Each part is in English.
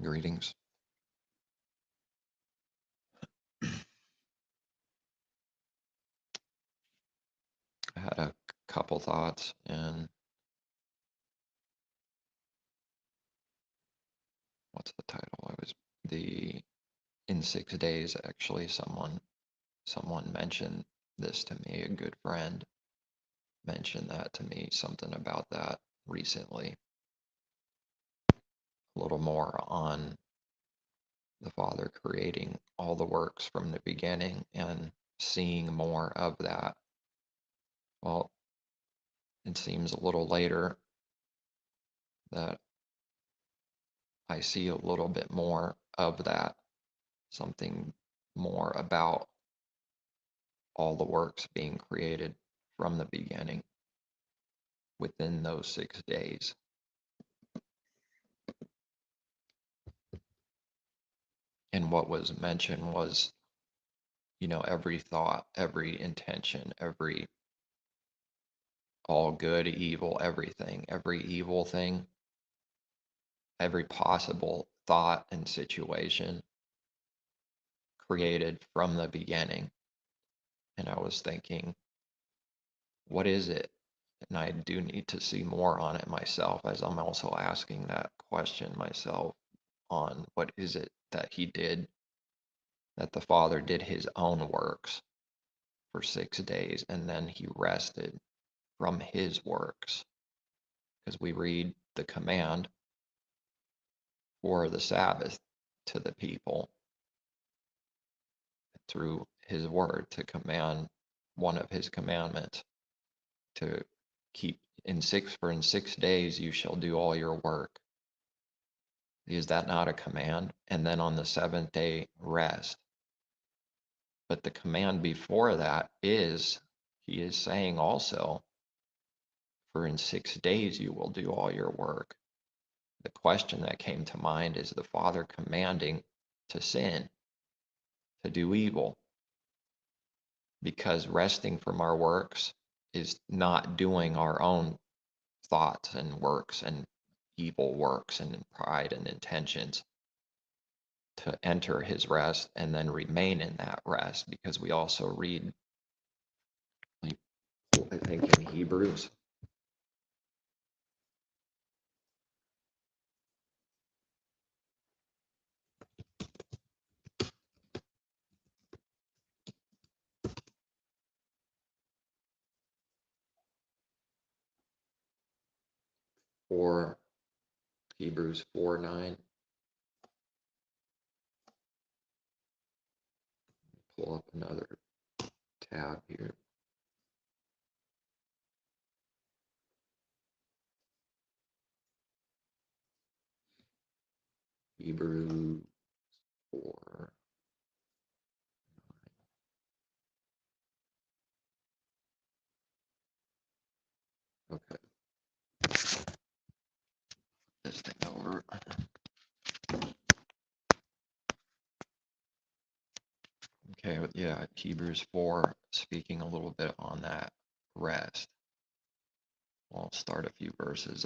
Greetings. I had a couple thoughts, and what's the title? I was the in 6 days. Actually, someone mentioned this to me. A good friend mentioned that to me. Something about that recently. A little more on the Father creating all the works from the beginning and seeing more of that. Well, it seems a little later that I see a little bit more of that, something more about all the works being created from the beginning within those 6 days. And what was mentioned was, every thought, every intention, every all good, evil, everything, every evil thing, every possible thought and situation created from the beginning. And I was thinking, what is it? And I do need to see more on it myself, as I'm also asking that question myself on what is it that he did, that the Father did his own works for 6 days and then he rested from his works. Because we read the command for the Sabbath to the people through his word, to command one of his commandments to keep in 6 days you shall do all your work. Is that not a command? And then on the seventh day, rest. But the command before that is, he is saying also, for in 6 days you will do all your work. The question that came to mind is the Father commanding to sin, to do evil, because resting from our works is not doing our own thoughts and works and evil works and pride and intentions, to enter his rest and then remain in that rest, because we also read, I think in Hebrews, or Hebrews 4:9. Pull up another tab here. Hebrews 4. Okay. This thing over. Okay, yeah, Hebrews 4, speaking a little bit on that rest. I'll start a few verses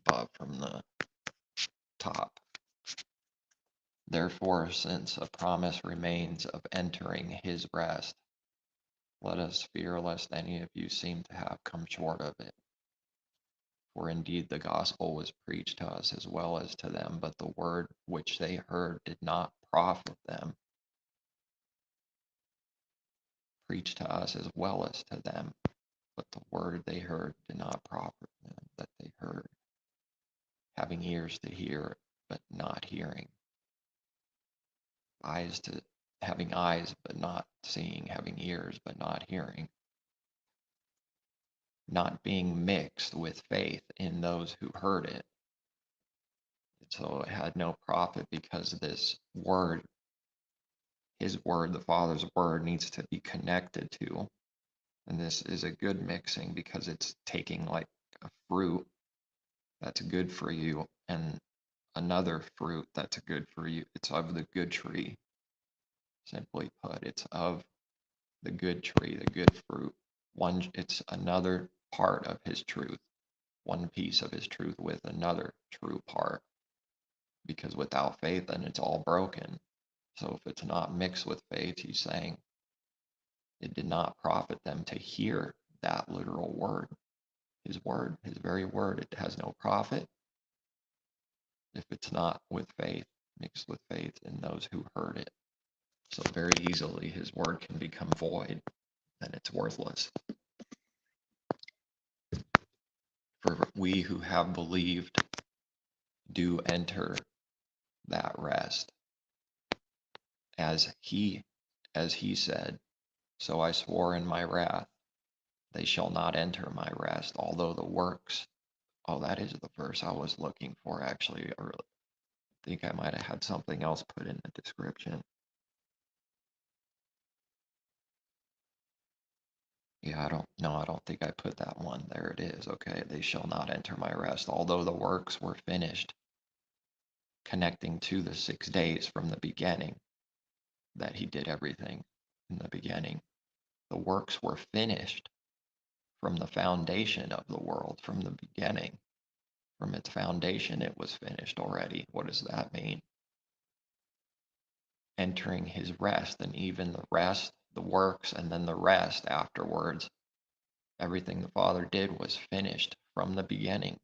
above from the top. Therefore, since a promise remains of entering his rest, let us fear lest any of you seem to have come short of it. For indeed the gospel was preached to us as well as to them, but the word which they heard did not profit them. Preached to us as well as to them, but the word they heard did not profit them that they heard. Having ears to hear, but not hearing. Having eyes, but not seeing. Having ears, but not hearing. Not being mixed with faith in those who heard it. So it had no profit, because this word, his word, the Father's word, needs to be connected to. And this is a good mixing, because it's taking like a fruit that's good for you and another fruit that's good for you. It's of the good tree. Simply put, it's of the good tree, the good fruit. It's another part of his truth, one piece of his truth with another true part. because without faith, then it's all broken. So if it's not mixed with faith, he's saying it did not profit them to hear that literal word, his very word. It has no profit if it's not with faith, mixed with faith in those who heard it. So very easily his word can become void, and it's worthless. For we who have believed do enter that rest, as he said, so I swore in my wrath, they shall not enter my rest, although the works. Oh, that is the verse I was looking for, actually. I think I might have had something else put in the description. Yeah, I don't think I put that one. There it is. Okay, they shall not enter my rest, although the works were finished, connecting to the 6 days from the beginning, that he did everything in the beginning. The works were finished from the foundation of the world, from the beginning. From its foundation, it was finished already. What does that mean? Entering his rest, and even the rest, the works, and then the rest afterwards. Everything the Father did was finished from the beginning.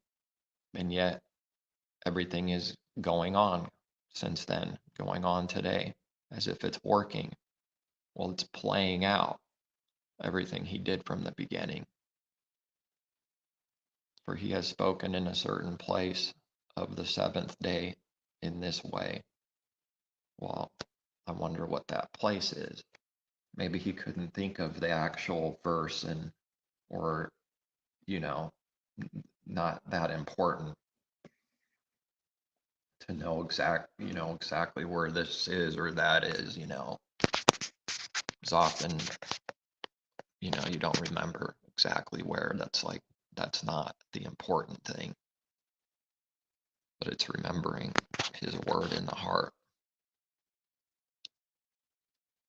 And yet, everything is going on since then, going on today, as if it's working. Well, it's playing out everything he did from the beginning. For he has spoken in a certain place of the seventh day in this way. Well, I wonder what that place is. Maybe he couldn't think of the actual verse, or, not that important to know exactly where this is or that is, It's often, you don't remember exactly where. That's not the important thing, but it's remembering his word in the heart.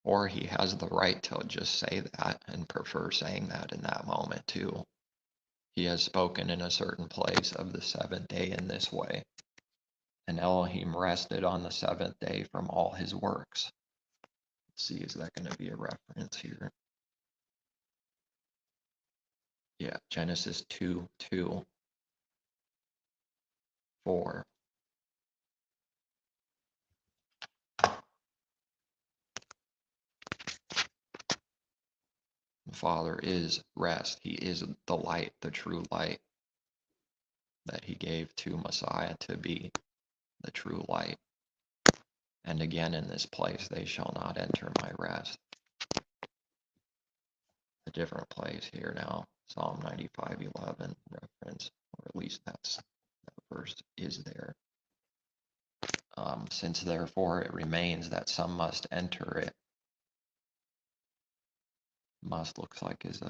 Or he has the right to just say that and prefer saying that in that moment too. He has spoken in a certain place of the seventh day in this way. And Elohim rested on the seventh day from all his works. Let's see, is that going to be a reference here? Yeah, Genesis 2:2, 4. The Father is rest. He is the light, the true light that he gave to Messiah to be the true light. And again, in this place, they shall not enter my rest. A different place here now, Psalm 95:11 reference, or at least that verse is there. Since therefore it remains that some must enter it. Must looks like is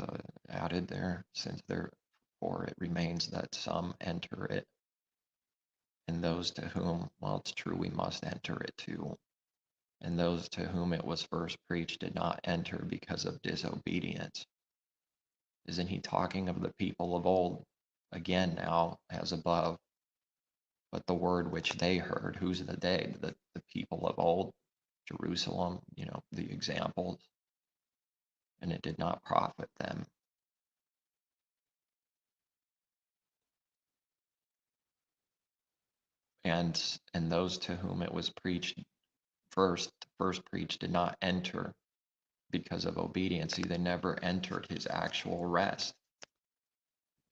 added there. Since therefore it remains that some enter it. And those to whom, well, it's true, we must enter it too. And those to whom it was first preached did not enter because of disobedience. Isn't he talking of the people of old? Again, now, as above. But the word which they heard, who's the they? The people of old, Jerusalem, the examples. And it did not profit them. And those to whom it was preached first preached did not enter because of obedience. They never entered his actual rest.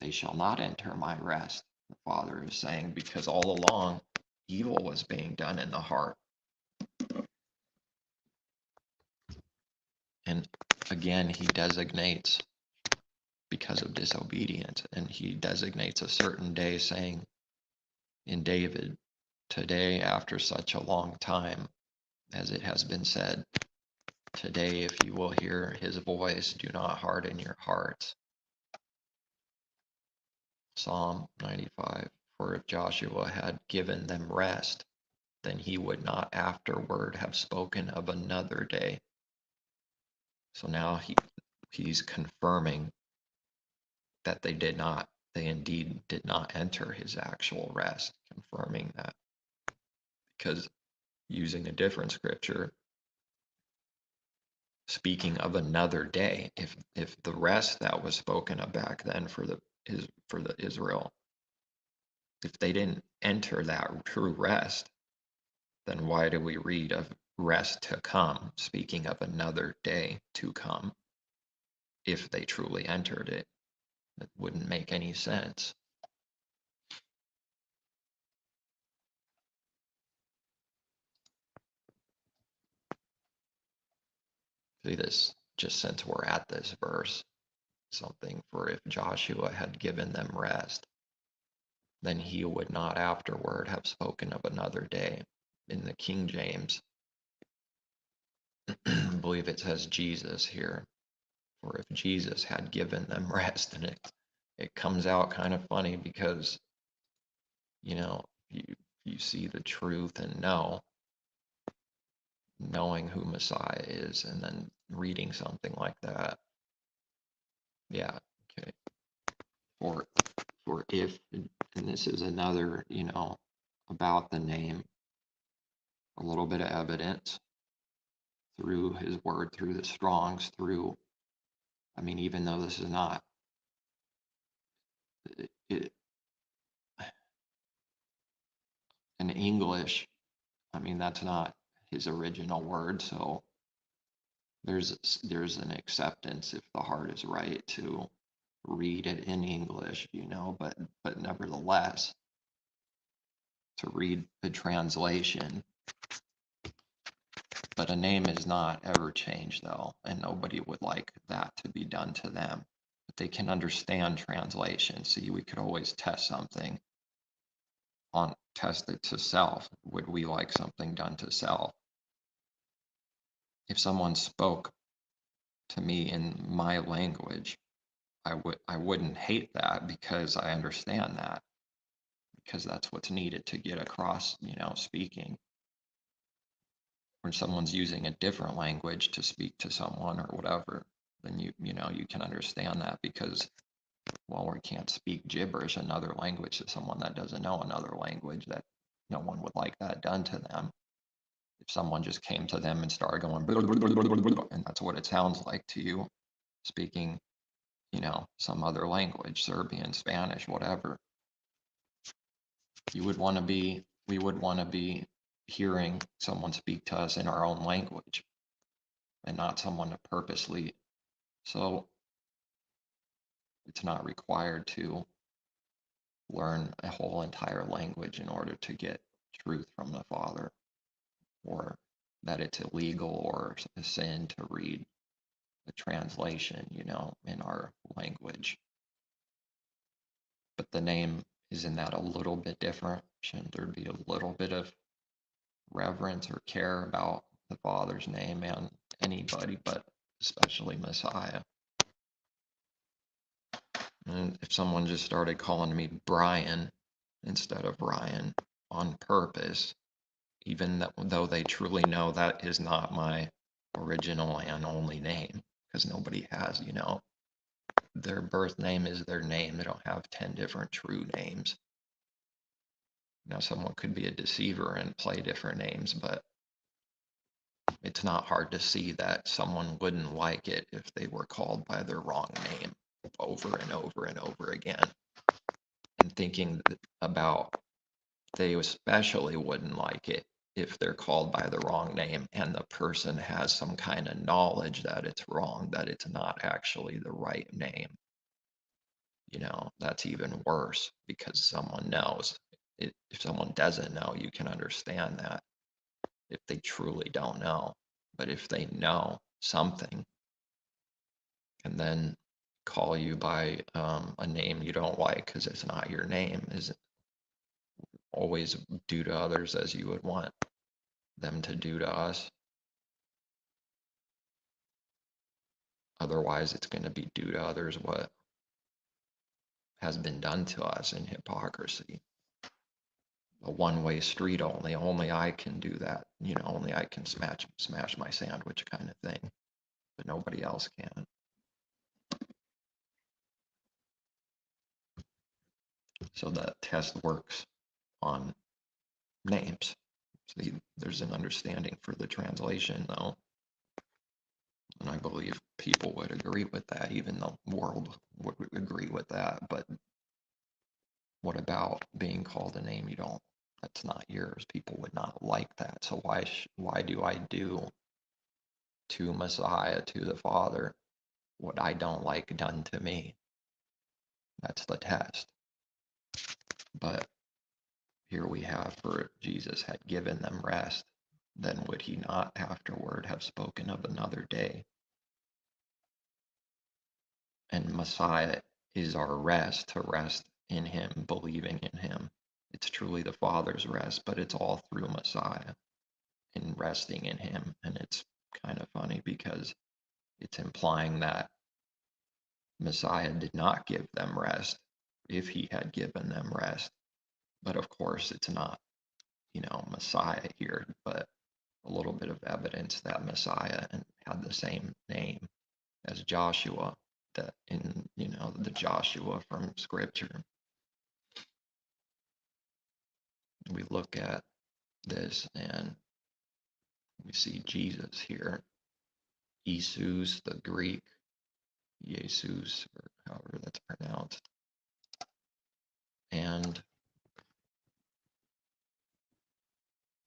They shall not enter my rest, the Father is saying, because all along evil was being done in the heart. And again, he designates because of disobedience, and he designates a certain day, saying in David, today, after such a long time, as it has been said, today, if you will hear his voice, do not harden your hearts. Psalm 95, for if Joshua had given them rest, then he would not afterward have spoken of another day. So now he's confirming that they indeed did not enter his actual rest, confirming that. because using a different scripture, speaking of another day, if the rest that was spoken of back then for the Israel, if they didn't enter that true rest, then why do we read of rest to come, speaking of another day to come, if they truly entered it? It wouldn't make any sense. See this, just since we're at this verse, something for if Joshua had given them rest, then he would not afterward have spoken of another day. In the King James, I believe it says Jesus here, for if Jesus had given them rest, and it comes out kind of funny because, you know, you see the truth and knowing who Messiah is, and then reading something like that. Yeah, okay. For if, and this is another, about the name, a little bit of evidence through his word, through the Strongs, even though this is not, it, in English, that's not his original word, so there's an acceptance if the heart is right to read it in English, but nevertheless, to read the translation. But a name is not ever changed, though, and nobody would like that to be done to them. But they can understand translation. See, we could always test something test it to self. Would we like something done to self? If someone spoke to me in my language, I wouldn't hate that because I understand that, because that's what's needed to get across, speaking. When someone's using a different language to speak to someone or whatever, then you can understand that, because, well, we can't speak gibberish, another language, to someone that doesn't know another language. That no one would like that done to them. If someone just came to them and started going blah, blah, blah, blah, blah, blah, and that's what it sounds like to you, speaking, some other language, Serbian, Spanish, whatever, we would want to be hearing someone speak to us in our own language, and not someone to purposely. So it's not required to learn a whole entire language in order to get truth from the Father, or that it's illegal or a sin to read the translation, in our language. But the name, isn't that a little bit different? Shouldn't there be a little bit of reverence or care about the Father's name and anybody, but especially Messiah? And if someone just started calling me Brian instead of Ryan on purpose, even though they truly know that is not my original and only name, because nobody has, their birth name is their name. They don't have 10 different true names. Someone could be a deceiver and play different names, but it's not hard to see that someone wouldn't like it if they were called by their wrong name over and over and over again. And thinking about, they especially wouldn't like it if they're called by the wrong name and the person has some kind of knowledge that it's wrong, that it's not actually the right name. That's even worse, because someone knows. If someone doesn't know, you can understand that, if they truly don't know. But if they know something and then call you by a name you don't like because it's not your name, is always do to others as you would want them to do to us. Otherwise, it's going to be do to others what has been done to us in hypocrisy. A one-way street, only I can do that. Only I can smash my sandwich kind of thing, but nobody else can. So that test works on names. See, there's an understanding for the translation, though. And I believe people would agree with that, even the world would agree with that. But what about being called a name you don't, that's not yours? People would not like that. So why do I do to Messiah, to the Father, what I don't like done to me? That's the test. But here we have, for Jesus had given them rest, then would he not afterward have spoken of another day? And Messiah is our rest, to rest in him, believing in him. It's truly the Father's rest, but it's all through Messiah and resting in him. And it's kind of funny because it's implying that Messiah did not give them rest if he had given them rest. But of course, it's not, Messiah here, but a little bit of evidence that Messiah had the same name as Joshua, that in, the Joshua from Scripture. We look at this and we see Jesus here. Jesus, the Greek, Jesus, or however that's pronounced. And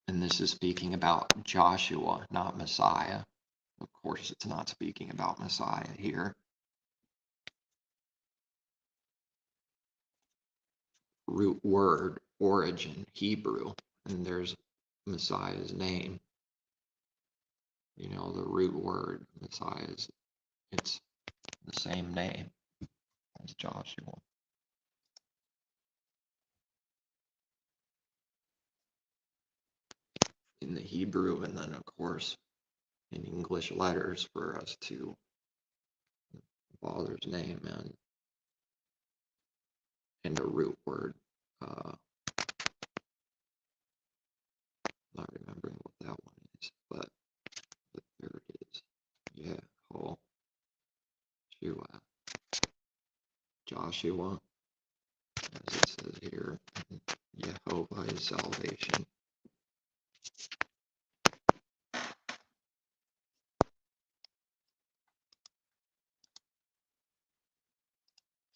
this is speaking about Joshua, not Messiah. Of course, it's not speaking about Messiah here. Root word, origin, Hebrew, and there's Messiah's name. The root word, Messiah's, it's the same name as Joshua. In the Hebrew, and then of course in English letters for us to the Father's name and a root word. Not remembering what that one is, but there it is. Joshua, as it says here, Yehovah is salvation.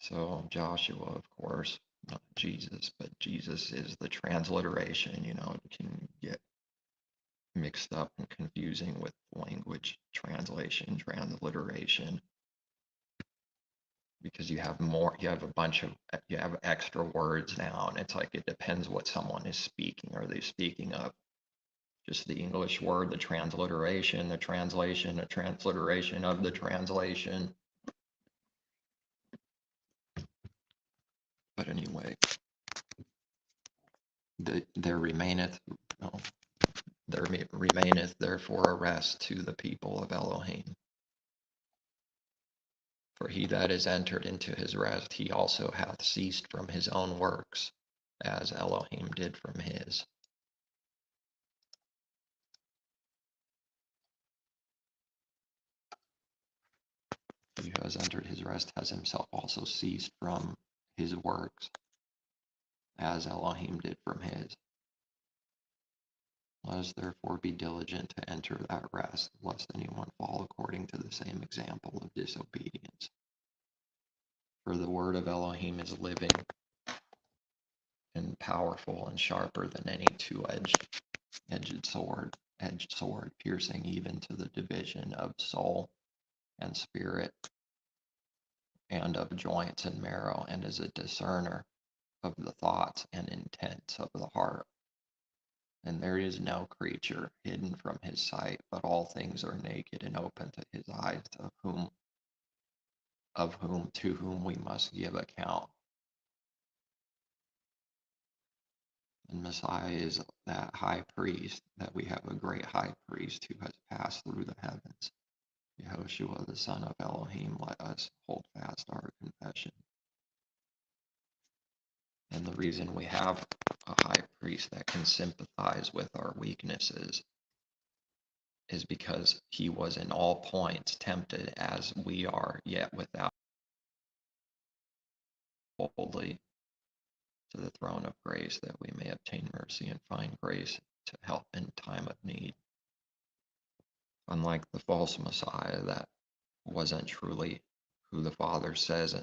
So Joshua, of course, not Jesus, but Jesus is the transliteration. It can get mixed up and confusing with language translation, transliteration, because you have extra words now, and it's like it depends what someone is speaking. Are they speaking of just the English word, the transliteration, the translation, the transliteration of the translation? But anyway, there remaineth therefore a rest to the people of Elohim. For he that is entered into his rest, he also hath ceased from his own works, as Elohim did from his. He who has entered his rest has himself also ceased from his works, as Elohim did from his. Let us therefore be diligent to enter that rest, lest anyone fall according to the same example of disobedience. For the word of Elohim is living and powerful and sharper than any two-edged sword, piercing even to the division of soul and spirit, and of joints and marrow, and is a discerner of the thoughts and intents of the heart. And there is no creature hidden from his sight, but all things are naked and open to his eyes, to whom we must give account. And Messiah is that high priest, that we have a great high priest who has passed through the heavens. Yehoshua, the son of Elohim, let us hold fast our confession. And the reason we have a high priest that can sympathize with our weaknesses is because he was in all points tempted as we are, yet without boldly to the throne of grace, that we may obtain mercy and find grace to help in time of need. Unlike the false Messiah that wasn't truly who the Father says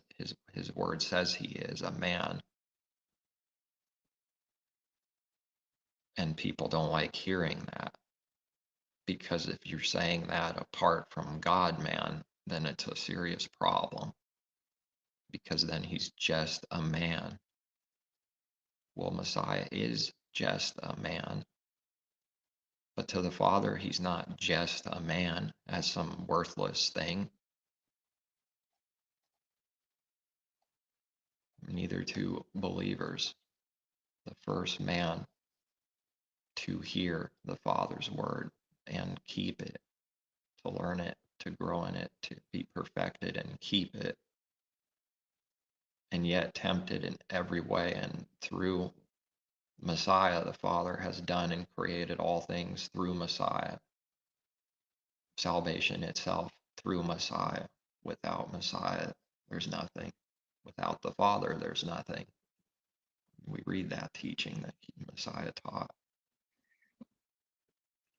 his word says he is, a man. And people don't like hearing that, because if you're saying that apart from God, man, then it's a serious problem, because then he's just a man. Well, Messiah is just a man, but to the Father, he's not just a man as some worthless thing. Neither to believers. The first man to hear the Father's word and keep it, to learn it, to grow in it, to be perfected and keep it, and yet tempted in every way. And through Messiah, the Father has done and created all things through Messiah. Salvation itself through Messiah. Without Messiah, there's nothing. Without the Father, there's nothing. We read that teaching that Messiah taught.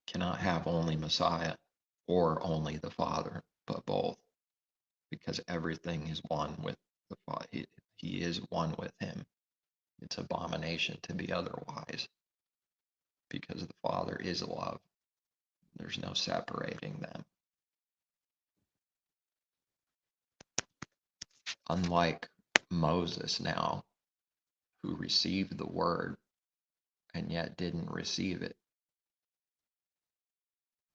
Cannot have only Messiah or only the Father, but both, because everything is one with the Father. He is one with him. It's abomination to be otherwise, because the Father is love. There's no separating them. Unlike Moses now, who received the word and yet didn't receive it.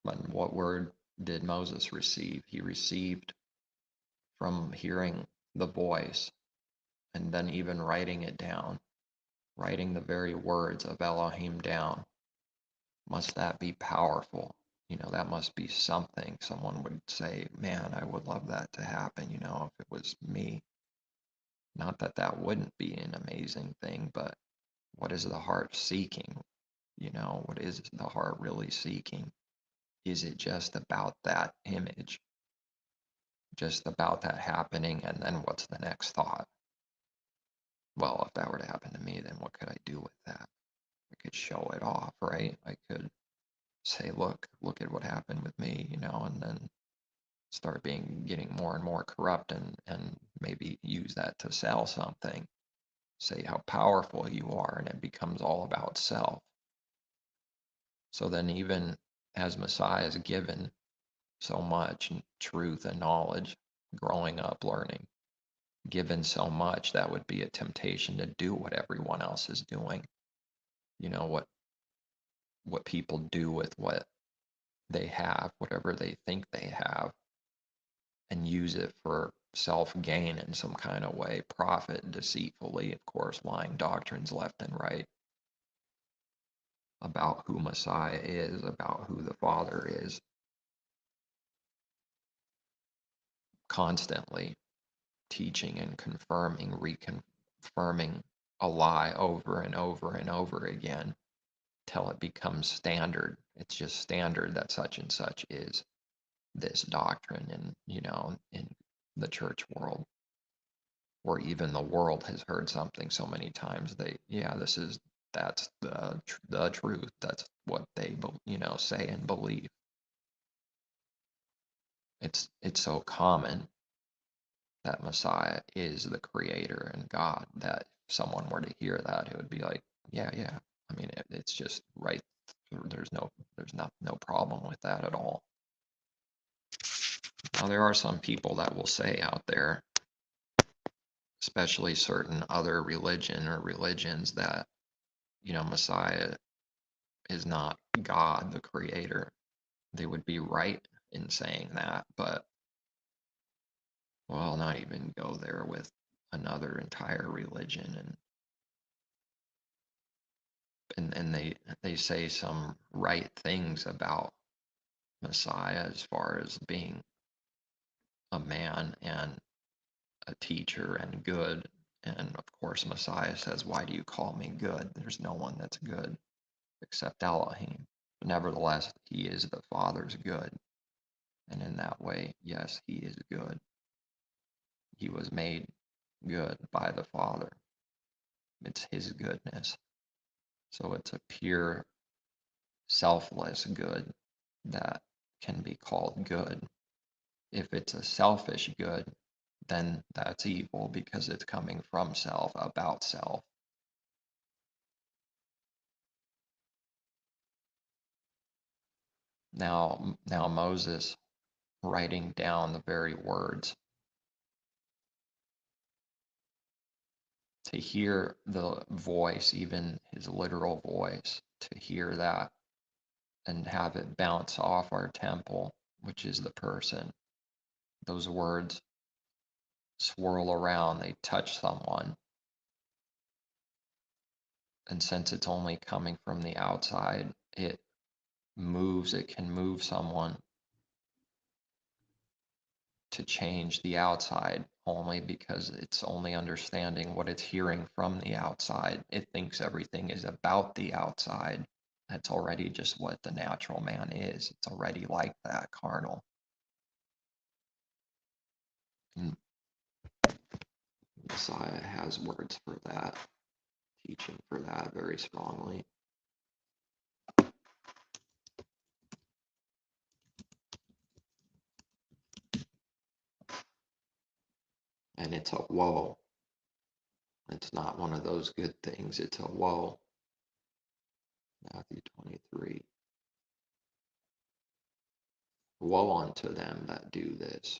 But what word did Moses receive? He received from hearing the voice and then even writing it down, writing the very words of Elohim down. Must that be powerful? That must be something. Someone would say, man, I would love that to happen, if it was me. Not that that wouldn't be an amazing thing, but what is the heart seeking? What is the heart really seeking? Is it just about that image? Just about that happening, and then what's the next thought? Well, if that were to happen to me, then what could I do with that? I could show it off, right? I could say, look at what happened with me, and then start getting more and more corrupt, and maybe use that to sell something. Say how powerful you are, and it becomes all about self. So then, even as Messiah is given so much truth and knowledge, growing up, learning, given so much, that would be a temptation to do what everyone else is doing. What people do with what they have, whatever they think they have, and use it for self-gain in some kind of way, profit deceitfully, of course, lying doctrines left and right about who Messiah is, about who the Father is, constantly teaching and confirming, reconfirming a lie over and over and over again till it becomes standard. It's just standard that such and such is this doctrine, and in the church world, or even the world has heard something so many times, that's the truth. That's what they say and believe. It's so common that Messiah is the creator and God, that if someone were to hear that, it would be like, yeah. I mean, it's just right. There's no problem with that at all. Now, there are some people that will say out there, especially certain other religion or religions, that, Messiah is not God, the creator. They would be right in saying that, but, well, I'll not even go there with another entire religion. And they say some right things about Messiah as far as being a man and a teacher and good. And of course, Messiah says, why do you call me good? There's no one that's good except Elohim. But nevertheless, he is the Father's good. And in that way, yes, he is good. He was made good by the Father. It's his goodness. So it's a pure selfless good that can be called good. If it's a selfish good, then that's evil because it's coming from self, about self. Now Moses, writing down the very words, to hear the voice, even his literal voice, to hear that and have it bounce off our temple, which is the person. Those words swirl around, they touch someone. And since it's only coming from the outside, it can move someone to change the outside only because it's only understanding what it's hearing from the outside. It thinks everything is about the outside. That's already just what the natural man is. It's already like that, carnal. And Messiah has words for that, teaching for that very strongly. And it's a woe. It's not one of those good things. It's a woe. Matthew 23. Woe unto them that do this.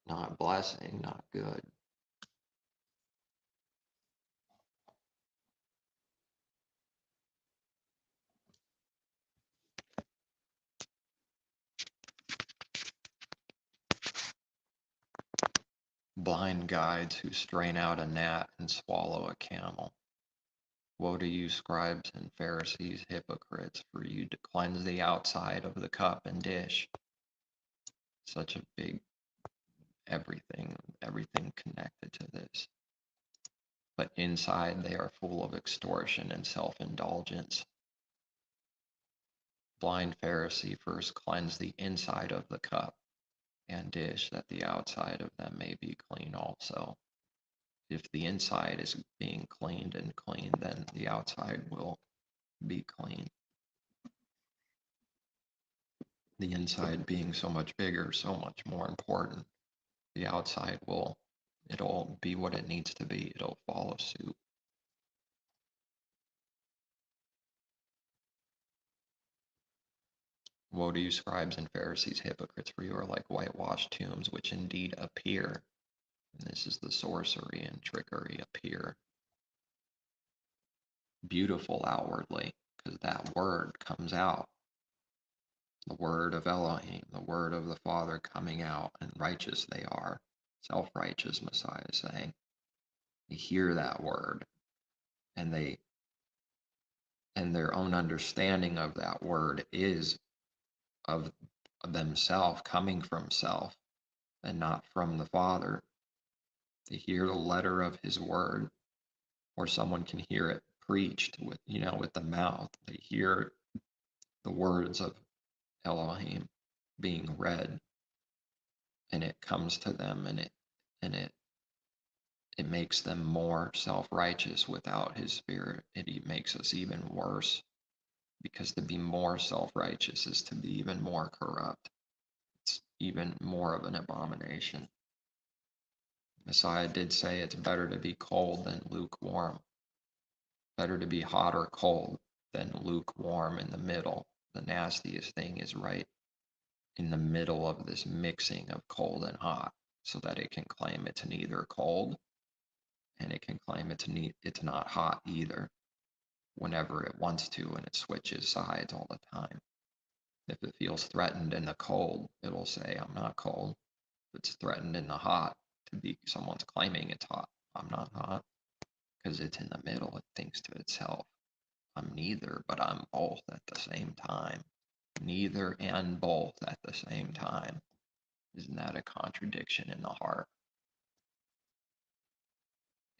Not blessing, not good. Blind guides who strain out a gnat and swallow a camel. Woe to you, scribes and Pharisees, hypocrites, for you to cleanse the outside of the cup and dish. Such a big everything connected to this. But inside they are full of extortion and self-indulgence. Blind Pharisee, first cleanse the inside of the cup and dish, that the outside of them may be clean also. If the inside is being cleaned and clean, then the outside will be clean. The inside being so much bigger, so much more important. The outside it'll be what it needs to be. It'll follow suit. Woe to you, scribes and Pharisees, hypocrites, for you are like whitewashed tombs, which indeed appear. And this is the sorcery and trickery, appear beautiful outwardly, because that word comes out. The word of Elohim, the word of the Father coming out, and righteous they are. Self-righteous, Messiah is saying. They hear that word, and their own understanding of that word is of themselves, coming from self, and not from the Father. They hear the letter of his word, or someone can hear it preached with the mouth. They hear the words of Elohim being read, and it comes to them, and it makes them more self-righteous without his spirit. It makes us even worse, because to be more self-righteous is to be even more corrupt. It's even more of an abomination. Messiah did say it's better to be cold than lukewarm. Better to be hot or cold than lukewarm in the middle. The nastiest thing is right in the middle of this mixing of cold and hot, so that it can claim it's neither cold and it can claim it's not hot either whenever it wants to, and it switches sides all the time. If it feels threatened in the cold, it'll say, I'm not cold. If it's threatened in the hot, someone's claiming it's hot, I'm not hot, because it's in the middle. It thinks to itself, I'm neither, but I'm both at the same time. Neither and both at the same time. Isn't that a contradiction in the heart?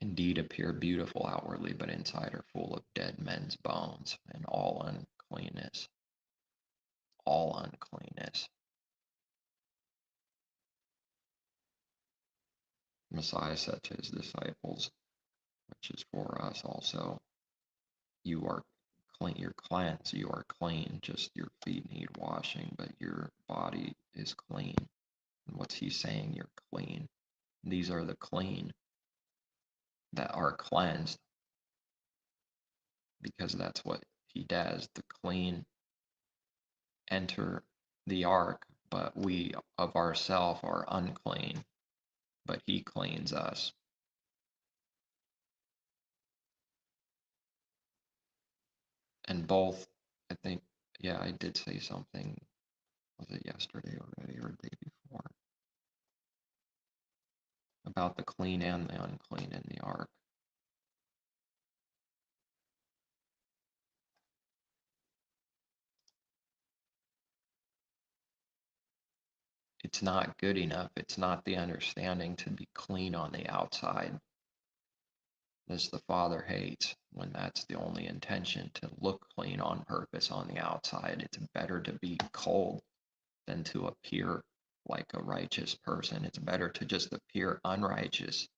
Indeed appear beautiful outwardly, but inside are full of dead men's bones and all uncleanness. All uncleanness. Messiah said to his disciples, which is for us also, you are clean, you're cleansed, you are clean. Just your feet need washing, but your body is clean. And what's he saying? You're clean. These are the clean that are cleansed, because that's what he does. The clean enter the ark, but we of ourselves are unclean, but he cleans us. And both, I think, yeah, I did say something, was it yesterday already or the day before, about the clean and the unclean in the ark. It's not good enough. It's not the understanding to be clean on the outside. This the Father hates, when that's the only intention, to look clean on purpose on the outside. It's better to be cold than to appear like a righteous person. It's better to just appear unrighteous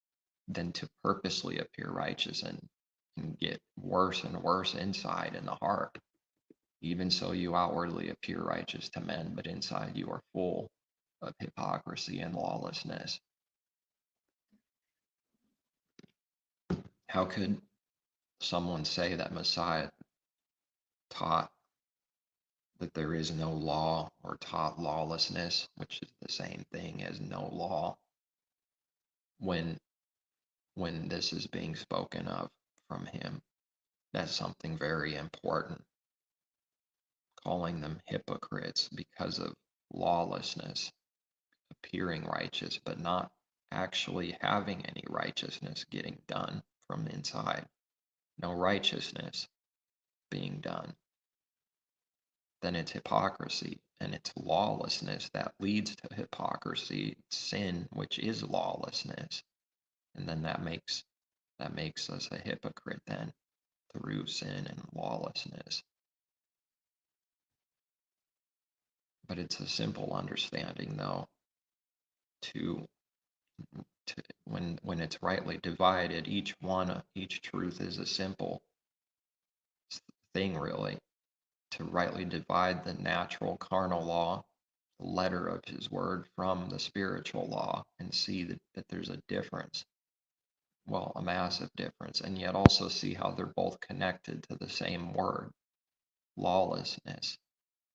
than to purposely appear righteous and get worse and worse inside in the heart. Even so, you outwardly appear righteous to men, but inside you are full of hypocrisy and lawlessness. How could someone say that Messiah taught that there is no law, or taught lawlessness, which is the same thing as no law, when this is being spoken of from him? That's something very important, calling them hypocrites because of lawlessness, appearing righteous, but not actually having any righteousness getting done from inside. No righteousness being done. Then it's hypocrisy, and it's lawlessness that leads to hypocrisy, sin, which is lawlessness. And then that makes us a hypocrite then, through sin and lawlessness. But it's a simple understanding, though, to when it's rightly divided, each truth is a simple thing, really, to rightly divide the natural carnal law, the letter of his word, from the spiritual law, and see that there's a difference. Well, a massive difference, and yet also see how they're both connected to the same word, lawlessness,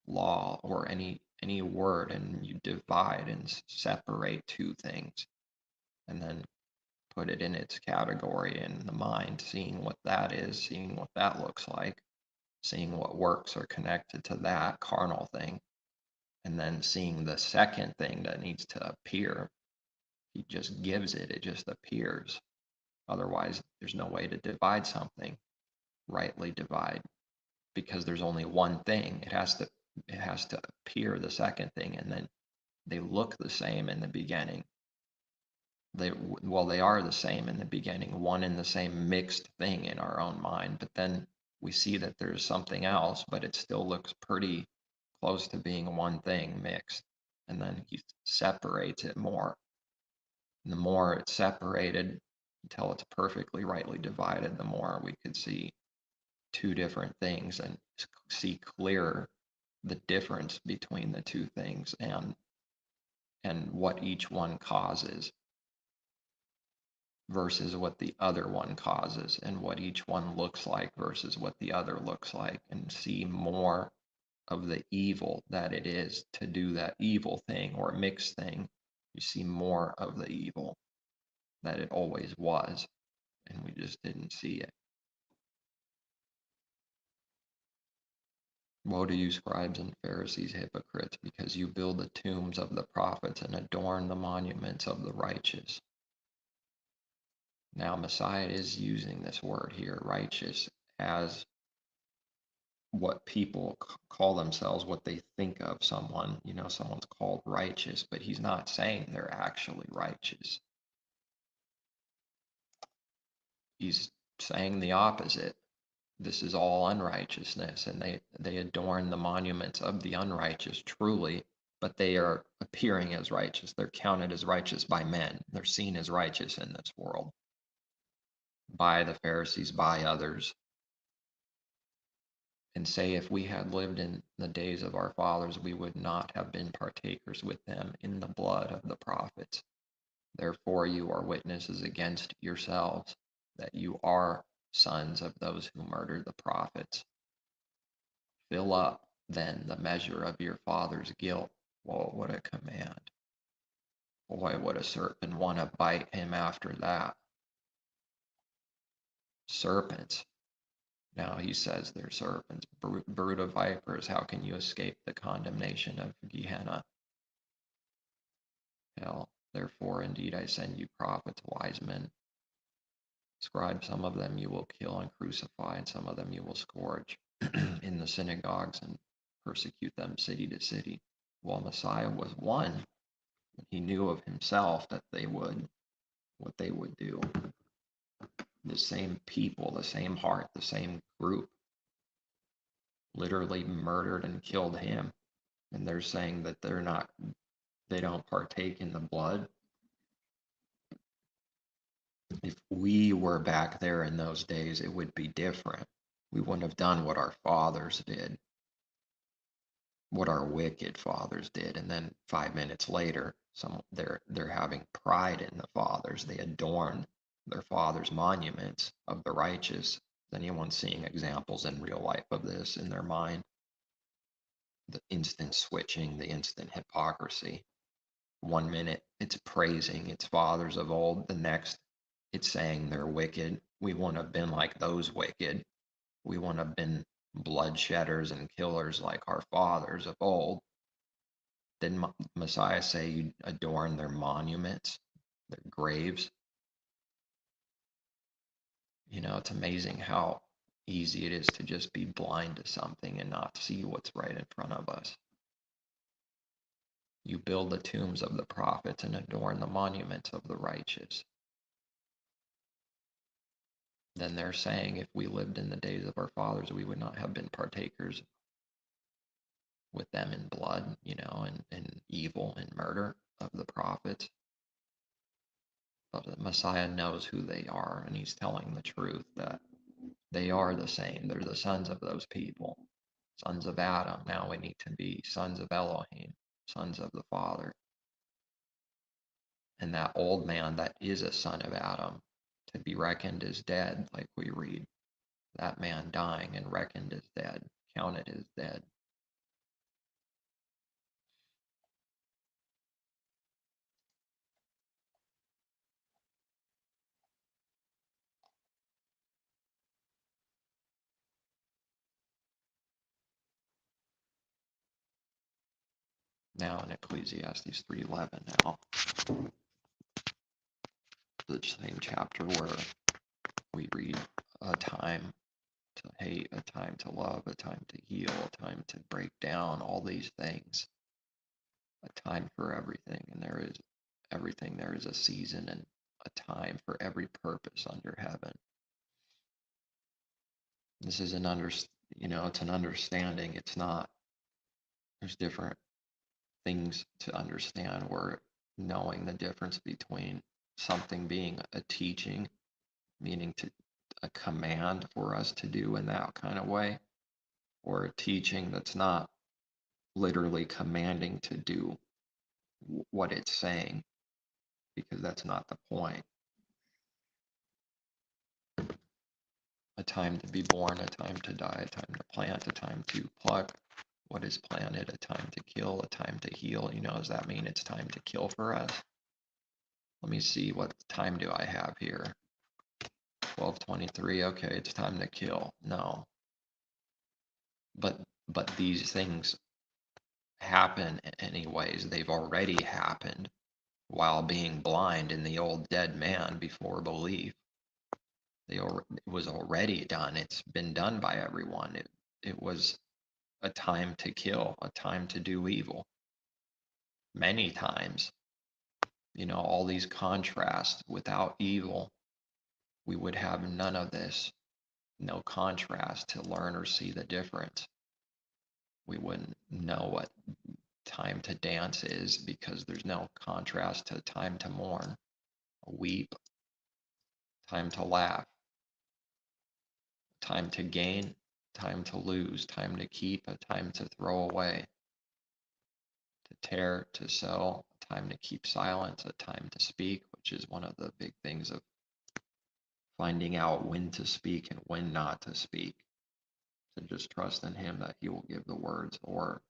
law, or any word, and you divide and separate two things, and then put it in its category in the mind, seeing what that is, seeing what that looks like, seeing what works are connected to that carnal thing, and then seeing the second thing that needs to appear. He just gives it, it just appears. Otherwise, there's no way to divide something, rightly divide, because there's only one thing. It has to appear, the second thing, and then they look the same in the beginning. They are the same in the beginning, one and the same mixed thing in our own mind, but then we see that there's something else, but it still looks pretty close to being one thing mixed. And then he separates it more. And the more it's separated until it's perfectly rightly divided, the more we could see two different things and see clearer the difference between the two things and what each one causes versus what the other one causes, and what each one looks like versus what the other looks like, and see more of the evil that it is to do that evil thing or mixed thing. You see more of the evil that it always was, and we just didn't see it. Woe to you, scribes and Pharisees, hypocrites, because you build the tombs of the prophets and adorn the monuments of the righteous. Now, Messiah is using this word here, righteous, as what people call themselves, what they think of someone. Someone's called righteous, but he's not saying they're actually righteous. He's saying the opposite. This is all unrighteousness, and they adorn the monuments of the unrighteous, truly, but they are appearing as righteous. They're counted as righteous by men. They're seen as righteous in this world by the Pharisees, by others. and say, if we had lived in the days of our fathers, we would not have been partakers with them in the blood of the prophets. Therefore, you are witnesses against yourselves that you are sons of those who murdered the prophets. Fill up, then, the measure of your father's guilt. Well, what a command. Boy, would a serpent want to bite him after that. Serpents. Now he says they're serpents. Brood of vipers, how can you escape the condemnation of Gehenna? Hell, therefore, indeed, I send you prophets, wise men, scribes. Some of them you will kill and crucify, and some of them you will scourge in the synagogues and persecute them city to city. While Messiah was one, he knew of himself that they would, what they would do. The same people, the same heart, the same group literally murdered and killed him. And they're saying that they don't partake in the blood. If we were back there in those days, it would be different. We wouldn't have done what our fathers did, what our wicked fathers did. And then 5 minutes later, they're having pride in the fathers. They adorn their fathers' monuments of the righteous. Is anyone seeing examples in real life of this in their mind? The instant switching, the instant hypocrisy. 1 minute it's praising its fathers of old, the next it's saying they're wicked. We wouldn't have been like those wicked. We wouldn't have been bloodshedders and killers like our fathers of old. Didn't Messiah say you adorn their monuments, their graves? You know, it's amazing how easy it is to just be blind to something and not see what's right in front of us. You build the tombs of the prophets and adorn the monuments of the righteous. Then they're saying if we lived in the days of our fathers, we would not have been partakers with them in blood, and evil and murder of the prophets. But the Messiah knows who they are, and he's telling the truth that they are the same. They're the sons of those people, sons of Adam. Now we need to be sons of Elohim, sons of the Father. And that old man that is a son of Adam, to be reckoned as dead, like we read. That man dying and reckoned as dead, counted as dead. Now in Ecclesiastes 3:11 now, the same chapter where we read a time to hate, a time to love, a time to heal, a time to break down, all these things, a time for everything. And there is everything, there is a season and a time for every purpose under heaven. This is it's an understanding. It's not, there's different things to understand. We're knowing the difference between something being a teaching, meaning a command for us to do in that kind of way, or a teaching that's not literally commanding to do what it's saying, because that's not the point. A time to be born, a time to die, a time to plant, a time to pluck what is planted, a time to kill, a time to heal. Does that mean it's time to kill for us? Let me see, what time do I have here? 12:23. Okay, it's time to kill. No. But these things happen anyways. They've already happened while being blind in the old dead man before belief. It was already done. It's been done by everyone. It was a time to kill, a time to do evil. Many times, all these contrasts. Without evil, we would have none of this, no contrast to learn or see the difference. We wouldn't know what time to dance is, because there's no contrast to time to mourn, weep, time to laugh, time to gain, time to lose, time to keep, a time to throw away, to tear, to sow, a time to keep silence, a time to speak, which is one of the big things of finding out when to speak and when not to speak. To just trust in him that he will give the words, or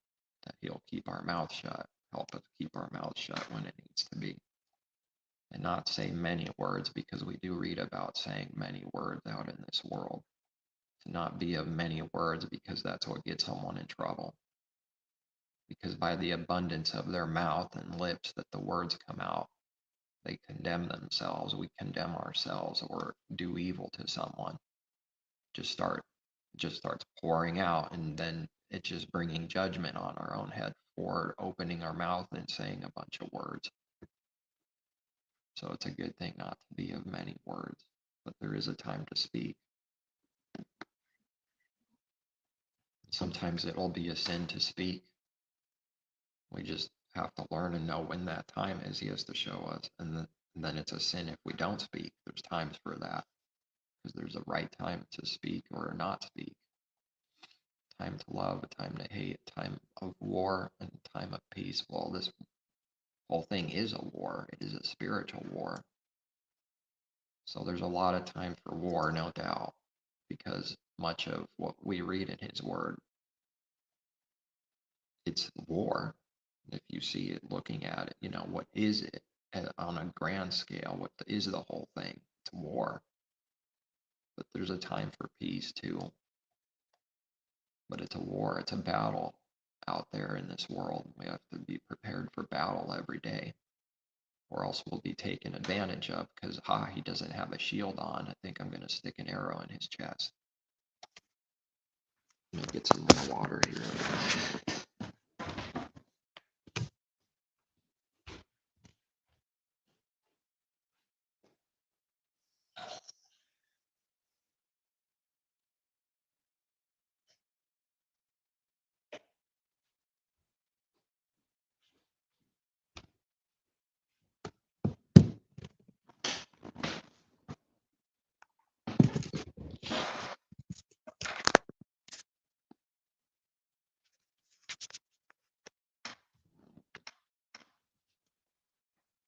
that he'll keep our mouth shut, help us keep our mouth shut when it needs to be. And not say many words, because we do read about saying many words out in this world. To not be of many words, because that's what gets someone in trouble. Because by the abundance of their mouth and lips that the words come out, they condemn themselves, we condemn ourselves, or do evil to someone. Just starts pouring out, and then it's just bringing judgment on our own head for opening our mouth and saying a bunch of words. So it's a good thing not to be of many words, but there is a time to speak. Sometimes it'll be a sin to speak. We just have to learn and know when that time is. He has to show us, and then it's a sin if we don't speak. There's times for that, because there's a right time to speak or not speak. Time to love, a time to hate, a time of war, and a time of peace. Well, this whole thing is a war. It is a spiritual war. So there's a lot of time for war, no doubt, because much of what we read in his word, it's war. If you see it, looking at it, what is it on a grand scale? What is the whole thing? It's war. But there's a time for peace too. But it's a war, it's a battle out there in this world. We have to be prepared for battle every day, or else we'll be taken advantage of, because he doesn't have a shield on. I think I'm going to stick an arrow in his chest. Let me get some more water here.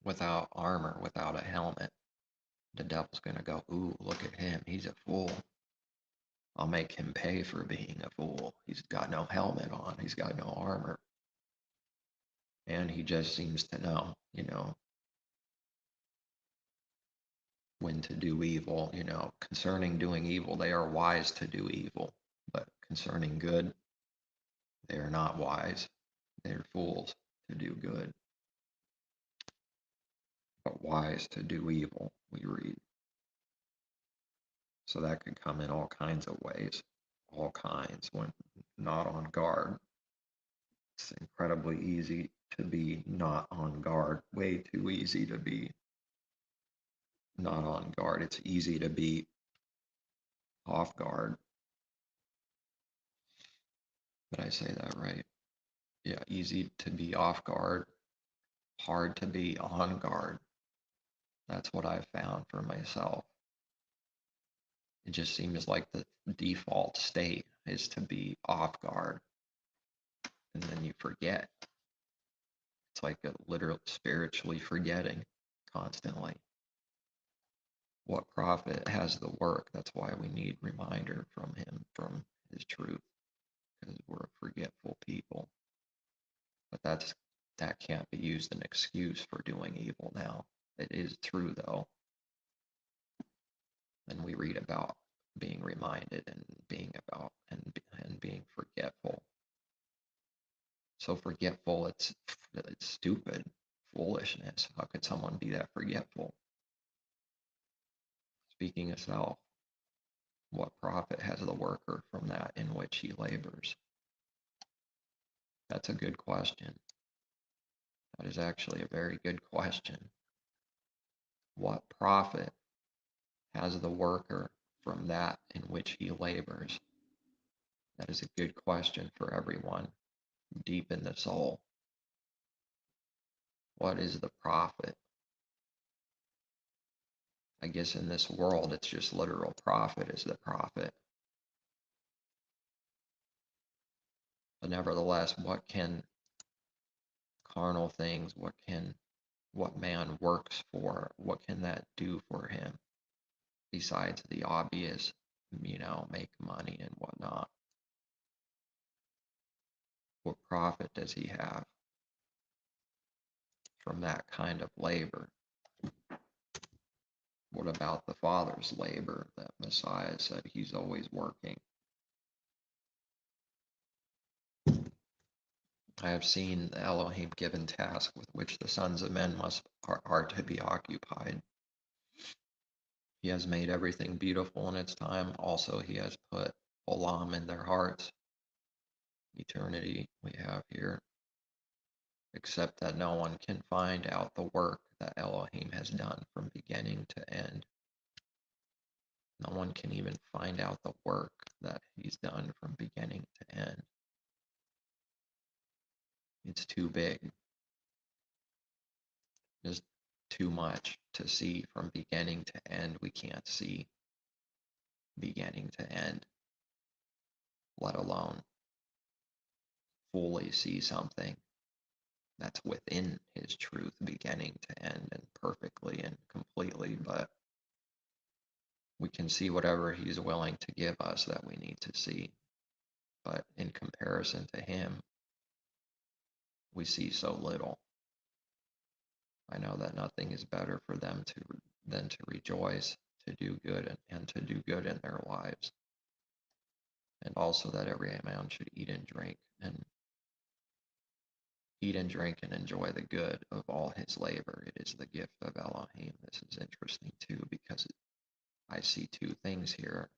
Without armor, without a helmet, the devil's going to go, ooh, look at him, he's a fool. I'll make him pay for being a fool. He's got no helmet on, he's got no armor. And he just seems to know, when to do evil. Concerning doing evil, they are wise to do evil. But concerning good, they are not wise. They are fools to do good, but wise to do evil, we read. So that could come in all kinds of ways, all kinds, when not on guard. It's incredibly easy to be not on guard, way too easy to be not on guard. It's easy to be off guard. Did I say that right? Yeah, easy to be off guard, hard to be on guard. That's what I've found for myself. It just seems like the default state is to be off guard, and then you forget. It's like a literal spiritually forgetting constantly. What prophet has the work? That's why we need reminder from him, from his truth, because we're a forgetful people. But that can't be used as an excuse for doing evil now. It is true, though. And we read about being reminded and being about and being forgetful. So forgetful, it's stupid, foolishness. How could someone be that forgetful? Speaking of self, what profit has the worker from that in which he labors? That's a good question. That is actually a very good question. What profit has the worker from that in which he labors? That is a good question for everyone, deep in the soul. What is the profit? I guess in this world, it's just literal profit is the profit. nevertheless, what can carnal things, what man works for, what can that do for him besides the obvious, make money and whatnot? What profit does he have from that kind of labor? What about the Father's labor that Messiah said he's always working? I have seen the Elohim given task with which the sons of men are to be occupied. He has made everything beautiful in its time. Also, he has put Olam in their hearts. Eternity we have here. Except that no one can find out the work that Elohim has done from beginning to end. No one can even find out the work that he's done from beginning to end. It's too big. There's too much to see from beginning to end. We can't see beginning to end, let alone fully see something that's within his truth, beginning to end and perfectly and completely. But we can see whatever he's willing to give us that we need to see. But in comparison to him, we see so little. I know that nothing is better for them than to rejoice, to do good, and to do good in their lives. And also that every man should eat and drink and enjoy the good of all his labor. It is the gift of Elohim. This is interesting too, because I see two things here.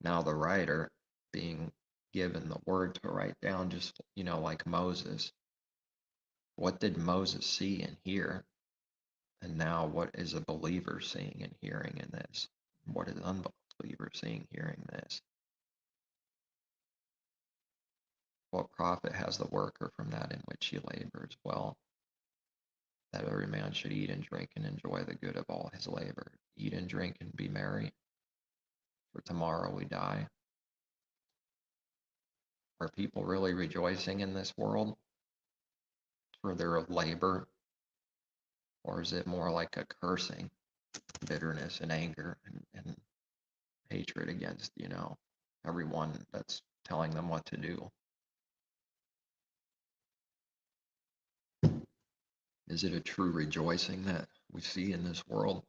Now the writer being given the word to write down, just, like Moses. What did Moses see and hear? And now what is a believer seeing and hearing in this? What is an unbeliever seeing, hearing this? What profit has the worker from that in which he labors? Well, that every man should eat and drink and enjoy the good of all his labor. Eat and drink and be merry, for tomorrow we die. Are people really rejoicing in this world for their labor? Or is it more like a cursing, bitterness and anger and hatred against, everyone that's telling them what to do? Is it a true rejoicing that we see in this world?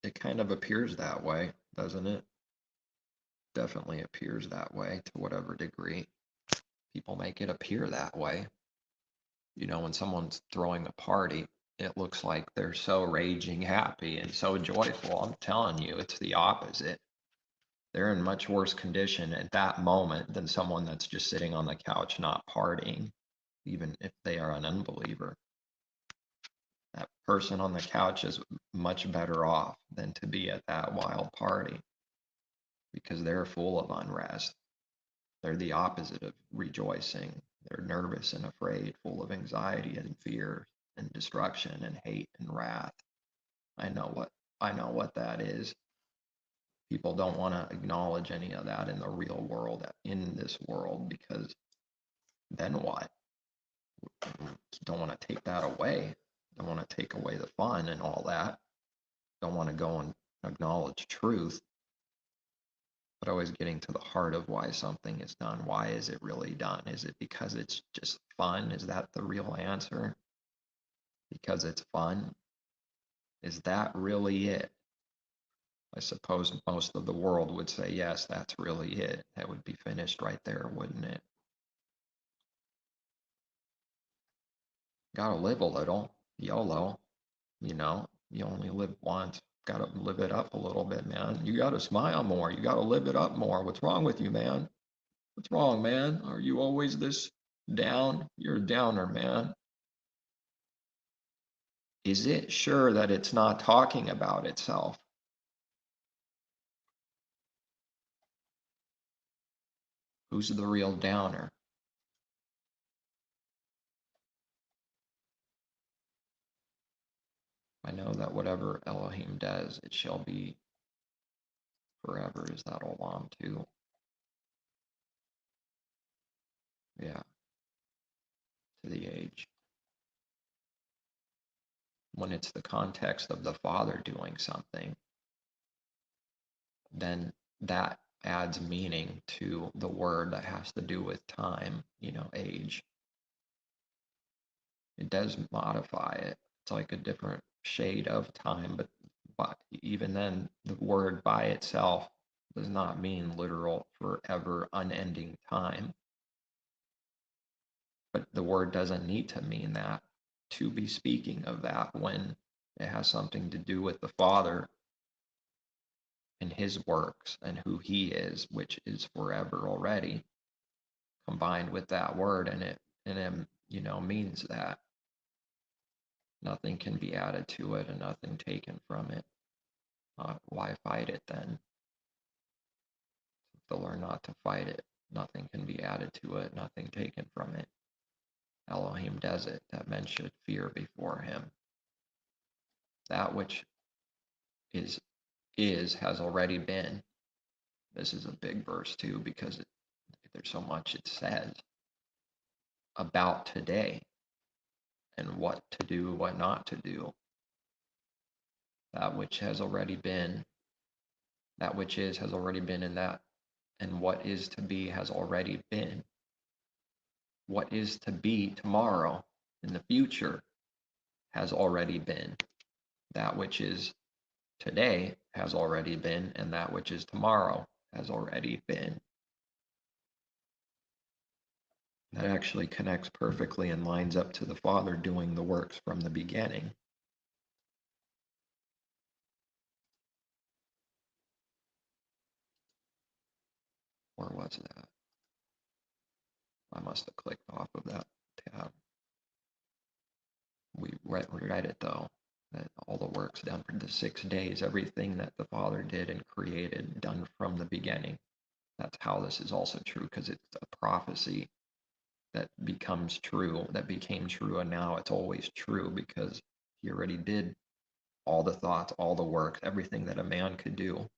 It kind of appears that way, doesn't it? Definitely appears that way to whatever degree. People make it appear that way. When someone's throwing a party, it looks like they're so raging happy and so joyful. I'm telling you, it's the opposite. They're in much worse condition at that moment than someone that's just sitting on the couch not partying, even if they are an unbeliever. That person on the couch is much better off than to be at that wild party because they're full of unrest. They're the opposite of rejoicing. They're nervous and afraid, full of anxiety and fear and destruction and hate and wrath. I know what that is. People don't want to acknowledge any of that in the real world, in this world, because then what? Don't want to take that away. Don't want to take away the fun and all that. Don't want to go and acknowledge truth. But always getting to the heart of why something is done. Why is it really done? Is it because it's just fun? Is that the real answer? Because it's fun? Is that really it? I suppose most of the world would say, yes, that's really it. That would be finished right there, wouldn't it? Gotta live a little. YOLO. You only live once. Gotta live it up a little bit, man. You gotta smile more. You gotta live it up more. What's wrong with you, man? What's wrong, man? Are you always this down? You're a downer, man. Is it sure that it's not talking about itself? Who's the real downer? I know that whatever Elohim does, it shall be forever. Is that Olam too? Yeah, to the age. When it's the context of the Father doing something, then that adds meaning to the word that has to do with time, age. It does modify it. It's like a different shade of time, but even then, the word by itself does not mean literal forever unending time. But the word doesn't need to mean that to be speaking of that when it has something to do with the Father and his works and who he is, which is forever already, combined with that word, and it means that nothing can be added to it and nothing taken from it. Why fight it then? To learn not to fight it. Nothing can be added to it, nothing taken from it. Elohim does it, that men should fear before him. That which is has already been. This is a big verse too, because there's so much it says about today and what to do, what not to do. That which has already been, that which is has already been, and what is to be has already been. What is to be tomorrow in the future has already been. That which is today has already been, and that which is tomorrow has already been. That actually connects perfectly and lines up to the Father doing the works from the beginning. Where was that? I must have clicked off of that tab. We read it though, that all the works done for the 6 days, everything that the Father did and created, done from the beginning. That's how this is also true, because it's a prophecy that becomes true, that became true, and now it's always true because he already did all the thoughts, all the work, everything that a man could do.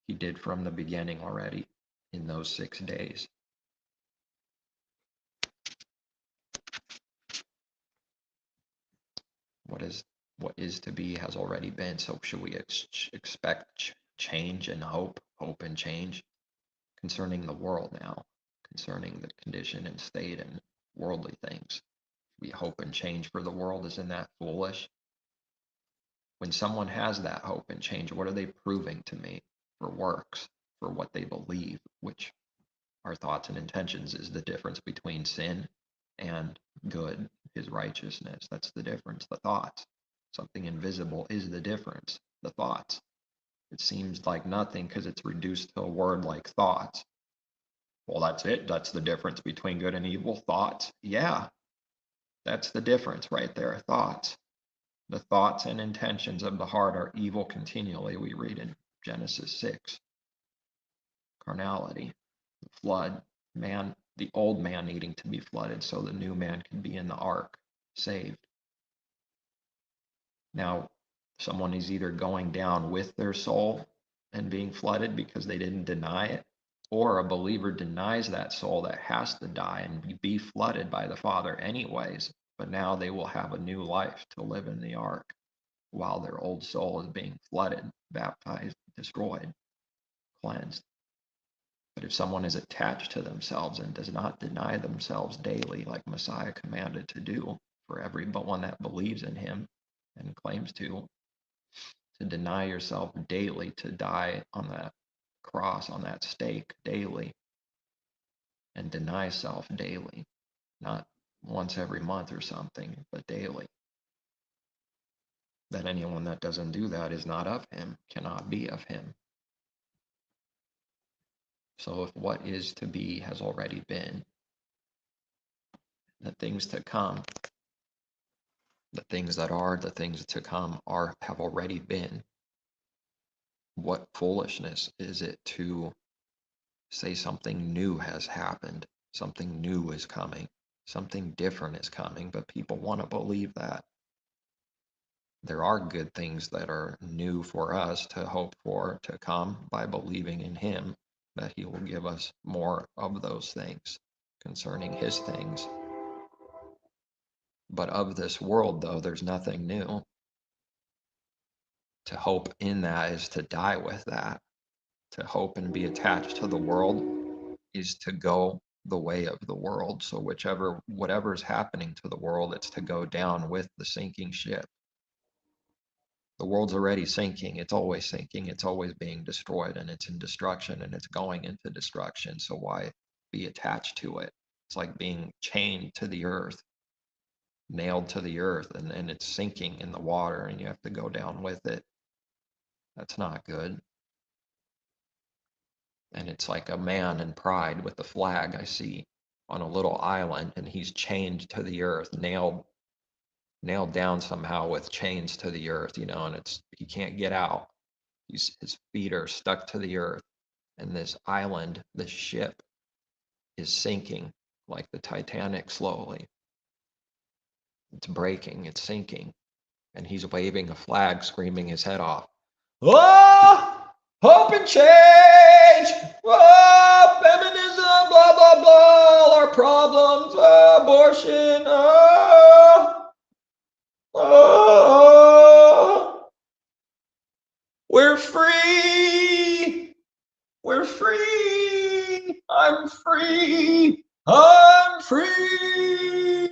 He did from the beginning already in those 6 days. What is to be has already been. So should we expect change and hope and change concerning the world now, concerning the condition and state and worldly things? We hope and change for the world. Isn't that foolish? When someone has that hope and change, what are they proving to me? For works, for what they believe, which our thoughts and intentions is the difference between sin and good, his righteousness. That's the difference, the thoughts. Something invisible is the difference, the thoughts. It seems like nothing because it's reduced to a word like thoughts. Well, that's it. That's the difference between good and evil. Thoughts. Yeah, that's the difference right there. Thoughts. The thoughts and intentions of the heart are evil continually, we read in Genesis 6. Carnality, the flood, man, the old man needing to be flooded so the new man can be in the ark, saved. Now, someone is either going down with their soul and being flooded because they didn't deny it, or a believer denies that soul that has to die and be flooded by the Father anyways, but now they will have a new life to live in the ark while their old soul is being flooded, baptized, destroyed, cleansed. But if someone is attached to themselves and does not deny themselves daily, like Messiah commanded to do for every but one that believes in him and claims to deny yourself daily, to die on that cross, on that stake daily, and deny self daily, not once every month or something, but daily. That anyone that doesn't do that is not of him, cannot be of him. So if what is to be has already been, the things to come, the things that are, the things to come have already been. What foolishness is it to say something new has happened, something new is coming, something different is coming, but people want to believe that. There are good things that are new for us to hope for to come by believing in him, that he will give us more of those things. concerning his things. But of this world, though, there's nothing new. To hope in that is to die with that. To hope and be attached to the world is to go the way of the world. So whatever's happening to the world, it's to go down with the sinking ship. The world's already sinking. It's always sinking. It's always being destroyed, and it's in destruction, and it's going into destruction. So why be attached to it? It's like being chained to the earth, nailed to the earth, and it's sinking in the water, and you have to go down with it. That's not good. And it's like a man in pride with a flag I see on a little island, and he's chained to the earth, nailed down somehow with chains to the earth, and he can't get out. His feet are stuck to the earth, and this island, this ship, is sinking like the Titanic slowly. It's breaking, it's sinking, and he's waving a flag, screaming his head off. Oh, hope and change! Oh, feminism, blah, blah, blah, all our problems, abortion, we're free! We're free! I'm free! I'm free!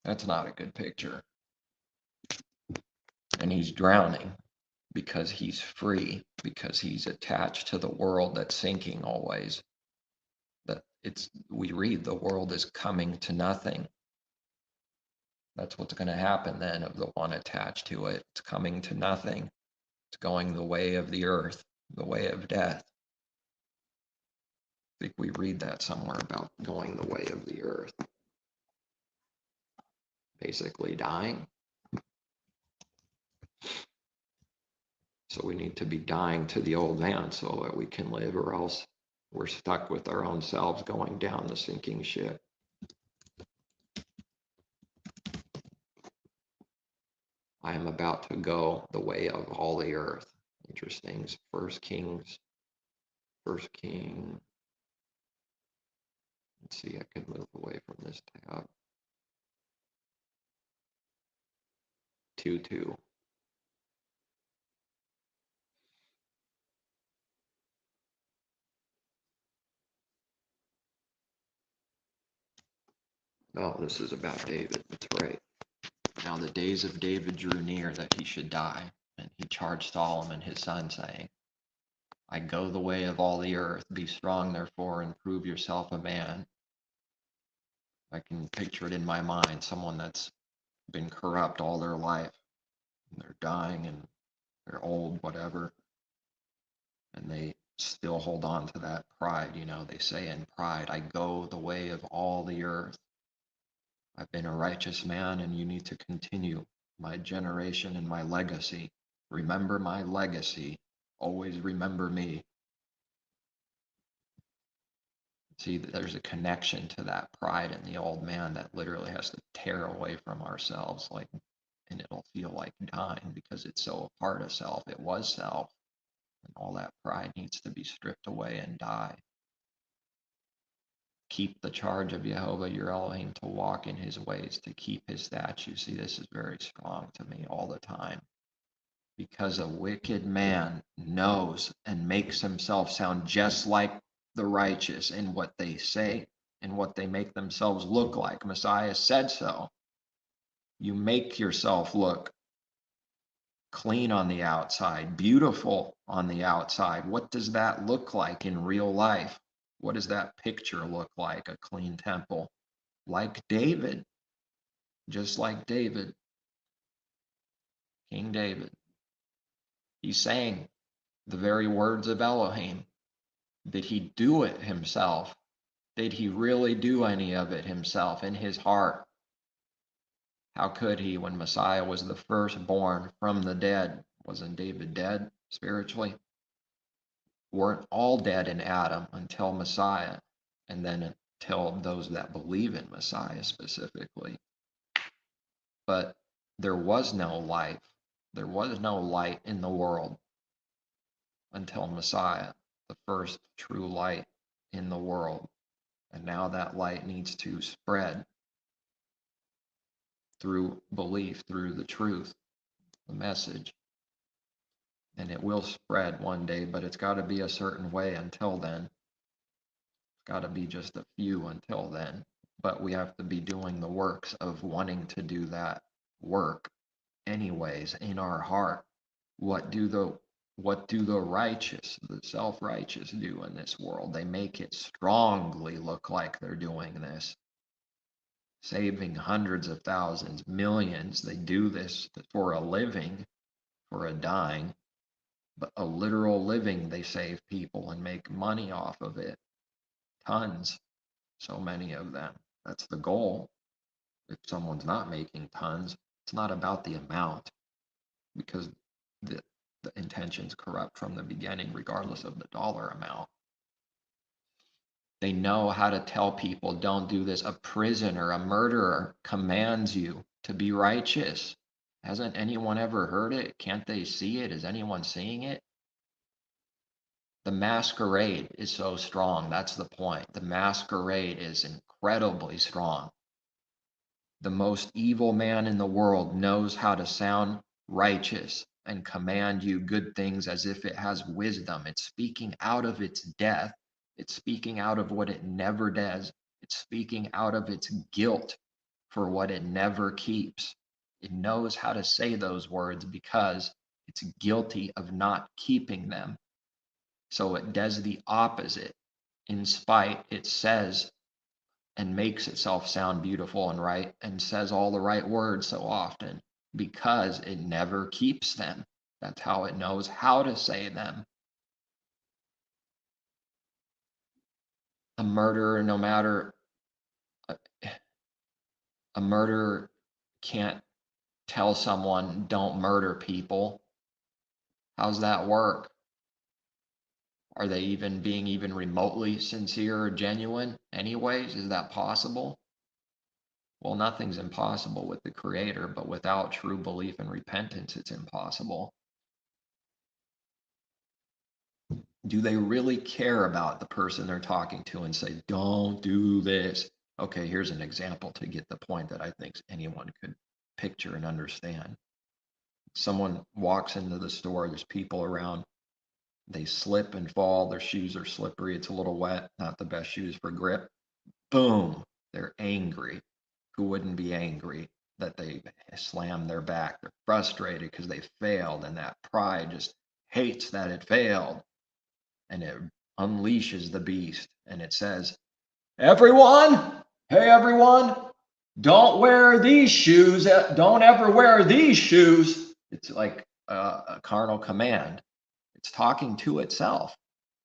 That's not a good picture. And he's drowning because he's free, because he's attached to the world that's sinking always. We read the world is coming to nothing. That's what's going to happen then of the one attached to it. It's coming to nothing. It's going the way of the earth, the way of death. I think we read that somewhere about going the way of the earth. Basically dying. So we need to be dying to the old man so that we can live, or else we're stuck with our own selves going down the sinking ship. I am about to go the way of all the earth. Interesting. First King. Let's see, I could move away from this tab. 2:2. Oh, this is about David. That's right. Now the days of David drew near that he should die, and he charged Solomon his son, saying, I go the way of all the earth. Be strong, therefore, and prove yourself a man. I can picture it in my mind, someone that's been corrupt all their life. And they're dying and they're old, whatever. And they still hold on to that pride. They say in pride, I go the way of all the earth. I've been a righteous man, and you need to continue my generation and my legacy. Remember my legacy. Always remember me. See, there's a connection to that pride in the old man that literally has to tear away from ourselves, and it'll feel like dying because it's so a part of self. It was self, and all that pride needs to be stripped away and die. Keep the charge of Yehovah, your Elohim, to walk in his ways, to keep his statutes. See, this is very strong to me all the time. Because a wicked man knows and makes himself sound just like the righteous in what they say and what they make themselves look like. Messiah said so. You make yourself look clean on the outside, beautiful on the outside. What does that look like in real life? What does that picture look like? A clean temple. Like David. Just like David. King David. He's saying the very words of Elohim. Did he do it himself? Did he really do any of it himself in his heart? How could he when Messiah was the firstborn from the dead? Wasn't David dead spiritually? Weren't all dead in Adam until Messiah, and then until those that believe in Messiah specifically. But there was no life. There was no light in the world until Messiah, the first true light in the world. And now that light needs to spread through belief, through the truth, the message. And it will spread one day, but it's got to be a certain way until then. It's got to be just a few until then. But we have to be doing the works of wanting to do that work anyways in our heart. What do the righteous, the self-righteous do in this world? They make it strongly look like they're doing this, saving hundreds of thousands, millions. They do this for a living, for a dime, but a literal living. They save people and make money off of it. Tons, so many of them. That's the goal. If someone's not making tons, it's not about the amount, because the intention's corrupt from the beginning, regardless of the dollar amount. They know how to tell people, don't do this. A prisoner, a murderer commands you to be righteous. Hasn't anyone ever heard it? Can't they see it? Is anyone seeing it? The masquerade is so strong. That's the point. The masquerade is incredibly strong. The most evil man in the world knows how to sound righteous and command you good things as if it has wisdom. It's speaking out of its death. It's speaking out of what it never does. It's speaking out of its guilt for what it never keeps. It knows how to say those words because it's guilty of not keeping them. So it does the opposite. In spite, it says and makes itself sound beautiful and right and says all the right words so often because it never keeps them. That's how it knows how to say them. A murderer, no matter, a murderer can't tell someone don't murder people. How's that work? Are they even being even remotely sincere or genuine anyways? Is that possible? Well, nothing's impossible with the Creator, but without true belief and repentance, it's impossible. Do they really care about the person they're talking to and say, don't do this? Okay, here's an example to get the point that I think anyone could picture and understand. Someone walks into the store, there's people around, they slip and fall, their shoes are slippery, it's a little wet, not the best shoes for grip. Boom, they're angry. Who wouldn't be angry that they slammed their back? They're frustrated because they failed, and that pride just hates that it failed. And it unleashes the beast, and it says, everyone, hey everyone, don't wear these shoes, don't ever wear these shoes. It's like a carnal command. It's talking to itself.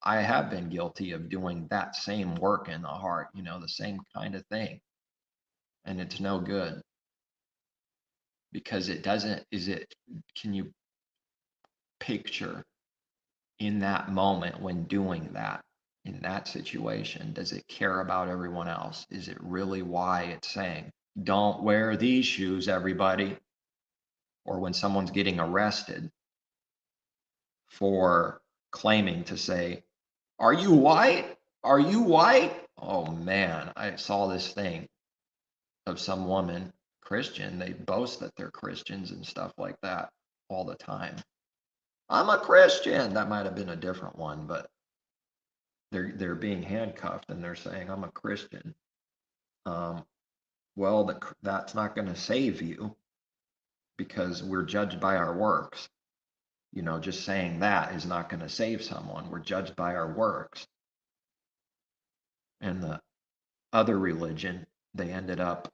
I have been guilty of doing that same work in the heart, the same kind of thing. And it's no good, because it doesn't, can you picture in that moment when doing that, in that situation, does it care about everyone else? Is it really why it's saying, don't wear these shoes, everybody? Or when someone's getting arrested for claiming to say, are you white? Are you white? Oh man, I saw this thing of some woman, Christian, they boast that they're Christians and stuff like that all the time. I'm a Christian. That might have been a different one, but they're being handcuffed and they're saying, I'm a Christian. Well, that's not going to save you, because we're judged by our works. Just saying that is not going to save someone. We're judged by our works. And the other religion, they ended up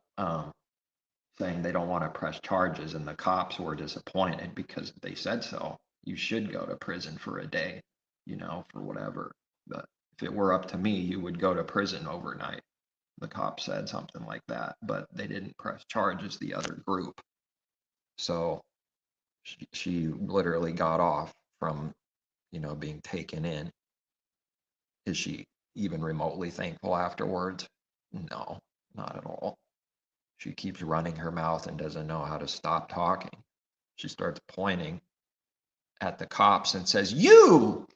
saying they don't want to press charges, and the cops were disappointed because they said so. You should go to prison for a day, for whatever. But if it were up to me, you would go to prison overnight. The cop said something like that, but they didn't press charges, the other group. So she literally got off from, being taken in. Is she even remotely thankful afterwards? No, not at all. She keeps running her mouth and doesn't know how to stop talking. She starts pointing at the cops and says, you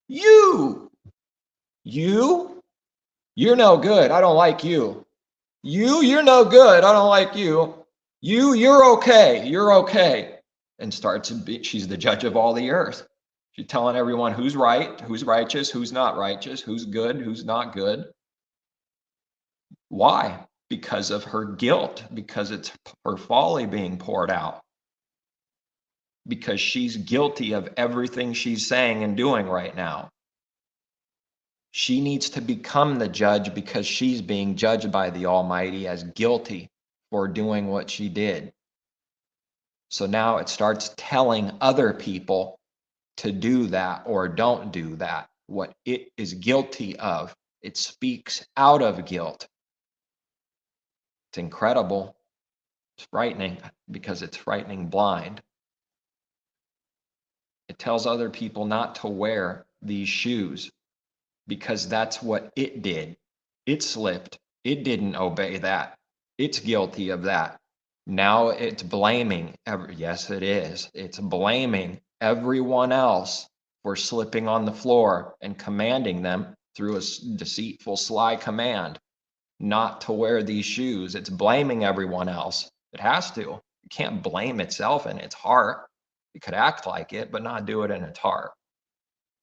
You, you're no good. I don't like you. You're no good. I don't like you. You're okay. You're okay. And she's the judge of all the earth. She's telling everyone who's right, who's righteous, who's not righteous, who's good, who's not good. Why? Because of her guilt, because it's her folly being poured out. Because she's guilty of everything she's saying and doing right now. She needs to become the judge because she's being judged by the Almighty as guilty for doing what she did. So now it starts telling other people to do that or don't do that, what it is guilty of. It speaks out of guilt. It's incredible. It's frightening because it's frightening blind. It tells other people not to wear these shoes because that's what it did. It slipped. It didn't obey that. It's guilty of that. Now it's blaming, yes, it is. It's blaming everyone else for slipping on the floor and commanding them through a deceitful, sly command not to wear these shoes. It's blaming everyone else. It has to. It can't blame itself in its heart. It could act like it, but not do it in its heart.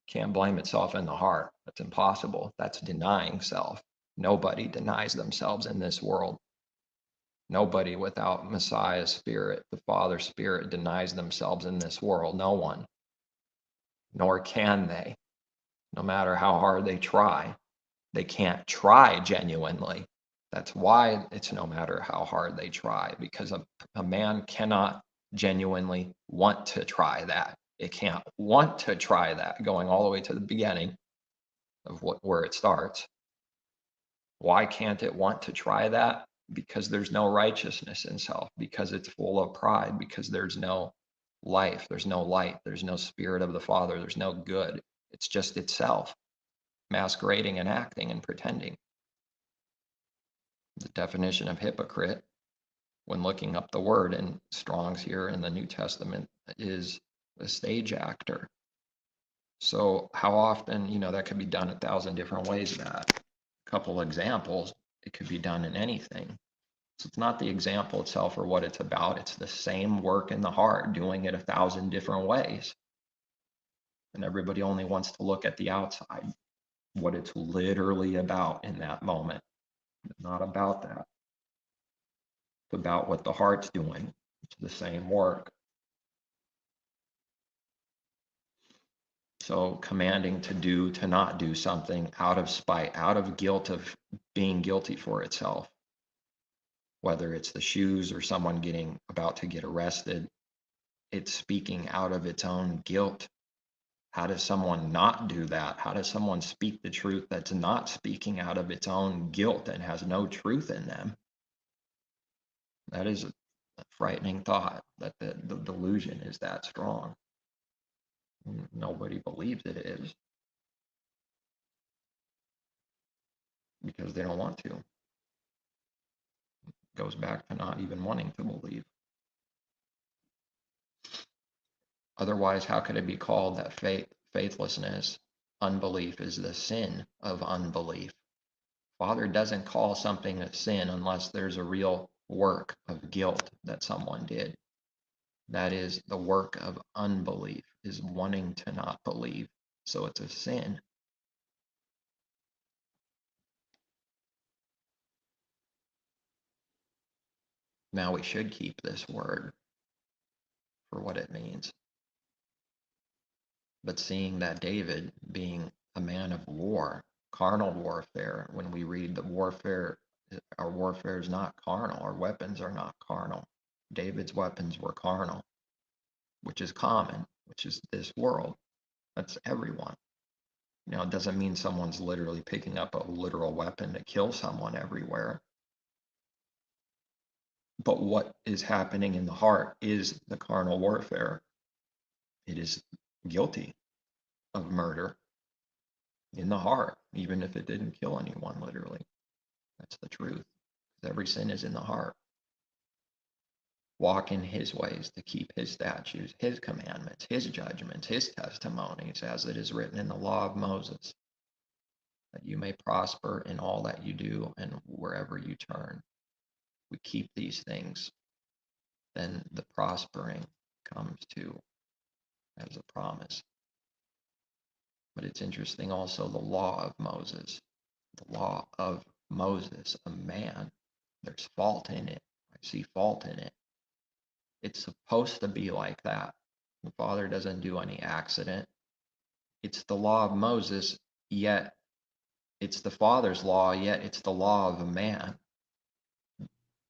Can't blame itself in the heart. That's impossible. That's denying self. Nobody denies themselves in this world. Nobody without Messiah's Spirit, the Father's Spirit, denies themselves in this world. No one. Nor can they, no matter how hard they try. They can't try genuinely. That's why it's no matter how hard they try, because a man cannot genuinely want to try that. It can't want to try that, going all the way to the beginning of where it starts. Why can't it want to try that? Because there's no righteousness in self, because it's full of pride, because there's no life, there's no light, there's no spirit of the Father, there's no good. It's just itself, masquerading and acting and pretending. The definition of hypocrite, when looking up the word in Strong's here in the New Testament, is a stage actor. So how often, that could be done 1,000 different ways. That a couple examples, it could be done in anything. So it's not the example itself or what it's about. It's the same work in the heart, doing it 1,000 different ways. And everybody only wants to look at the outside, what it's literally about in that moment. It's not about that. It's about what the heart's doing. It's the same work. So commanding to not do something out of spite, out of guilt of being guilty for itself, whether it's the shoes or someone about to get arrested, it's speaking out of its own guilt. How does someone not do that? How does someone speak the truth that's not speaking out of its own guilt and has no truth in them? That is a frightening thought, that the delusion is that strong. Nobody believes it is because they don't want to. It goes back to not even wanting to believe. Otherwise, how could it be called that faithlessness, unbelief, is the sin of unbelief? Father doesn't call something a sin unless there's a real work of guilt that someone did. That is the work of unbelief, is wanting to not believe. So it's a sin. Now we should keep this word for what it means. But seeing that David, being a man of war, carnal warfare, when we read the warfare, our warfare is not carnal, our weapons are not carnal. David's weapons were carnal, which is common, which is this world. That's everyone. It doesn't mean someone's literally picking up a literal weapon to kill someone everywhere. But what is happening in the heart is the carnal warfare. It is guilty of murder in the heart, even if it didn't kill anyone literally. That's the truth. Every sin is in the heart. walk in his ways, to keep his statutes, his commandments, his judgments, his testimonies, as it is written in the law of Moses, that you may prosper in all that you do and wherever you turn. We keep these things, then the prospering comes to as a promise. But it's interesting also the law of Moses. The law of Moses, a man, there's fault in it. I see fault in it. It's supposed to be like that. The Father doesn't do any accident. It's the law of Moses, yet it's the Father's law, yet it's the law of a man.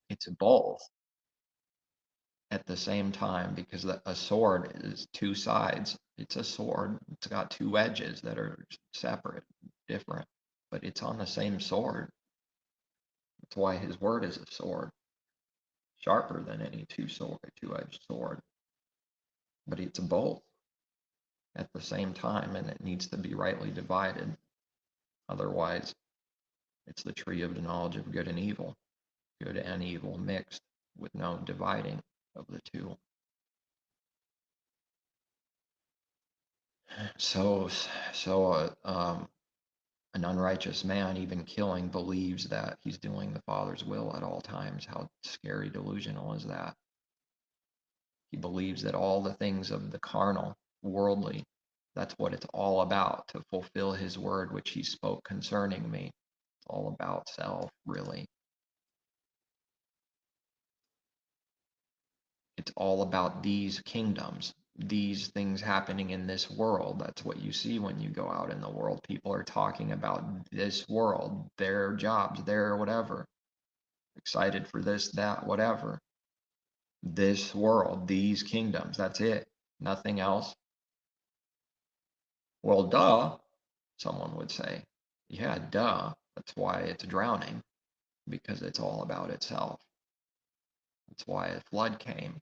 It's both at the same time, because a sword is two sides. It's a sword. It's got two edges that are separate, different, but it's on the same sword. That's why his word is a sword, sharper than any two-edged sword. But it's both at the same time, and it needs to be rightly divided. Otherwise, it's the tree of the knowledge of good and evil mixed with no dividing of the two. So an unrighteous man, even killing, believes that he's doing the Father's will at all times. How scary delusional is that? He believes that all the things of the carnal, worldly, that's what it's all about, to fulfill his word which he spoke concerning me. It's all about self, really. It's all about these kingdoms, these things happening in this world. That's what you see when you go out in the world. People are talking about this world, their jobs, their whatever. Excited for this, that, whatever. This world, these kingdoms, that's it. Nothing else. Well, duh, someone would say. Yeah, duh. That's why it's drowning, because it's all about itself. That's why a flood came.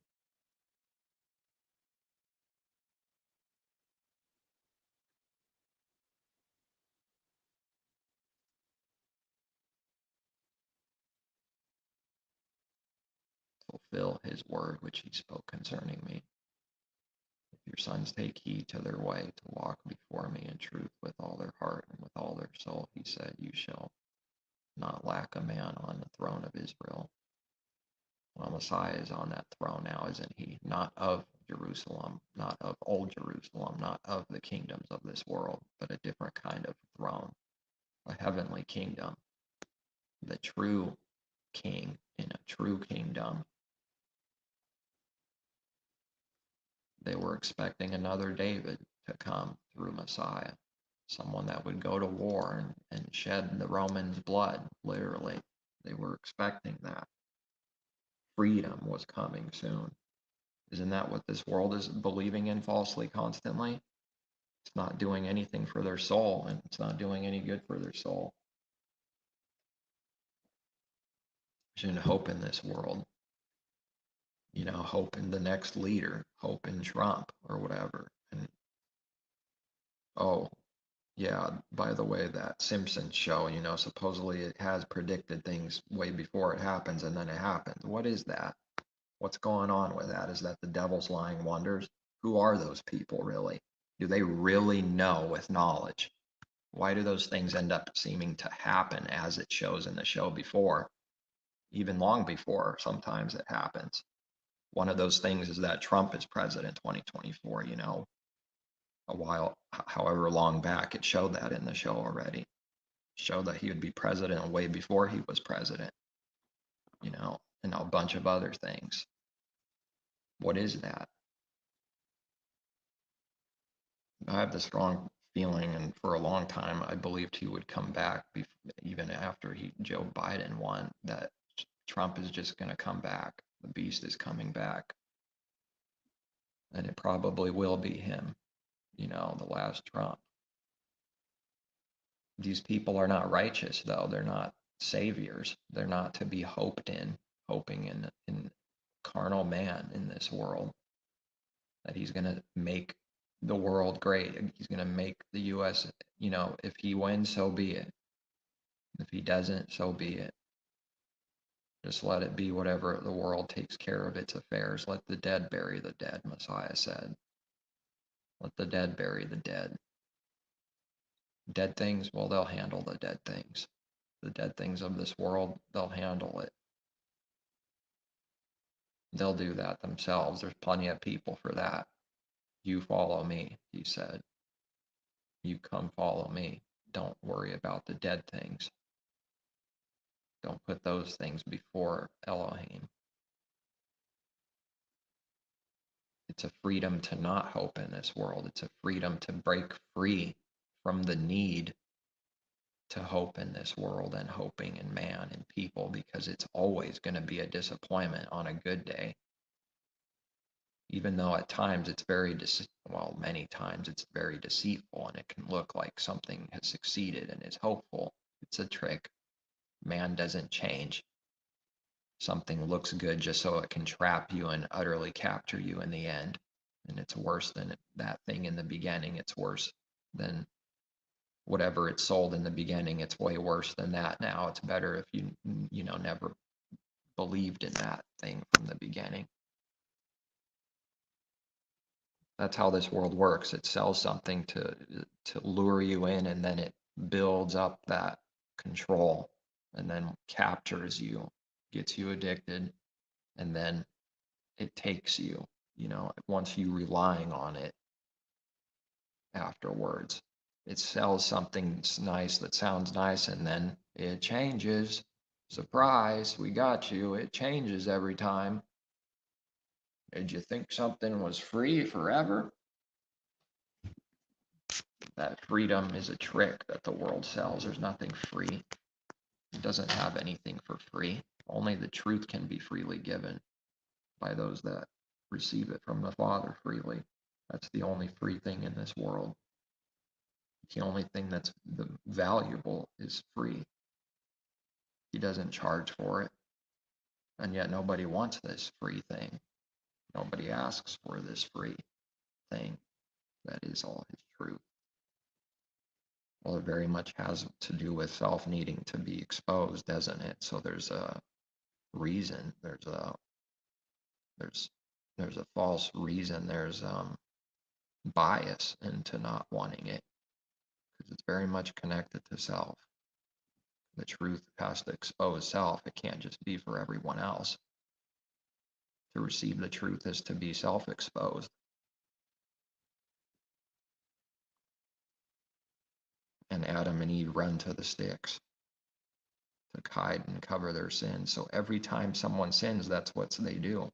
Fulfill his word which he spoke concerning me. If your sons take heed to their way, to walk before me in truth with all their heart and with all their soul, he said, you shall not lack a man on the throne of Israel. Well, Messiah is on that throne now, isn't he? Not of Jerusalem, not of old Jerusalem, not of the kingdoms of this world, but a different kind of throne, a heavenly kingdom, the true king in a true kingdom. They were expecting another David to come through Messiah, someone that would go to war and shed the Romans' blood, literally. They were expecting that. Freedom was coming soon. Isn't that what this world is believing in falsely constantly? It's not doing anything for their soul, and it's not doing any good for their soul. Shouldn't hope in this world. Hope in the next leader, hope in Trump or whatever. And oh, yeah, by the way, that Simpsons show, supposedly it has predicted things way before it happens, and then it happens. What is that? What's going on with that? Is that the devil's lying wonders? Who are those people really? Do they really know with knowledge? Why do those things end up seeming to happen as it shows in the show before? Even long before, sometimes it happens. One of those things is that Trump is president 2024, a while, however long back, it showed that in the show already. Showed that he would be president way before he was president, and a bunch of other things. What is that? I have the strong feeling, and for a long time, I believed he would come back, even after Joe Biden won, that Trump is just going to come back. The beast is coming back. And it probably will be him, the last Trump. These people are not righteous, though. They're not saviors. They're not to be hoping in carnal man in this world, that he's going to make the world great. He's going to make the U.S., if he wins, so be it. If he doesn't, so be it. Just let it be whatever the world takes care of its affairs. Let the dead bury the dead, Messiah said. Let the dead bury the dead. Dead things, well, they'll handle the dead things. The dead things of this world, they'll handle it. They'll do that themselves. There's plenty of people for that. You follow me, he said. You come follow me. Don't worry about the dead things. Don't put those things before Elohim. It's a freedom to not hope in this world. It's a freedom to break free from the need to hope in this world and hoping in man and people, because it's always going to be a disappointment on a good day. Even though at times it's many times it's very deceitful and it can look like something has succeeded and is hopeful. It's a trick. Man doesn't change. Something looks good just so it can trap you and utterly capture you in the end. And it's worse than that thing in the beginning. It's worse than whatever it sold in the beginning. It's way worse than that now. It's better if you never believed in that thing from the beginning. That's how this world works. It sells something to lure you in, and then it builds up that control and then captures you, gets you addicted, and then it takes you, once you relying on it afterwards. It sells something nice that sounds nice, and then it changes. Surprise, we got you. It changes every time. Did you think something was free forever? That freedom is a trick that the world sells. There's nothing free. It doesn't have anything for free. Only the truth can be freely given by those that receive it from the Father freely. That's the only free thing in this world. The only thing that's valuable is free. He doesn't charge for it. And yet nobody wants this free thing. Nobody asks for this free thing that is all his truth. Well, it very much has to do with self needing to be exposed, doesn't it? So there's a reason, there's a false reason, there's bias into not wanting it, because it's very much connected to self. The truth has to expose self. It can't just be for everyone else. To receive the truth is to be self-exposed. And Adam and Eve run to the sticks to hide and cover their sins. So every time someone sins, that's what they do.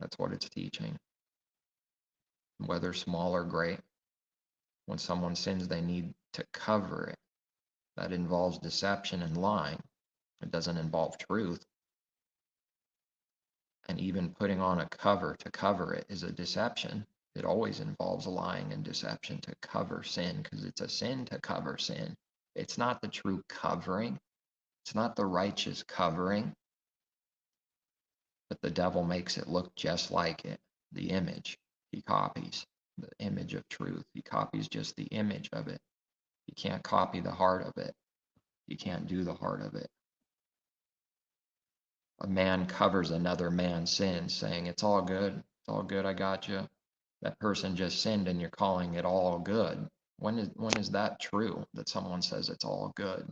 That's what it's teaching. Whether small or great, when someone sins, they need to cover it. That involves deception and lying. It doesn't involve truth. And even putting on a cover to cover it is a deception. It always involves lying and deception to cover sin, because it's a sin to cover sin. It's not the true covering. It's not the righteous covering. But the devil makes it look just like it. The image. He copies the image of truth. He copies just the image of it. He can't copy the heart of it. He can't do the heart of it. A man covers another man's sin, saying, it's all good, I got you. That person just sinned and you're calling it all good. When is that true, that someone says it's all good?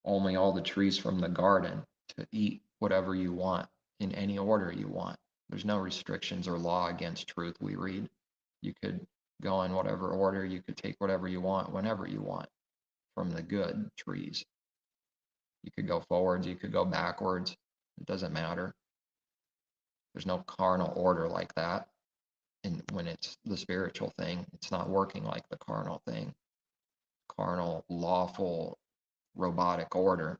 Only all the trees from the garden to eat whatever you want in any order you want. There's no restrictions or law against truth, we read. You could go in whatever order, you could take whatever you want whenever you want from the good trees. You could go forwards, you could go backwards. It doesn't matter. There's no carnal order like that. And when it's the spiritual thing, it's not working like the carnal thing. Carnal, lawful, robotic order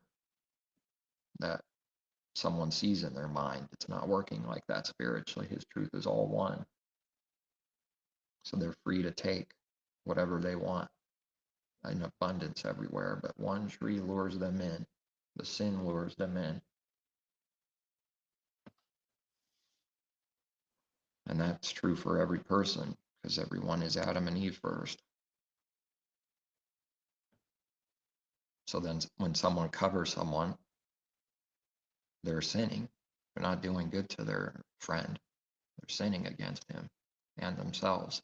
that someone sees in their mind. It's not working like that spiritually. His truth is all one. So they're free to take whatever they want in abundance everywhere. But one tree lures them in. The sin lures them in. And that's true for every person, because everyone is Adam and Eve first. So then when someone covers someone, they're sinning. They're not doing good to their friend. They're sinning against him and themselves.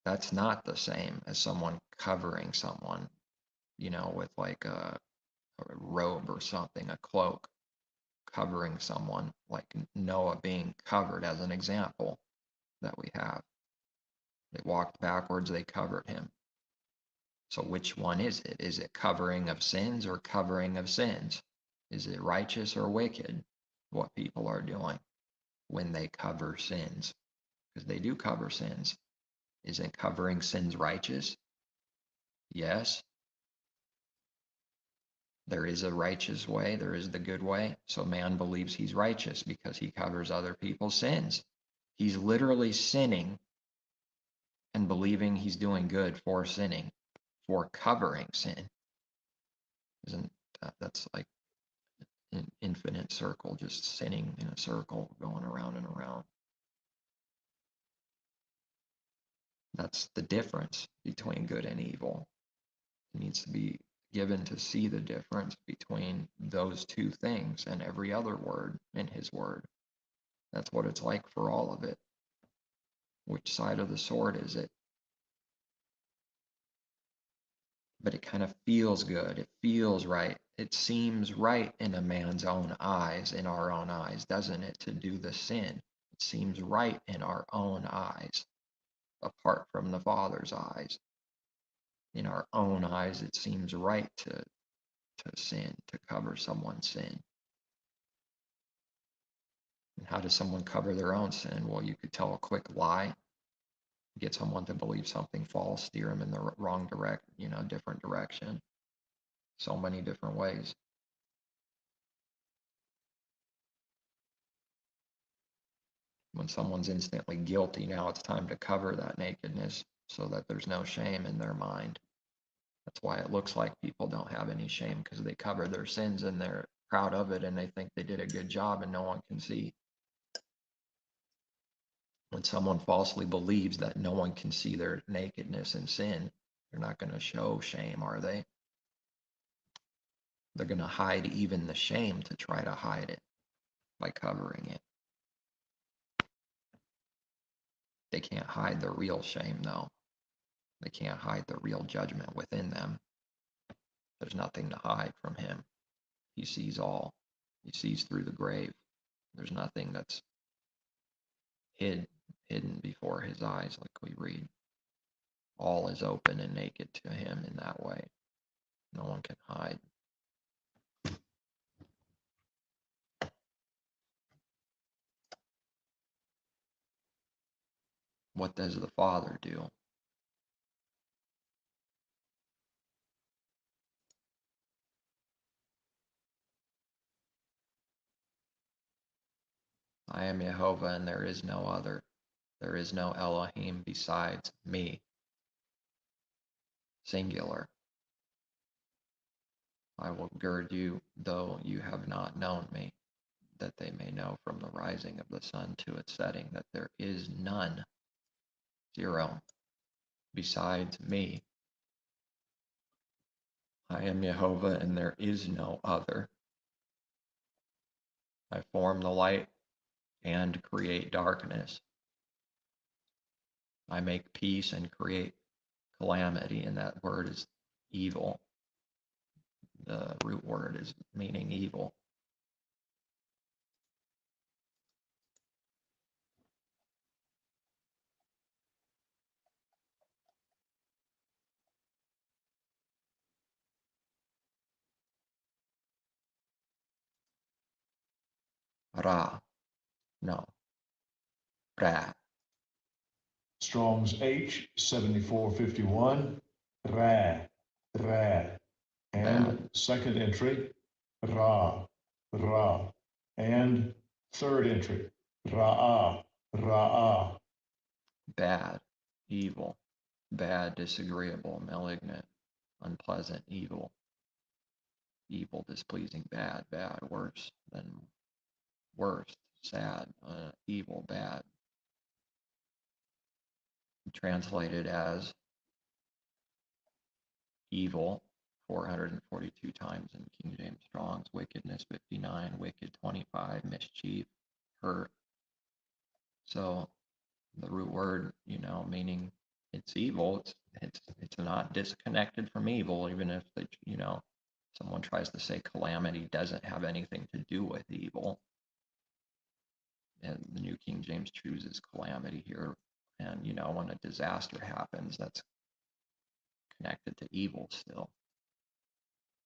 That's not the same as someone covering someone, with like a robe or something, a cloak, covering someone, like Noah being covered as an example that we have. They walked backwards, they covered him. So which one is it? Is it covering of sins or covering of sins? Is it righteous or wicked, what people are doing when they cover sins? Because they do cover sins. Isn't covering sins righteous? Yes. There is a righteous way. There is the good way. So man believes he's righteous because he covers other people's sins. He's literally sinning and believing he's doing good for sinning, for covering sin. Isn't that's like an infinite circle, just sinning in a circle, going around and around. That's the difference between good and evil. It needs to be given to see the difference between those two things and every other word in his word. That's what it's like for all of it. Which side of the sword is it? But it kind of feels good. It feels right. It seems right in a man's own eyes, in our own eyes, doesn't it, to do the sin? It seems right in our own eyes, apart from the Father's eyes. In our own eyes, it seems right to sin, to cover someone's sin. And how does someone cover their own sin? Well, you could tell a quick lie, get someone to believe something false, steer them in the wrong different direction. So many different ways. When someone's instantly guilty, now it's time to cover that nakedness so that there's no shame in their mind. That's why it looks like people don't have any shame, because they cover their sins and they're proud of it and they think they did a good job and no one can see. When someone falsely believes that no one can see their nakedness and sin, they're not going to show shame, are they? They're going to hide even the shame to try to hide it by covering it. They can't hide the real shame, though. They can't hide the real judgment within them. There's nothing to hide from him. He sees all. He sees through the grave. There's nothing that's hidden before his eyes, like we read. All is open and naked to him in that way. No one can hide. What does the Father do? I am Yehovah and there is no other. There is no Elohim besides me. Singular. I will gird you, though you have not known me, that they may know from the rising of the sun to its setting that there is none, zero, besides me. I am Yehovah and there is no other. I form the light and create darkness. I make peace and create calamity, and that word is evil. The root word is meaning evil. Ra, no, Ra, Strong's H 7451, Ra, Ra, and bad, second entry, Ra, Ra, and third entry, Ra'ah, Ra'ah. bad, evil, bad, disagreeable, malignant, unpleasant, evil, evil, displeasing, bad, bad, worse than worst, sad, evil, bad. Translated as evil, 442 times in King James Strong's, wickedness 59, wicked 25, mischief, hurt. So the root word, meaning it's evil. It's not disconnected from evil, even if someone tries to say calamity doesn't have anything to do with evil. And the New King James chooses calamity here. And when a disaster happens, that's connected to evil still.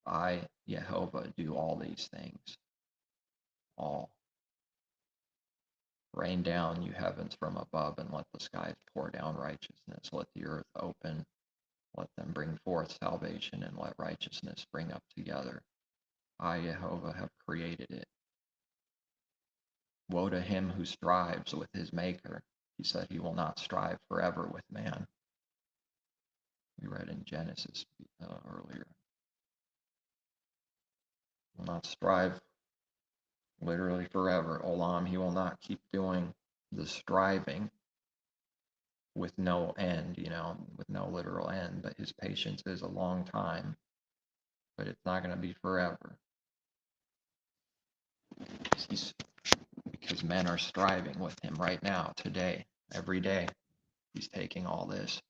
I, Yehovah, do all these things. All. Rain down, you heavens from above, and let the skies pour down righteousness. Let the earth open. Let them bring forth salvation, and let righteousness spring up together. I, Yehovah, have created it. Woe to him who strives with his maker. He said he will not strive forever with man. We read in Genesis earlier. Will not strive literally forever. Olam, he will not keep doing the striving with no end, with no literal end, but his patience is a long time, but it's not going to be forever. Because men are striving with him right now, today, every day. He's taking all this.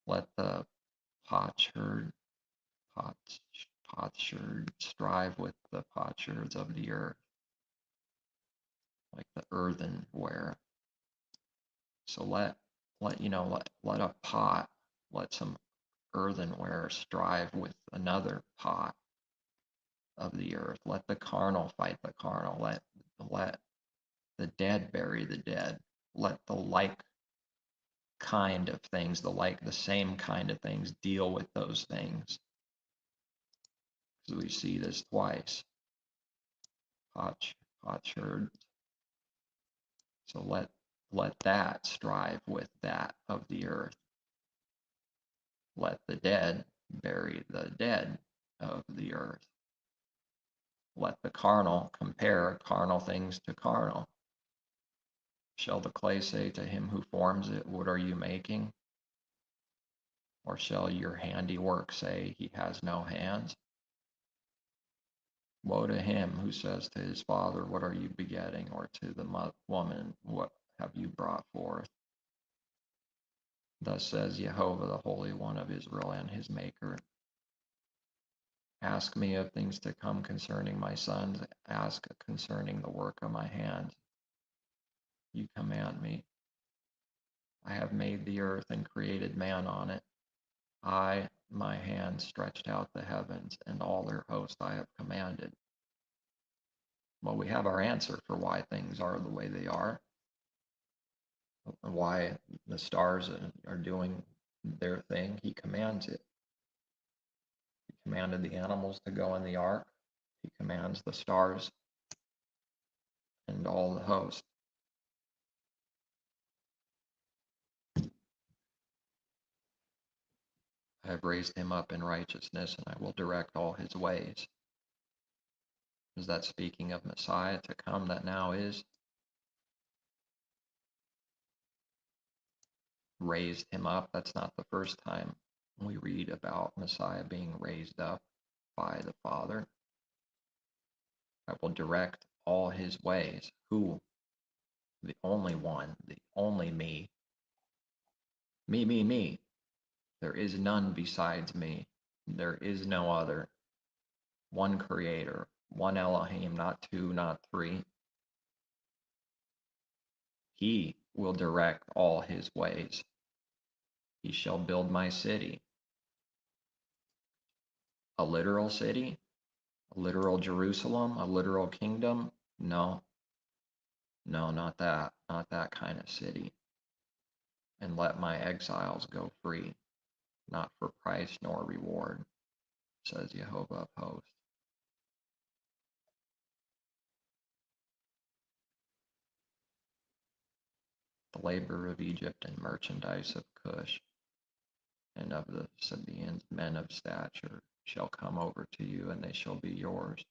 Let the potsherd strive with the potsherds of the earth, like the earthenware. So let a pot, let some earthenware strive with another pot of the earth. Let the carnal fight the carnal. Let the dead bury the dead. Let the like kind of things, the same kind of things, deal with those things. Because we see this twice. Potsherd. So let that strive with that of the earth. Let the dead bury the dead of the earth. Let the carnal compare carnal things to carnal. Shall the clay say to him who forms it, what are you making? Or shall your handiwork say he has no hands? Woe to him who says to his father, what are you begetting? Or to the woman, what have you brought forth? Thus says Yehovah, the Holy One of Israel and his Maker. Ask me of things to come concerning my sons. Ask concerning the work of my hands. You command me. I have made the earth and created man on it. I, my hand, stretched out the heavens, and all their host I have commanded. Well, we have our answer for why things are the way they are, why the stars are doing their thing. He commands it. He commanded the animals to go in the ark. He commands the stars and all the host. I have raised him up in righteousness, and I will direct all his ways. Is that speaking of Messiah to come that now is? Raised him up. That's not the first time we read about Messiah being raised up by the Father. I will direct all his ways. Who? The only one, the only me. Me. There is none besides me. There is no other. One creator, one Elohim, not two, not three. He will direct all his ways. He shall build my city. A literal city? A literal Jerusalem? A literal kingdom? No, not that. Not that kind of city. And let my exiles go free, not for price nor reward, says Yehovah of hosts. The labor of Egypt and merchandise of Cush and of the Sabaeans, men of stature, shall come over to you, and they shall be yours.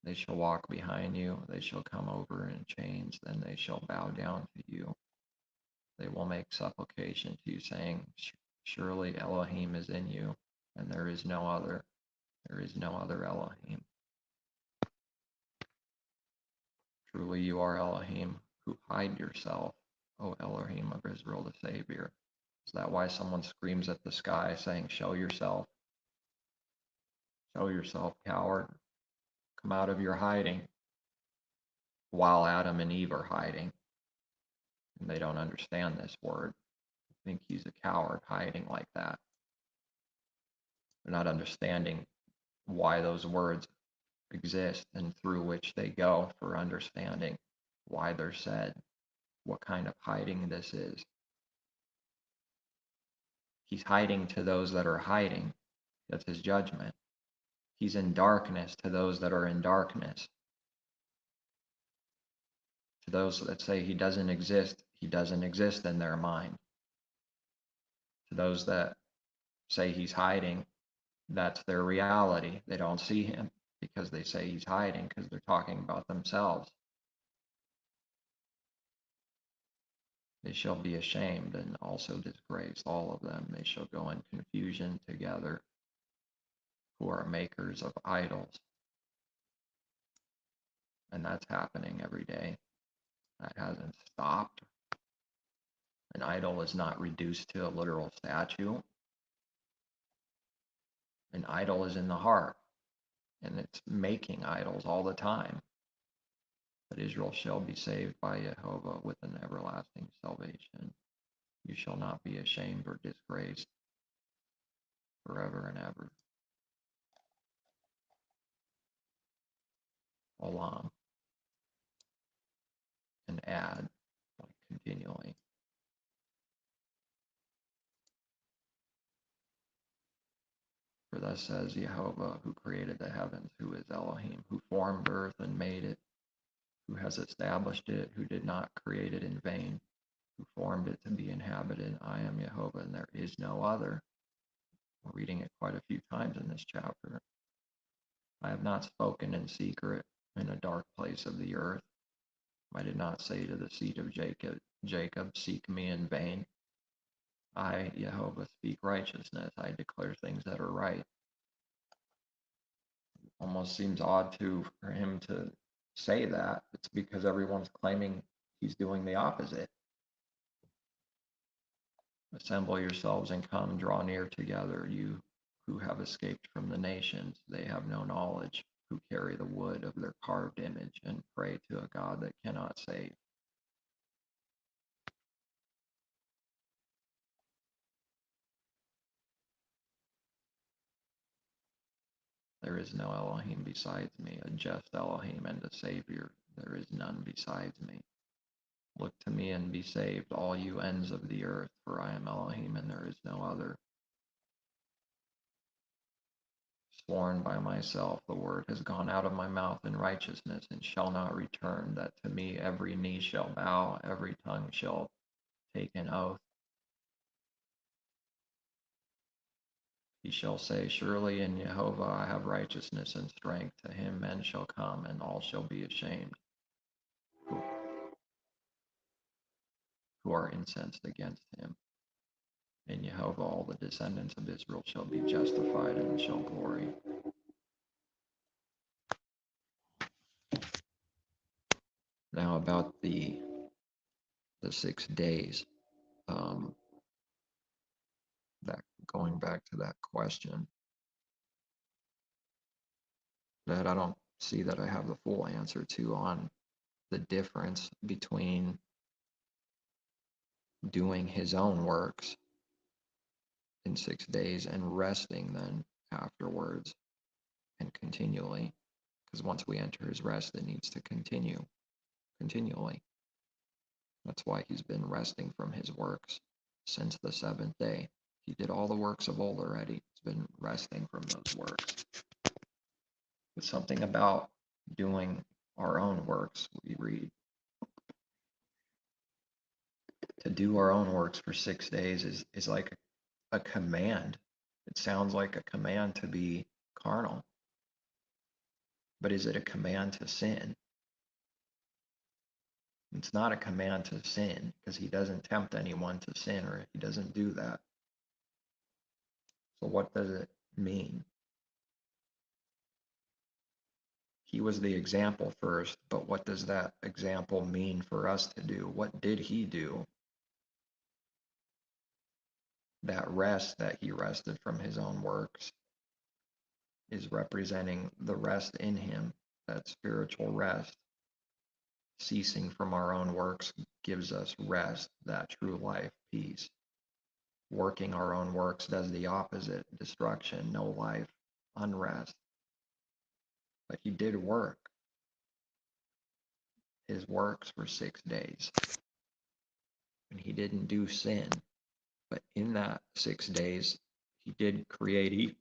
They shall walk behind you, they shall come over in chains, then they shall bow down to you. They will make supplication to you, saying, surely Elohim is in you. and there is no other. There is no other Elohim. Truly you are Elohim, who hide yourself, O Elohim of Israel, the Savior. Is that why someone screams at the sky saying, show yourself, coward, come out of your hiding, while Adam and Eve are hiding? And they don't understand this word. They think he's a coward hiding like that. They're not understanding why those words exist and through which they go for understanding why they're said, what kind of hiding this is. He's hiding to those that are hiding. That's his judgment. He's in darkness to those that are in darkness. To those that say he doesn't exist in their mind. To those that say he's hiding, that's their reality. They don't see him because they say he's hiding because they're talking about themselves. They shall be ashamed and also disgraced, all of them. They shall go in confusion together, who are makers of idols. And that's happening every day. That hasn't stopped. An idol is not reduced to a literal statue. An idol is in the heart, and it's making idols all the time. But Israel shall be saved by Yehovah with an everlasting salvation. You shall not be ashamed or disgraced forever and ever. Olam. And add, like, continually. For thus says Yehovah, who created the heavens, who is Elohim, who formed earth and made it, who has established it, who did not create it in vain, who formed it to be inhabited. I am Yehovah, and there is no other. We're reading it quite a few times in this chapter. I have not spoken in secret in a dark place of the earth. I did not say to the seed of Jacob, seek me in vain. I, Yehovah, speak righteousness. I declare things that are right. Almost seems odd for him to say that. It's because everyone's claiming he's doing the opposite. Assemble yourselves and come, draw near together, you who have escaped from the nations. They have no knowledge, who carry the wood of their carved image and pray to a God that cannot save. There is no Elohim besides me, a just Elohim and a Savior. There is none besides me. Look to me and be saved, all you ends of the earth, for I am Elohim and there is no other. Sworn by myself, the word has gone out of my mouth in righteousness and shall not return, that to me every knee shall bow, every tongue shall take an oath. He shall say, surely in Yehovah I have righteousness and strength. To him men shall come, and all shall be ashamed, who are incensed against him. In Yehovah all the descendants of Israel shall be justified and shall glory. Now about the 6 days, that going back to that question, that I don't see that I have the full answer to on the difference between doing his own works in 6 days and resting then afterwards and continually, because once we enter his rest, it needs to continue continually. That's why he's been resting from his works since the 7th day. He did all the works of old already. He's been resting from those works. But something about doing our own works, we read. To do our own works for 6 days is like a command. It sounds like a command to be carnal. But is it a command to sin? It's not a command to sin, because he doesn't tempt anyone to sin, or he doesn't do that. So what does it mean? He was the example first, but what does that example mean for us to do? What did he do? That rest that he rested from his own works is representing the rest in him, that spiritual rest. Ceasing from our own works gives us rest, that true life, peace. Working our own works does the opposite, destruction, no life, unrest. But he did work. His works were 6 days. And he didn't do sin. But in that 6 days, he did create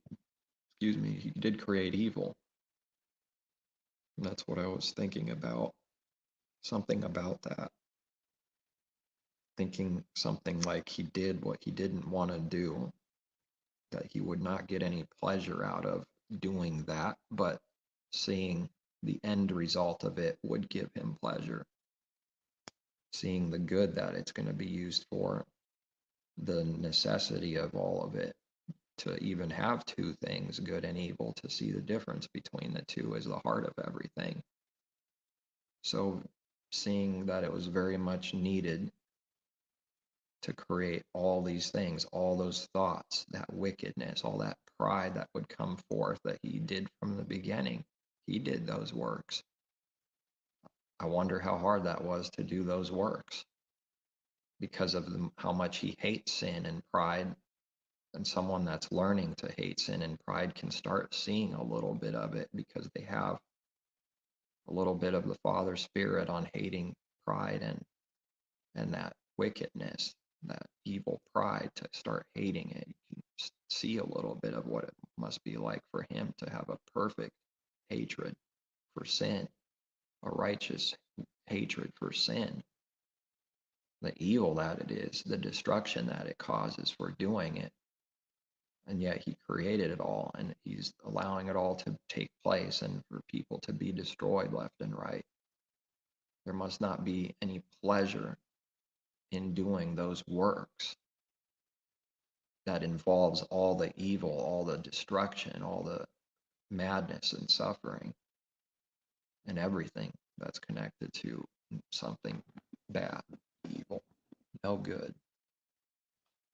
he did create evil. And that's what I was thinking about. Something about that. Thinking something like he did what he didn't want to do, that he would not get any pleasure out of doing that, but seeing the end result of it would give him pleasure. Seeing the good that it's going to be used for, the necessity of all of it, to even have two things, good and evil, to see the difference between the two is the heart of everything. So seeing that it was very much needed to create all these things, all those thoughts, that wickedness, all that pride that would come forth that he did from the beginning. He did those works. I wonder how hard that was to do those works because of how much he hates sin and pride. And someone that's learning to hate sin and pride can start seeing a little bit of it because they have a little bit of the Father's Spirit on hating pride and that wickedness, that evil pride, to start hating it. You can see a little bit of what it must be like for him to have a perfect hatred for sin, a righteous hatred for sin, the evil that it is, the destruction that it causes for doing it. And yet he created it all, and he's allowing it all to take place and for people to be destroyed left and right. There must not be any pleasure in doing those works that involves all the evil, all the destruction, all the madness and suffering, and everything that's connected to something bad, evil, no good.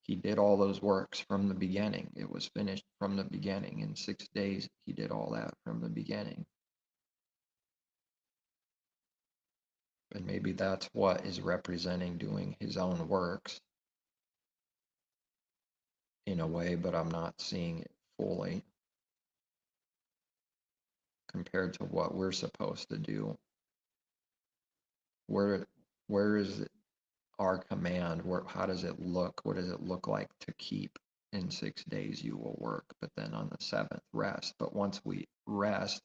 He did all those works from the beginning. It was finished from the beginning. In 6 days, he did all that from the beginning. And maybe that's what is representing doing his own works in a way, but I'm not seeing it fully compared to what we're supposed to do. Where is it, our command? How does it look? What does it look like to keep? In 6 days you will work, but then on the seventh rest. But once we rest,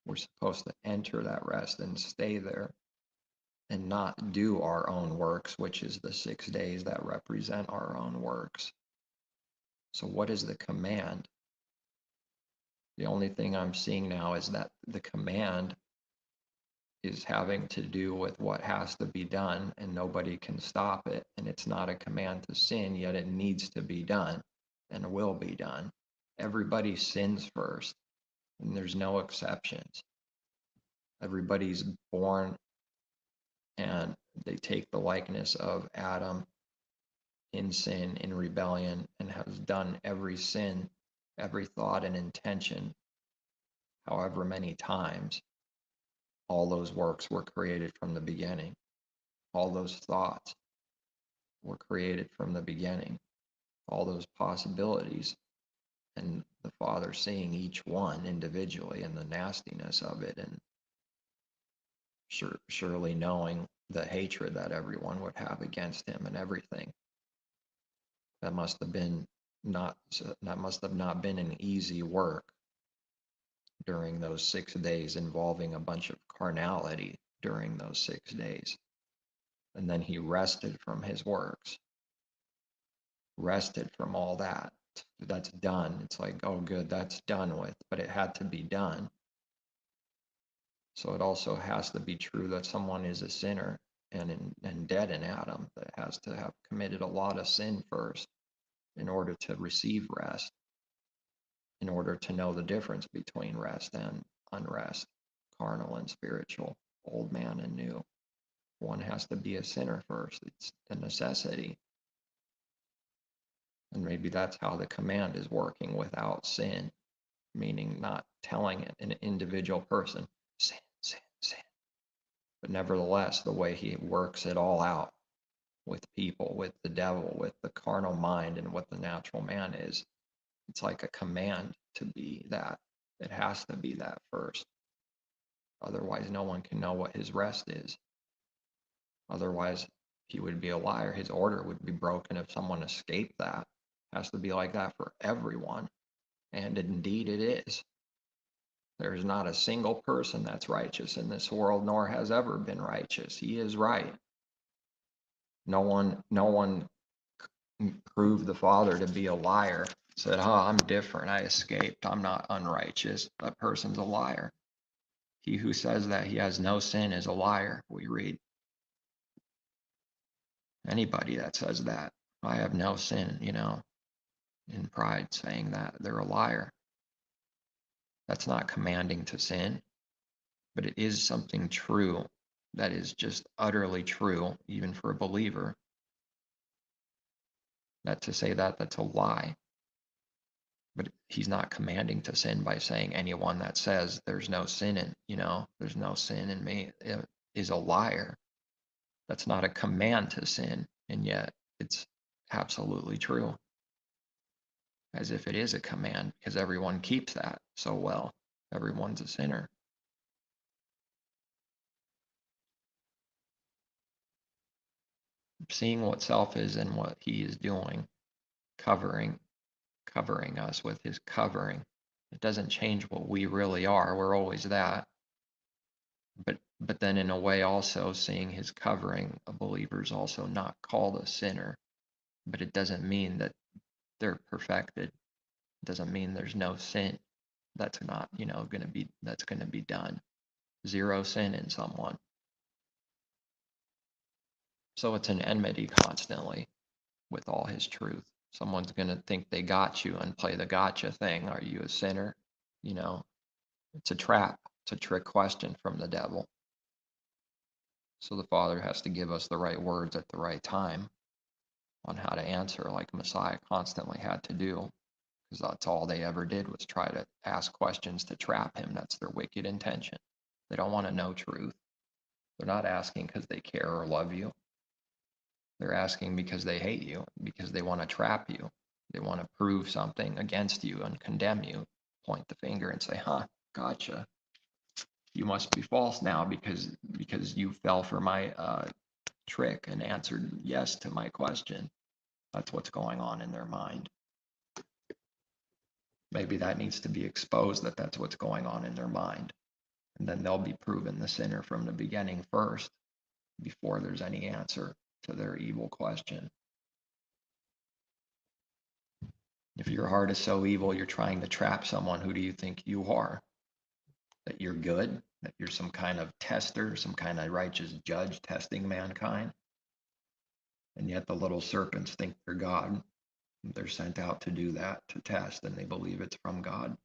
we're supposed to enter that rest and stay there and not do our own works, which is the 6 days that represent our own works. So what is the command? The only thing I'm seeing now is that the command is having to do with what has to be done, and nobody can stop it. And it's not a command to sin, yet it needs to be done and will be done. Everybody sins first, and there's no exceptions. Everybody's born and they take the likeness of Adam in sin, in rebellion, and has done every sin, every thought and intention, however many times. All those works were created from the beginning. All those thoughts were created from the beginning. All those possibilities, and the Father seeing each one individually and the nastiness of it, and surely knowing the hatred that everyone would have against him and everything. That must have not been an easy work during those 6 days, involving a bunch of carnality during those 6 days. And then he rested from his works, rested from all that. That's done. It's like, oh, good, that's done with, but it had to be done. So it also has to be true that someone is a sinner and dead in Adam, that has to have committed a lot of sin first in order to receive rest. in order to know the difference between rest and unrest, carnal and spiritual, old man and new. One has to be a sinner first. It's a necessity. And maybe that's how the command is working without sin, meaning not telling an individual person, sin, sin, sin. But nevertheless, the way he works it all out with people, with the devil, with the carnal mind, and what the natural man is, it's like a command to be that. It has to be that first. Otherwise, no one can know what his rest is. Otherwise, he would be a liar. His order would be broken if someone escaped that. It has to be like that for everyone. And indeed it is. There's not a single person that's righteous in this world, nor has ever been righteous. He is right. No one proved the Father to be a liar, said, oh, I'm different, I escaped, I'm not unrighteous. That person's a liar. He who says that he has no sin is a liar, we read. Anybody that says that, I have no sin, in pride saying that, they're a liar. That's not commanding to sin, but it is something true that is just utterly true, even for a believer. That to say that, that's a lie. But he's not commanding to sin by saying anyone that says there's no sin there's no sin in me is a liar. That's not a command to sin, and yet it's absolutely true. As if it is a command, because everyone keeps that so well. Everyone's a sinner. Seeing what self is and what he is doing, covering us with his covering. It doesn't change what we really are. We're always that. But then in a way also seeing his covering, a believer is also not called a sinner. But it doesn't mean that they're perfected. It doesn't mean there's no sin. That's not, that's gonna be done. Zero sin in someone. So it's an enmity constantly with all his truth. Someone's gonna think they got you and play the gotcha thing. Are you a sinner? It's a trap. It's a trick question from the devil. So the Father has to give us the right words at the right time on how to answer, like Messiah constantly had to do, because that's all they ever did was try to ask questions to trap him. That's their wicked intention. They don't want to know truth. They're not asking because they care or love you. They're asking because they hate you, because they want to trap you. They want to prove something against you and condemn you, point the finger and say, gotcha. You must be false now because you fell for my trick and answered yes to my question. That's what's going on in their mind. Maybe that needs to be exposed, that's what's going on in their mind. And then they'll be proven the sinner from the beginning first, before there's any answer to their evil question. If your heart is so evil, you're trying to trap someone, who do you think you are? That you're good? That you're some kind of tester, some kind of righteous judge testing mankind? And yet the little serpents think they're God. They're sent out to do that, to test, and they believe it's from God,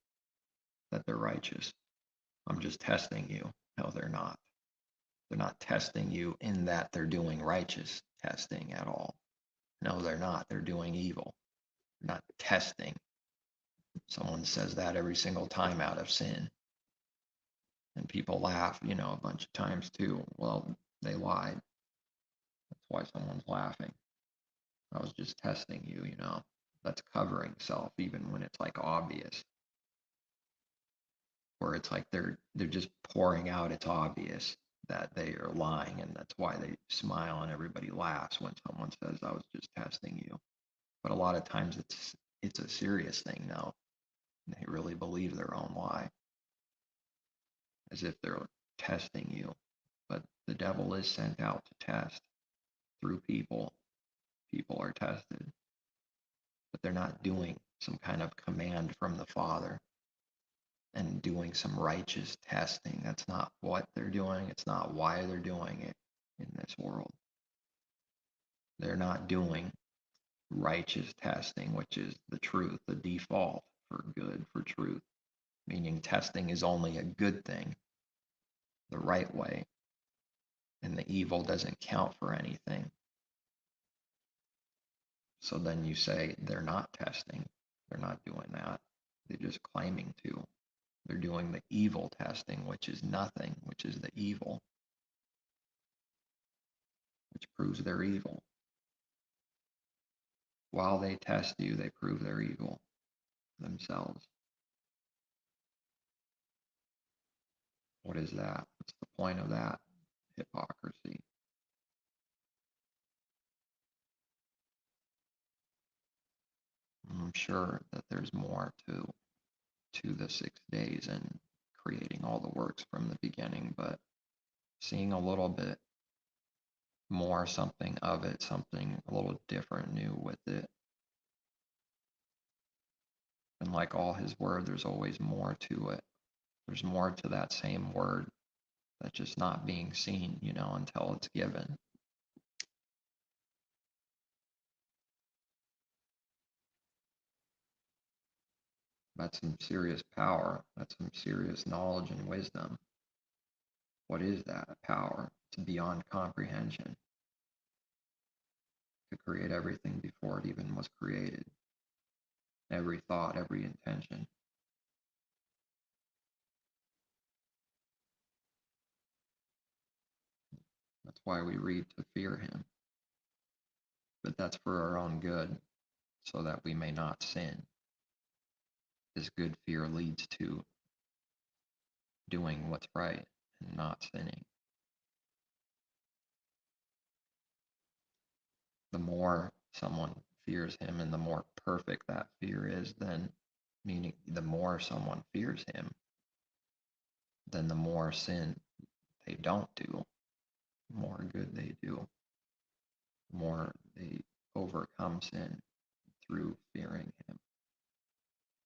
that they're righteous. I'm just testing you. No, they're not. They're not testing you in that they're doing righteous testing at all. No, they're not. They're doing evil. They're not testing. Someone says that every single time out of sin. And people laugh, a bunch of times too. Well, they lied. That's why someone's laughing. I was just testing you, That's covering self, even when it's like obvious. Or it's like they're just pouring out, it's obvious that they are lying, and that's why they smile and everybody laughs when someone says, I was just testing you. But a lot of times it's a serious thing now. They really believe their own lie, as if they're testing you. But the devil is sent out to test through people. People are tested, but they're not doing some kind of command from the Father and doing some righteous testing. That's not what they're doing. It's not why they're doing it in this world. They're not doing righteous testing, which is the truth, the default for good, for truth, meaning testing is only a good thing, the right way, and the evil doesn't count for anything. So then you say they're not testing, they're not doing that, they're just claiming to. They're doing the evil testing, which is nothing, which is the evil, which proves they're evil. While they test you, they prove they're evil themselves. What is that? What's the point of that? Hypocrisy. I'm sure that there's more to the 6 days and creating all the works from the beginning, but seeing a little bit more something of it, something a little different, new with it. And like all his word, there's always more to it. There's more to that same word that's just not being seen, until it's given. That's some serious power. That's some serious knowledge and wisdom. What is that power? It's beyond comprehension. To create everything before it even was created. Every thought, every intention. That's why we read to fear him. But that's for our own good, so that we may not sin. This good fear leads to doing what's right and not sinning. The more someone fears him and the more perfect that fear is, then meaning the more someone fears him, then the more sin they don't do, the more good they do, the more they overcome sin through fearing him.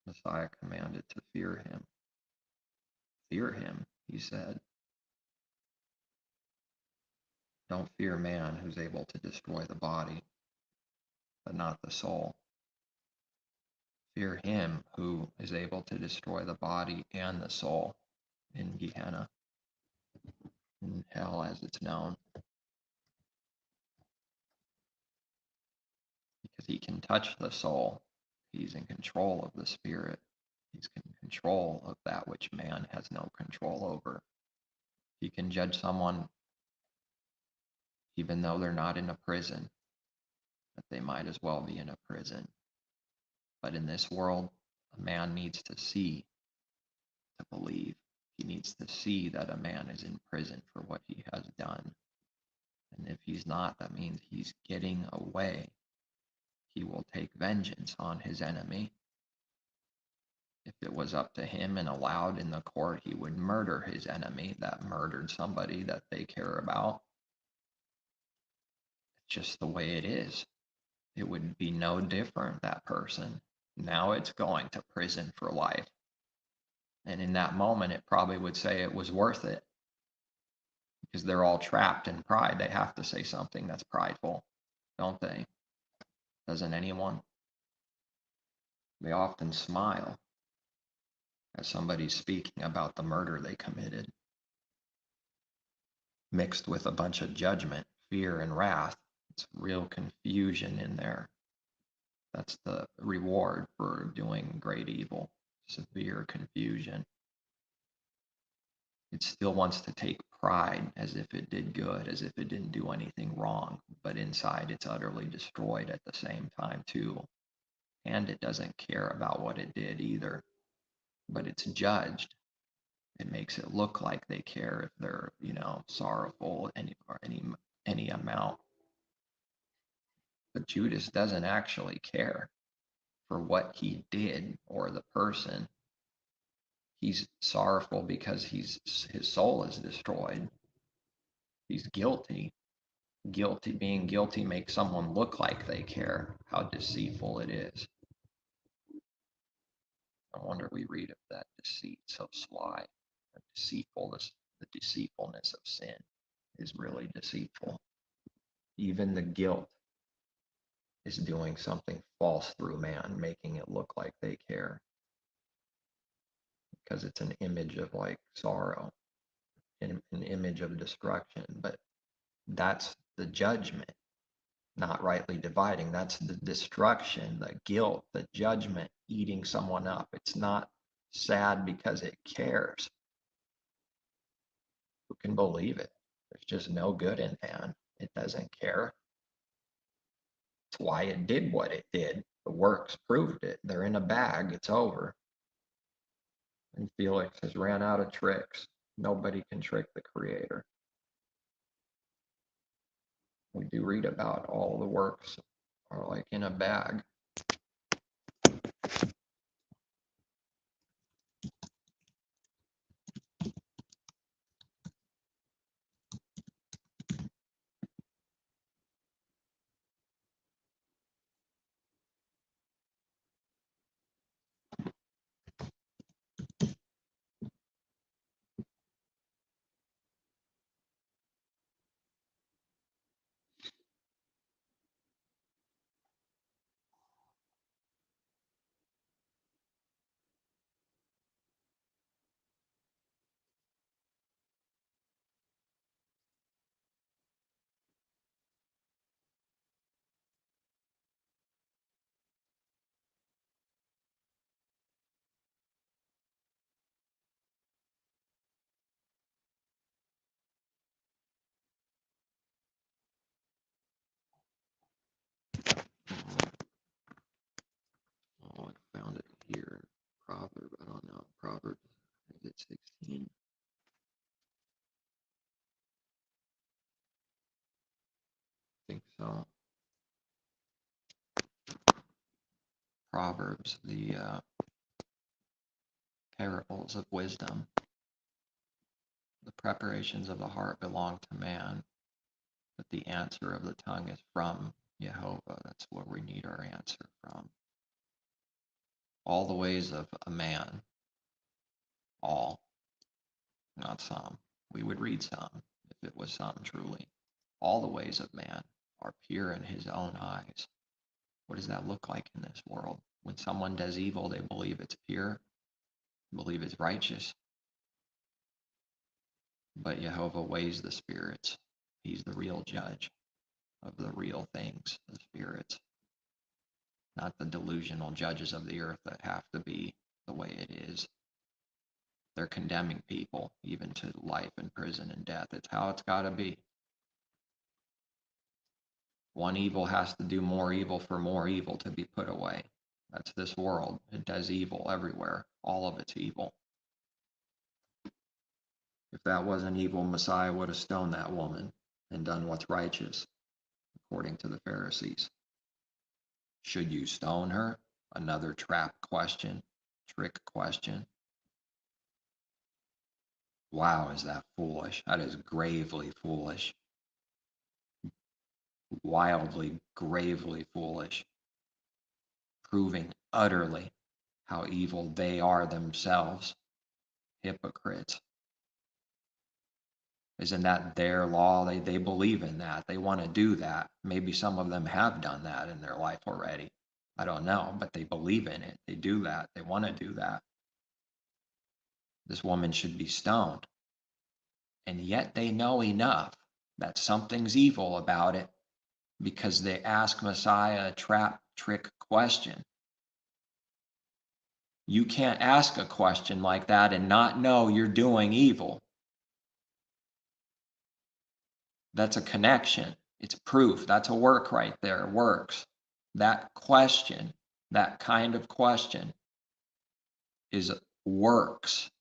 Messiah commanded to fear him. Fear him, he said. Don't fear man who's able to destroy the body, but not the soul. Fear him who is able to destroy the body and the soul in Gehenna, in hell as it's known. Because he can touch the soul. He's in control of the spirit. He's in control of that which man has no control over. He can judge someone even though they're not in a prison, that they might as well be in a prison. But in this world, a man needs to see to believe. He needs to see that a man is in prison for what he has done. And if he's not, that means he's getting away. He will take vengeance on his enemy. If it was up to him and allowed in the court, he would murder his enemy that murdered somebody that they care about. It's just the way it is. It would be no different, that person. Now it's going to prison for life. And in that moment, it probably would say it was worth it. Because they're all trapped in pride. They have to say something that's prideful, don't they? Doesn't anyone? They often smile as somebody's speaking about the murder they committed, mixed with a bunch of judgment, fear, and wrath. It's real confusion in there. That's the reward for doing great evil, severe confusion. It still wants to take pride as if it did good, as if it didn't do anything wrong, but inside it's utterly destroyed at the same time too. And it doesn't care about what it did either, but it's judged. It makes it look like they care if they're, sorrowful any amount. But Judas doesn't actually care for what he did or the person. He's sorrowful because his soul is destroyed. He's guilty. Being guilty makes someone look like they care. How deceitful it is. No wonder we read of that deceit so sly. The deceitfulness of sin is really deceitful. Even the guilt is doing something false through man, making it look like they care. because it's an image of like sorrow, an image of destruction. But that's the judgment, not rightly dividing. That's the destruction, the guilt, the judgment eating someone up. It's not sad because it cares. Who can believe it? There's just no good in man. It doesn't care. It's why it did what it did. The works proved it. They're in a bag. It's over. And Felix has ran out of tricks. Nobody can trick the Creator. We do read about all the works are like in a bag. Oh, I found it here. Proverb. I don't know. Proverbs. Is it 16? I think so. Proverbs, the parables of wisdom. The preparations of the heart belong to man, but the answer of the tongue is from Yehovah. That's where we need our answer from. All the ways of a man, all, not some. We would read some if it was some truly. All the ways of man are pure in his own eyes. What does that look like in this world? When someone does evil, they believe it's pure, believe it's righteous. But Yehovah weighs the spirits. He's the real judge of the real things, the spirits, not the delusional judges of the earth that have to be the way it is. They're condemning people even to life in prison and death. It's how it's got to be. One evil has to do more evil for more evil to be put away. That's this world. It does evil everywhere. All of it's evil. If that wasn't evil, Messiah would have stoned that woman and done what's righteous, according to the Pharisees. Should you stone her? Another trap question, trick question. Wow, is that foolish? That is gravely foolish. Wildly, gravely foolish. Proving utterly how evil they are themselves. Hypocrites. Isn't that their law? They believe in that. They want to do that. Maybe some of them have done that in their life already. I don't know, but they believe in it. They do that. They want to do that. This woman should be stoned. And yet they know enough that something's evil about it because they ask Messiah a trap, trick question. You can't ask a question like that and not know you're doing evil. That's a connection. It's proof. That's a work right there. Works. That question, that kind of question is works.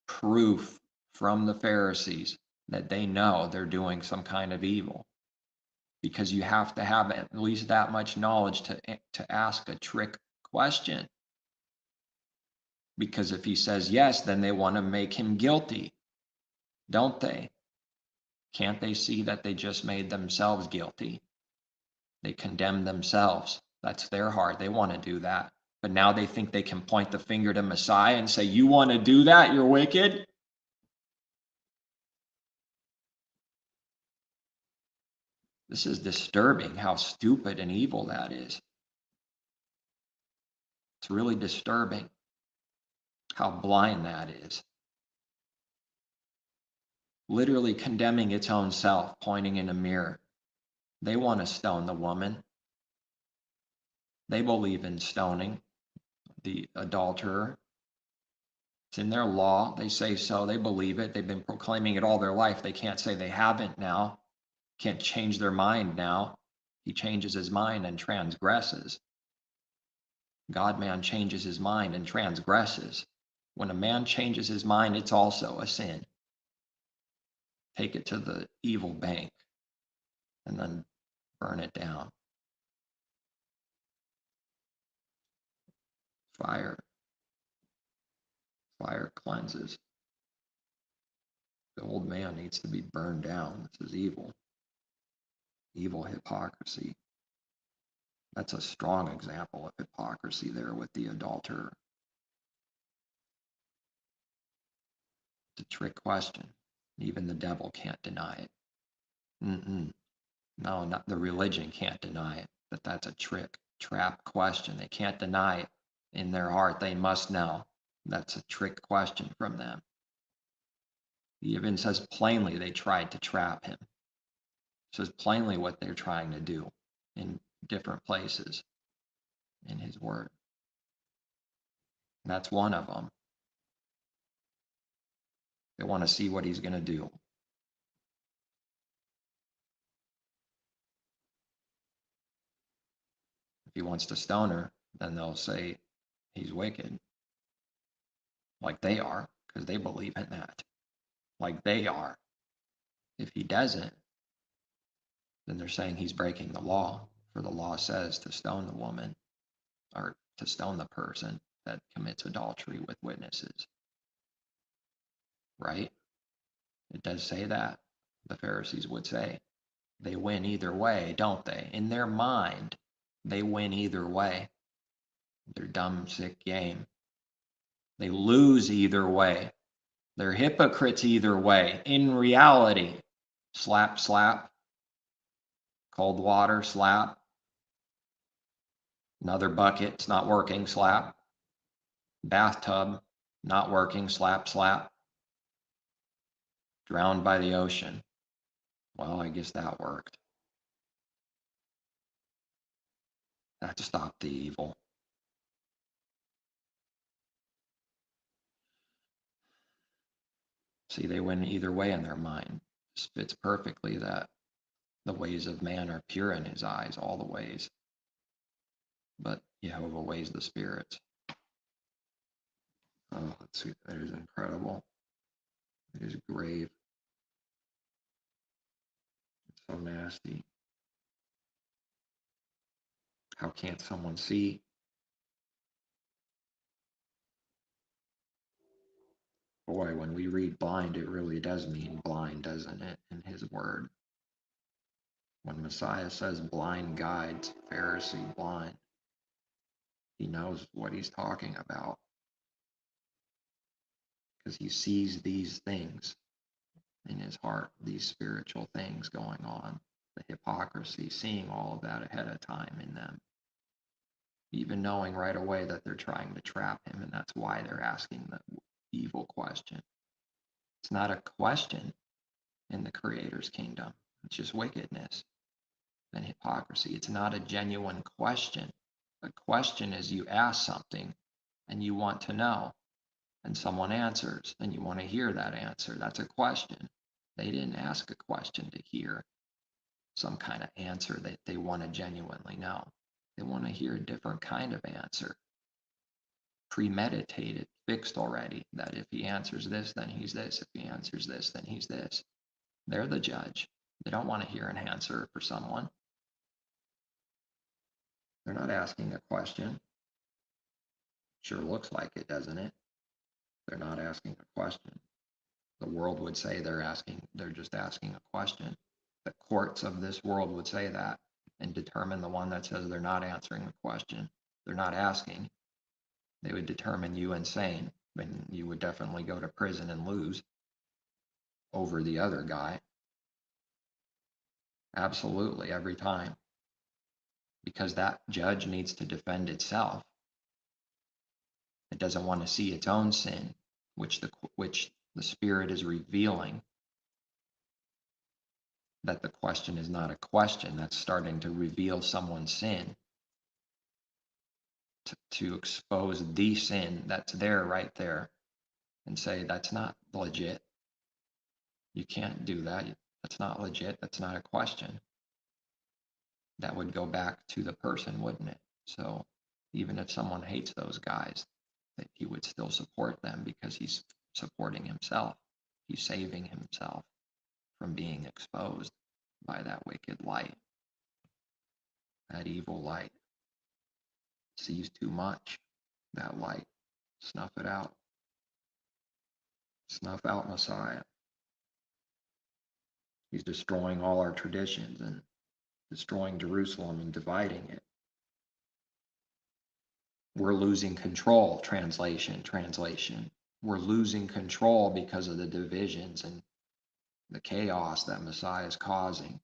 Proof from the Pharisees that they know they're doing some kind of evil. Because you have to have at least that much knowledge to ask a trick question. Because if he says yes, then they want to make him guilty, don't they? Can't they see that they just made themselves guilty? They condemn themselves. That's their heart. They want to do that. But now they think they can point the finger to Messiah and say, you want to do that? You're wicked? This is disturbing how stupid and evil that is. It's really disturbing. How blind that is. Literally condemning its own self, pointing in a mirror. They want to stone the woman. They believe in stoning the adulterer. It's in their law. They say so. They believe it. They've been proclaiming it all their life. They can't say they haven't now. Can't change their mind now. He changes his mind and transgresses. God-man changes his mind and transgresses. When a man changes his mind, it's also a sin. Take it to the evil bank and then burn it down. Fire cleanses. The old man needs to be burned down. This is evil. Evil hypocrisy. That's a strong example of hypocrisy there with the adulterer. It's a trick question. Even the devil can't deny it. No, not the religion can't deny it. But that's a trap question. They can't deny it in their heart. They must know. That's a trick question from them. He even says plainly they tried to trap him. Says plainly what they're trying to do in different places in his word. And that's one of them. They want to see what he's going to do. If he wants to stone her, then they'll say he's wicked. Like they are, because they believe in that. Like they are. If he doesn't, then they're saying he's breaking the law. For the law says to stone the woman, or to stone the person that commits adultery with witnesses. Right? It does say that. The Pharisees would say. They win either way, don't they? In their mind, they win either way. Their dumb, sick game. They lose either way. They're hypocrites either way. In reality, slap, slap, cold water, slap, another bucket, it's not working, slap, bathtub, not working, slap, slap, drowned by the ocean. Well, I guess that worked. That stopped the evil. See, they win either way in their mind. It fits perfectly that the ways of man are pure in his eyes, all the ways. But Yehovah weighs the spirits. Oh, let's see, that is incredible. It is grave. It's so nasty. How can't someone see? Boy, when we read blind, it really does mean blind, doesn't it, in his word? When Messiah says blind guides, Pharisee blind, he knows what he's talking about because he sees these things in his heart, these spiritual things going on, the hypocrisy, seeing all of that ahead of time in them, even knowing right away that they're trying to trap him, and that's why they're asking the evil question. It's not a question in the Creator's kingdom. It's just wickedness and hypocrisy. It's not a genuine question. A question is you ask something and you want to know, and someone answers, and you want to hear that answer. That's a question. They didn't ask a question to hear some kind of answer that they want to genuinely know. They want to hear a different kind of answer, premeditated, fixed already, that if he answers this, then he's this. If he answers this, then he's this. They're the judge. They don't want to hear an answer for someone. They're not asking a question. Sure looks like it, doesn't it? They're not asking a question. The world would say they're just asking a question. The courts of this world would say that and determine the one that says they're not answering a question. They're not asking. They would determine you insane, and you would definitely go to prison and lose over the other guy. Absolutely, every time. Because that judge needs to defend itself. It doesn't want to see its own sin, which the Spirit is revealing. That the question is not a question. That's starting to reveal someone's sin, to expose the sin that's there, right there, and say that's not legit. You can't do that. That's not legit. That's not a question. That would go back to the person, wouldn't it? So even if someone hates those guys, that he would still support them because he's supporting himself. He's saving himself from being exposed by that wicked light, that evil light. Sees too much, that light. Snuff it out. Snuff out Messiah. He's destroying all our traditions and destroying Jerusalem and dividing it. We're losing control, translation. We're losing control because of the divisions and the chaos that Messiah is causing.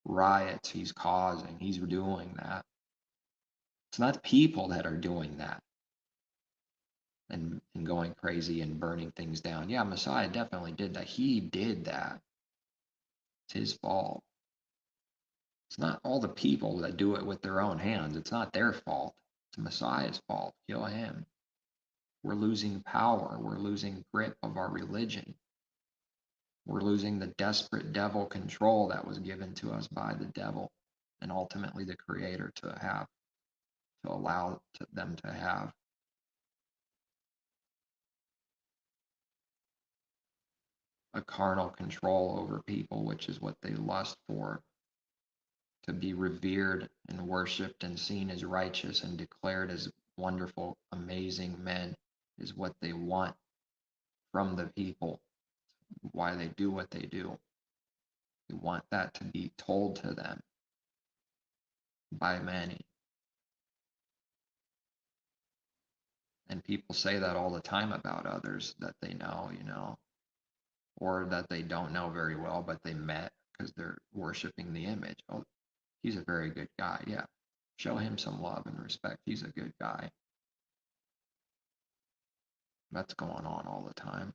Riots he's causing. He's doing that. It's not the people that are doing that and going crazy and burning things down. Yeah, Messiah definitely did that. He did that. It's his fault. It's not all the people that do it with their own hands. It's not their fault. It's Messiah's fault. Kill him. We're losing power. We're losing grip of our religion. We're losing the desperate devil control that was given to us by the devil and ultimately the Creator to allow them to have. A carnal control over people, which is what they lust for. To be revered and worshipped and seen as righteous and declared as wonderful, amazing men is what they want from the people. Why they do what they do. They want that to be told to them by many. And people say that all the time about others that they know, or that they don't know very well, but they met because they're worshiping the image. Oh, he's a very good guy. Yeah. Show him some love and respect. He's a good guy. That's going on all the time.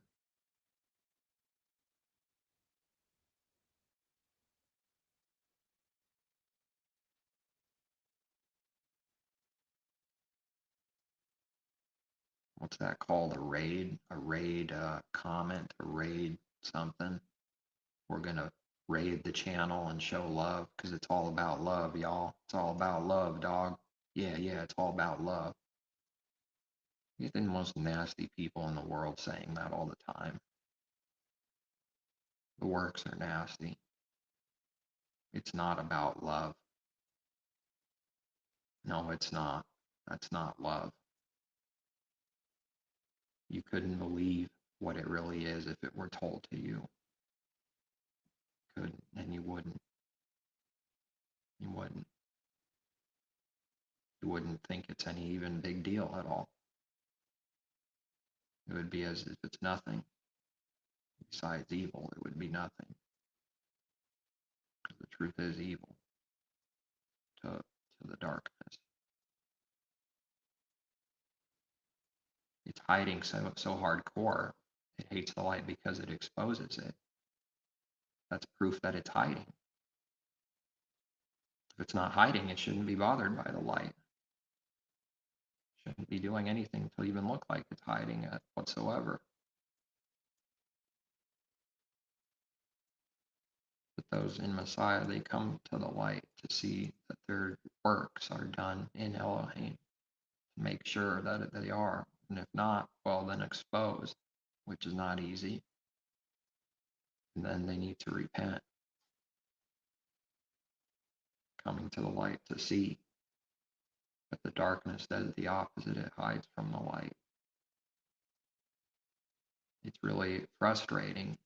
What's that called? A raid comment, a raid something. We're going to raid the channel and show love because it's all about love, y'all. It's all about love, dog. Yeah, it's all about love. You're the most nasty people in the world saying that all the time. The works are nasty. It's not about love. No, it's not. That's not love. You couldn't believe what it really is if it were told to you. Couldn't, and you wouldn't. You wouldn't. You wouldn't think it's any even big deal at all. It would be as if it's nothing. Besides evil, it would be nothing. The truth is evil to the darkness. It's hiding so hardcore. It hates the light because it exposes it. That's proof that it's hiding. If it's not hiding, it shouldn't be bothered by the light. Shouldn't be doing anything to even look like it's hiding it whatsoever. But those in Messiah, they come to the light to see that their works are done in Elohim. To make sure that they are. And if not, well, then exposed, which is not easy. And then they need to repent. Coming to the light to see. But the darkness does the opposite. It hides from the light. It's really frustrating,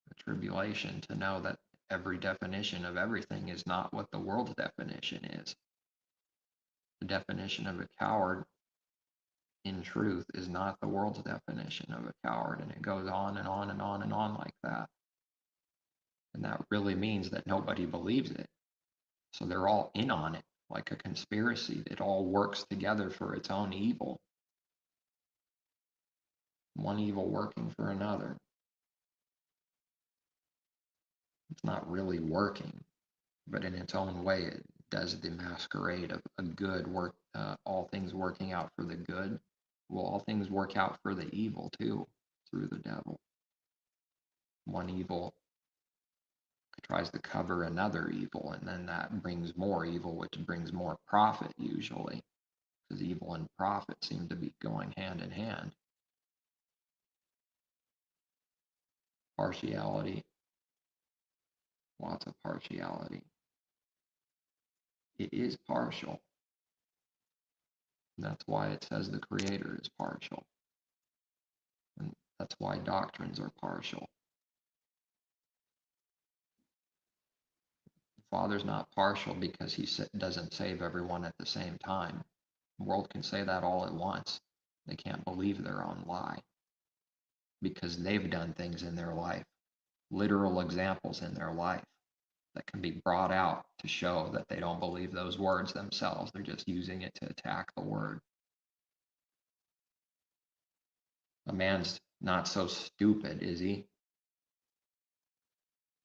the tribulation, to know that every definition of everything is not what the world's definition is. The definition of a coward, in truth, is not the world's definition of a coward. And it goes on and on and on and on like that. And that really means that nobody believes it. So they're all in on it, like a conspiracy. It all works together for its own evil. One evil working for another. It's not really working, but in its own way, it does the masquerade of a good work, all things working out for the good. Well, all things work out for the evil too, through the devil. One evil tries to cover another evil, and then that brings more evil, which brings more profit usually, because evil and profit seem to be going hand in hand. Partiality, lots of partiality. It is partial. That's why it says the Creator is partial. And that's why doctrines are partial. The Father's not partial because he doesn't save everyone at the same time. The world can say that all at once. They can't believe their own lie because they've done things in their life, literal examples in their life that can be brought out to show that they don't believe those words themselves. They're just using it to attack the word. A man's not so stupid, is he,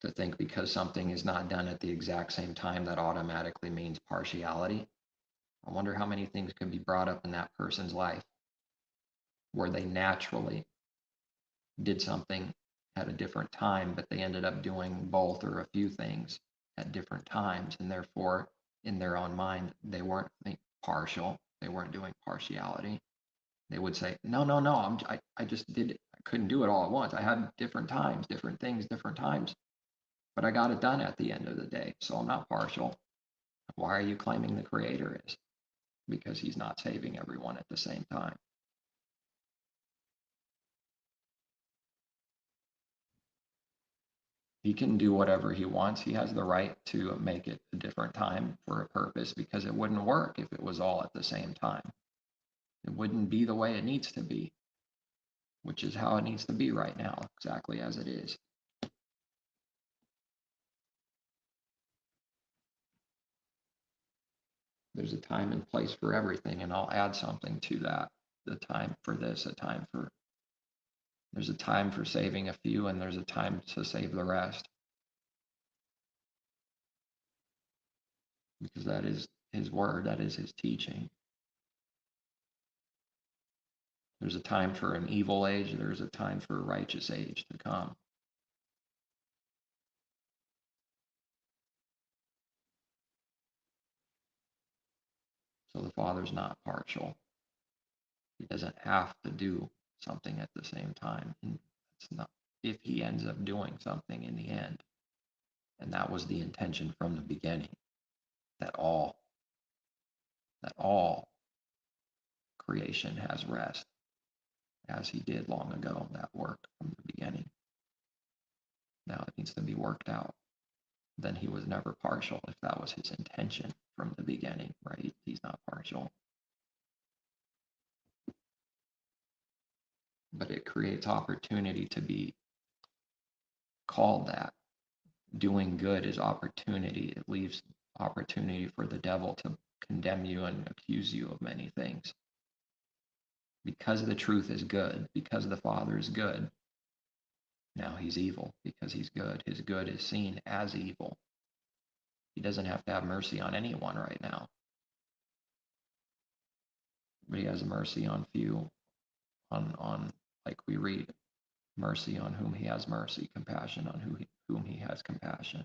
to think because something is not done at the exact same time that automatically means partiality? I wonder how many things could be brought up in that person's life where they naturally did something at a different time, but they ended up doing both or a few things at different times, and therefore, in their own mind, they weren't partial. They weren't doing partiality. They would say, no, I just did it. I couldn't do it all at once. I had different times, different things, different times, but I got it done at the end of the day, so I'm not partial. Why are you claiming the Creator is? Because he's not saving everyone at the same time. He can do whatever he wants. He has the right to make it a different time for a purpose, because it wouldn't work if it was all at the same time. It wouldn't be the way it needs to be, which is how it needs to be right now, exactly as it is. There's a time and place for everything, and I'll add something to that. The time for this, there's a time for saving a few, and there's a time to save the rest. Because that is his word, that is his teaching. There's a time for an evil age, there's a time for a righteous age to come. So the Father's not partial. He doesn't have to do something at the same time. And it's not, if he ends up doing something in the end, and that was the intention from the beginning, that all creation has rest, as he did long ago, that work from the beginning. Now it needs to be worked out. Then he was never partial if that was his intention from the beginning, right? He's not partial. But it creates opportunity to be called that. Doing good is opportunity. It leaves opportunity for the devil to condemn you and accuse you of many things. Because the truth is good, because the Father is good, now he's evil because he's good. His good is seen as evil. He doesn't have to have mercy on anyone right now. But he has mercy on few, on like we read, mercy on whom he has mercy, compassion on whom he has compassion.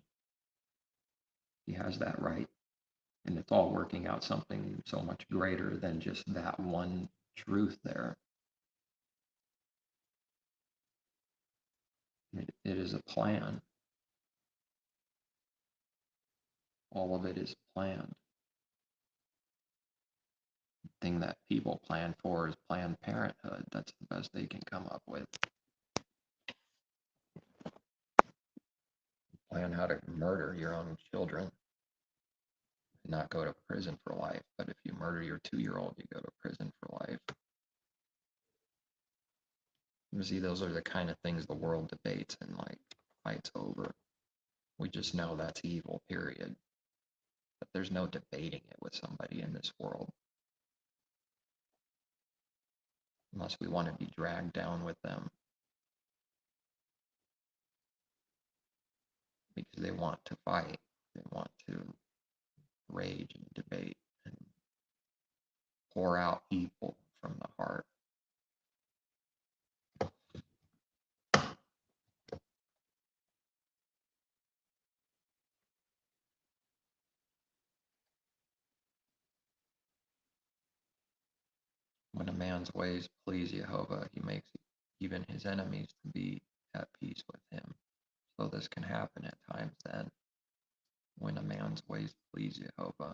He has that right. And it's all working out something so much greater than just that one truth there. It is a plan. All of it is planned. The thing that people plan for is Planned Parenthood. That's the best they can come up with. Plan how to murder your own children. Not go to prison for life, but if you murder your 2-year-old, you go to prison for life. You see, those are the kind of things the world debates and like fights over. We just know that's evil, period. But there's no debating it with somebody in this world. unless we want to be dragged down with them because they want to fight, they want to rage and debate and pour out evil from the heart. When a man's ways please Yehovah, he makes even his enemies to be at peace with him. So this can happen at times then, when a man's ways please Yehovah.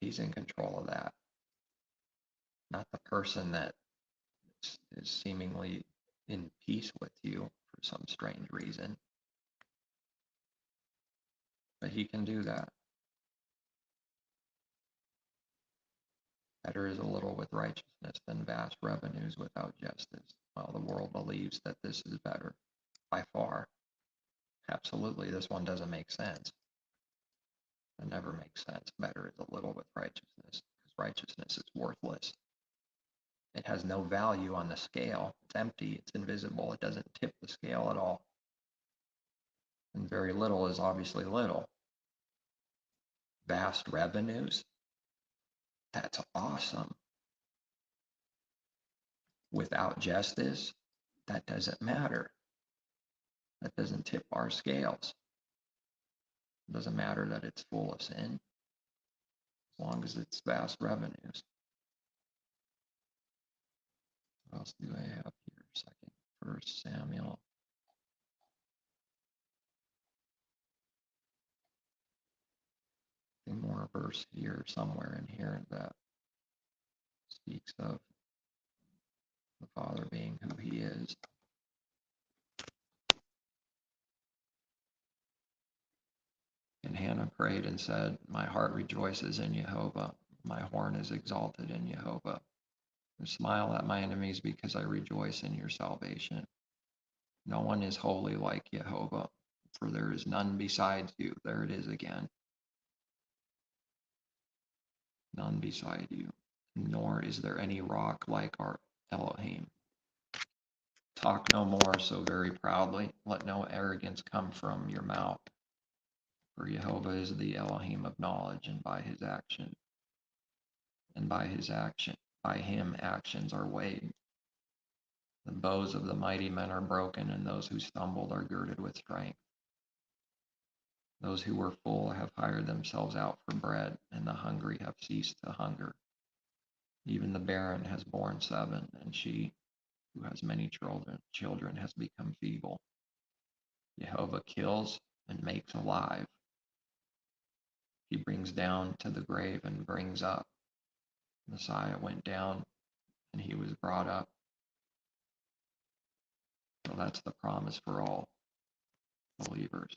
He's in control of that, not the person that is seemingly in peace with you for some strange reason. But he can do that. Better is a little with righteousness than vast revenues without justice. While the world believes that this is better, by far. Absolutely, this one doesn't make sense. It never makes sense. Better is a little with righteousness, because righteousness is worthless. It has no value on the scale. It's empty. It's invisible. It doesn't tip the scale at all. And very little is obviously little. Vast revenues, that's awesome. Without justice, that doesn't matter. That doesn't tip our scales. It doesn't matter that it's full of sin, as long as it's vast revenues. What else do I have here? Second, First Samuel. One more verse here, somewhere in here, that speaks of the Father being who he is. And Hannah prayed and said, my heart rejoices in Yehovah. My horn is exalted in Yehovah. I smile at my enemies because I rejoice in your salvation. No one is holy like Yehovah, for there is none besides you. There it is again. None beside you. Nor is there any rock like our Elohim. Talk no more so very proudly. Let no arrogance come from your mouth. For Yehovah is the Elohim of knowledge, and by his action, by him actions are weighed. The bows of the mighty men are broken, and those who stumbled are girded with strength. Those who were full have hired themselves out for bread, and the hungry have ceased to hunger. Even the barren has borne 7, and she who has many children has become feeble. Yehovah kills and makes alive. He brings down to the grave and brings up. Messiah went down and he was brought up. So that's the promise for all believers,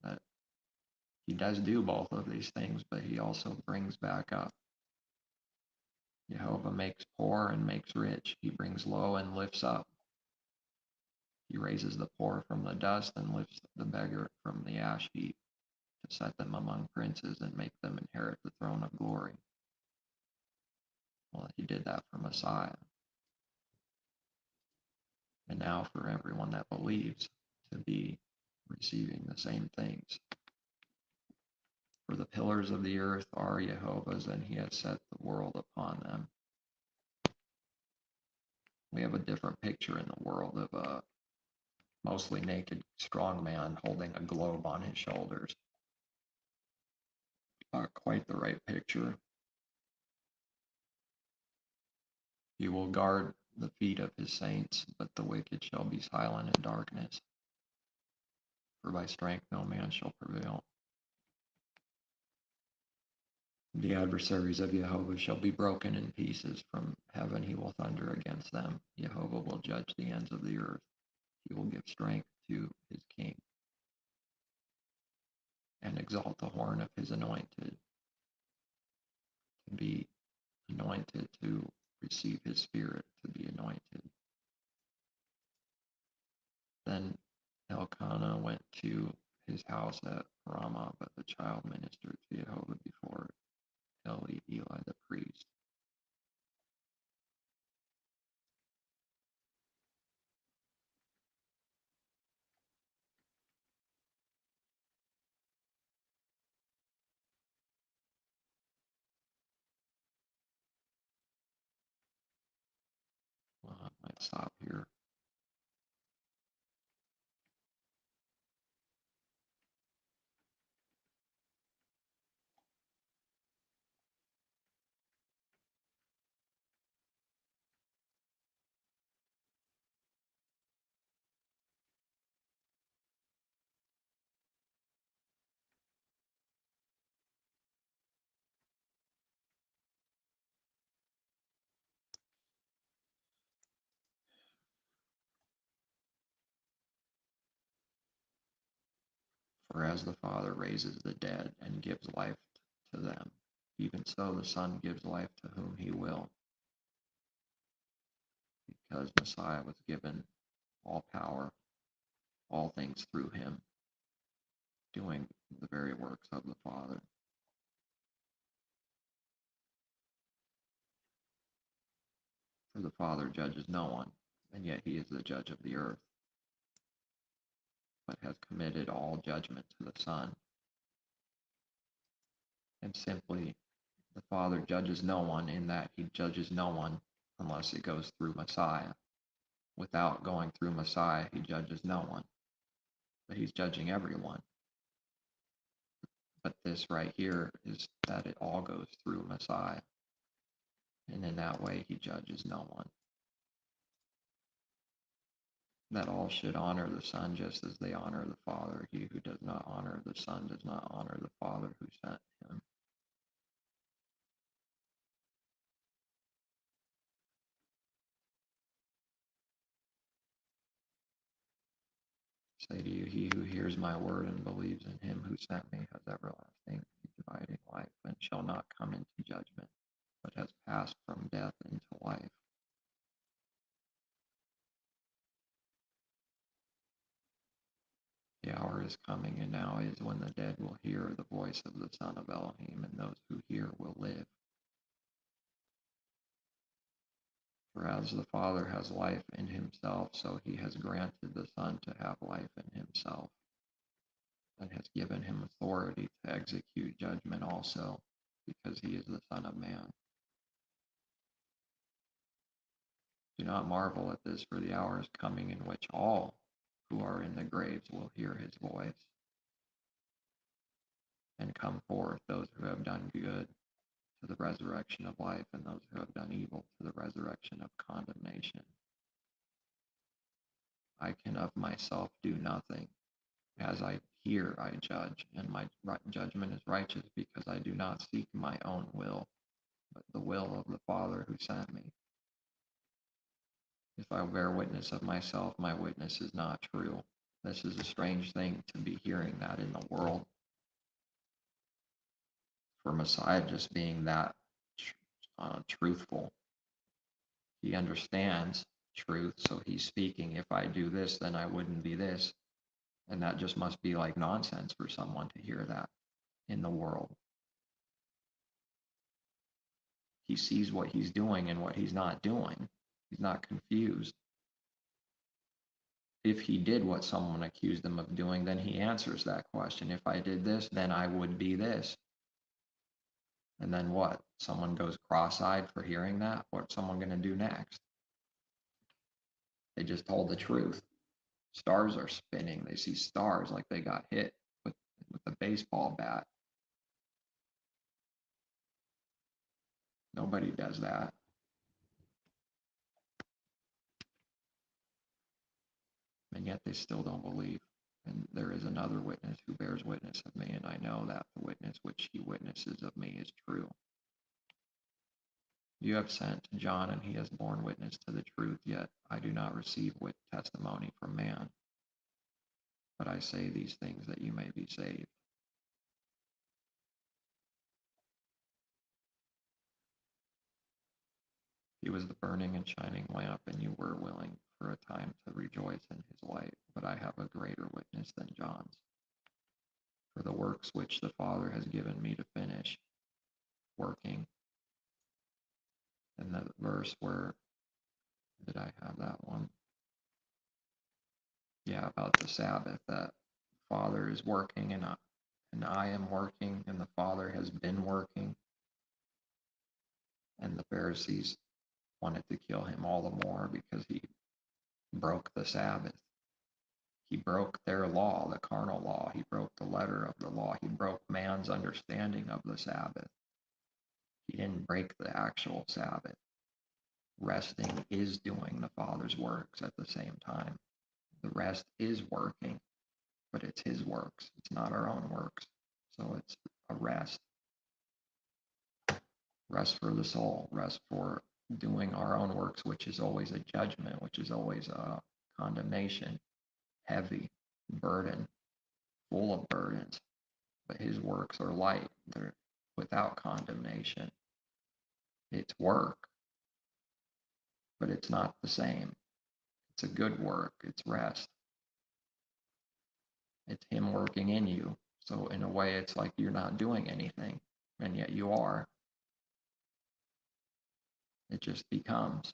that he does do both of these things, but he also brings back up. Yehovah makes poor and makes rich. He brings low and lifts up. He raises the poor from the dust and lifts the beggar from the ash heap, to set them among princes and make them inherit the throne of glory. Well, he did that for Messiah. And now for everyone that believes to be receiving the same things. For the pillars of the earth are Yehovah's, and he has set the world upon them. We have a different picture in the world of a mostly naked strong man holding a globe on his shoulders. Not quite the right picture. He will guard the feet of his saints, but the wicked shall be silent in darkness. For by strength no man shall prevail. The adversaries of Yehovah shall be broken in pieces. From heaven he will thunder against them. Yehovah will judge the ends of the earth. He will give strength to his king and exalt the horn of his anointed. To be anointed, to receive his spirit, to be anointed. Then Elkanah went to his house at Ramah, but the child ministered to Yehovah before Eli the priest. stop here. For as the Father raises the dead and gives life to them, even so the Son gives life to whom he will, because Messiah was given all power, all things through him, doing the very works of the Father. For the Father judges no one, and yet he is the judge of the earth, but has committed all judgment to the Son. And simply, the Father judges no one in that he judges no one unless it goes through Messiah. Without going through Messiah, he judges no one, but he's judging everyone. But this right here is that it all goes through Messiah. And in that way, he judges no one. That all should honor the Son just as they honor the Father. He who does not honor the Son does not honor the Father who sent him. Say to you, he who hears my word and believes in him who sent me has everlasting, dividing life, and shall not come into judgment, but has passed from death into life. The hour is coming, and now is, when the dead will hear the voice of the Son of Elohim, and those who hear will live. For as the Father has life in himself, so he has granted the Son to have life in himself, and has given him authority to execute judgment also, because he is the Son of Man. Do not marvel at this, for the hour is coming in which all who are in the graves will hear his voice, and come forth, those who have done good to the resurrection of life, and those who have done evil to the resurrection of condemnation. I can of myself do nothing. As I hear, I judge, and my judgment is righteous, because I do not seek my own will, but the will of the Father who sent me. If I bear witness of myself, my witness is not true. This is a strange thing to be hearing that in the world. For Messiah just being that truthful. He understands truth, so he's speaking. If I do this, then I wouldn't be this. And that just must be like nonsense for someone to hear that in the world. He sees what he's doing and what he's not doing. He's not confused. If he did what someone accused him of doing, then he answers that question. If I did this, then I would be this. And then what? Someone goes cross-eyed for hearing that? What's someone going to do next? They just told the truth. Stars are spinning. They see stars like they got hit with a baseball bat. Nobody does that. And yet they still don't believe. And there is another witness who bears witness of me, and I know that the witness which he witnesses of me is true. You have sent John, and he has borne witness to the truth, yet I do not receive testimony from man. But I say these things that you may be saved. He was the burning and shining lamp, and you were willing for a time to rejoice in his light. But I have a greater witness than John's. For the works which the Father has given me to finish working. And the verse where did I have that one? Yeah, about the Sabbath, that Father is working and I am working, and the Father has been working. And the Pharisees wanted to kill him all the more because he broke the Sabbath. He broke their law, the carnal law. He broke the letter of the law. He broke man's understanding of the Sabbath. He didn't break the actual Sabbath. Resting is doing the Father's works at the same time. The rest is working, but it's his works. It's not our own works. So it's a rest. Rest for the soul. Rest for doing our own works, which is always a judgment, which is always a condemnation, heavy, burden, full of burdens. But his works are light. They're without condemnation. It's work, but it's not the same. It's a good work. It's rest. It's him working in you. So in a way, it's like you're not doing anything, and yet you are. It just becomes.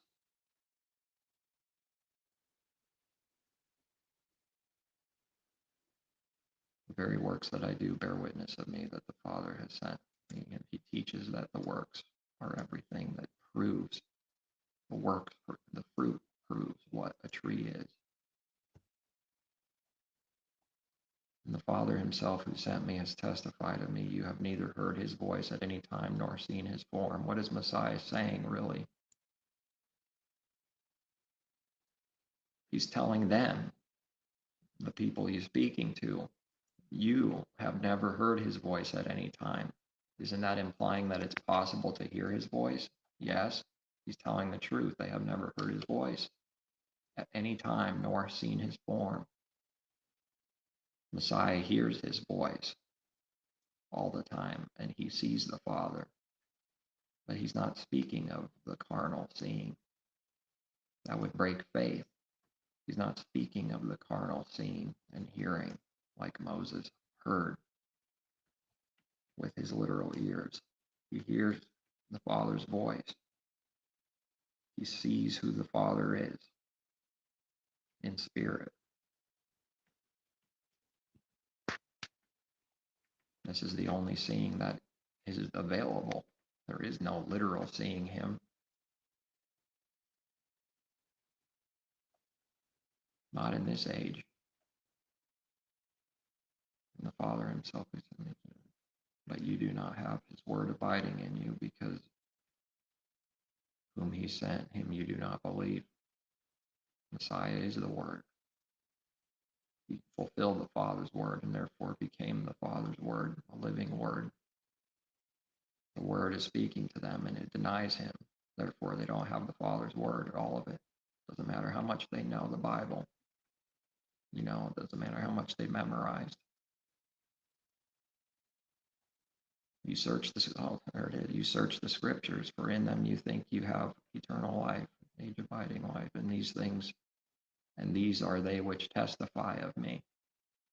The very works that I do bear witness of me that the Father has sent me, and he teaches that the works are everything that proves the work, the fruit proves what a tree is. And the Father himself who sent me has testified of me. You have neither heard his voice at any time nor seen his form. What is Messiah saying, really? He's telling them, the people he's speaking to, you have never heard his voice at any time. Isn't that implying that it's possible to hear his voice? Yes, he's telling the truth. They have never heard his voice at any time nor seen his form. Messiah hears his voice all the time, and he sees the Father. But he's not speaking of the carnal seeing. That would break faith. He's not speaking of the carnal seeing and hearing like Moses heard with his literal ears. He hears the Father's voice. He sees who the Father is in spirit. This is the only seeing that is available. There is no literal seeing him. Not in this age. And the Father himself is in me. But you do not have his word abiding in you, because whom he sent, him you do not believe. Messiah is the word. He fulfilled the Father's word and therefore became the Father's word, a living word. The word is speaking to them and it denies him. Therefore, they don't have the Father's word, all of it. Doesn't matter how much they know the Bible. It doesn't matter how much they memorized. You search you search the scriptures, for in them you think you have eternal life, age abiding life, and these are they which testify of me.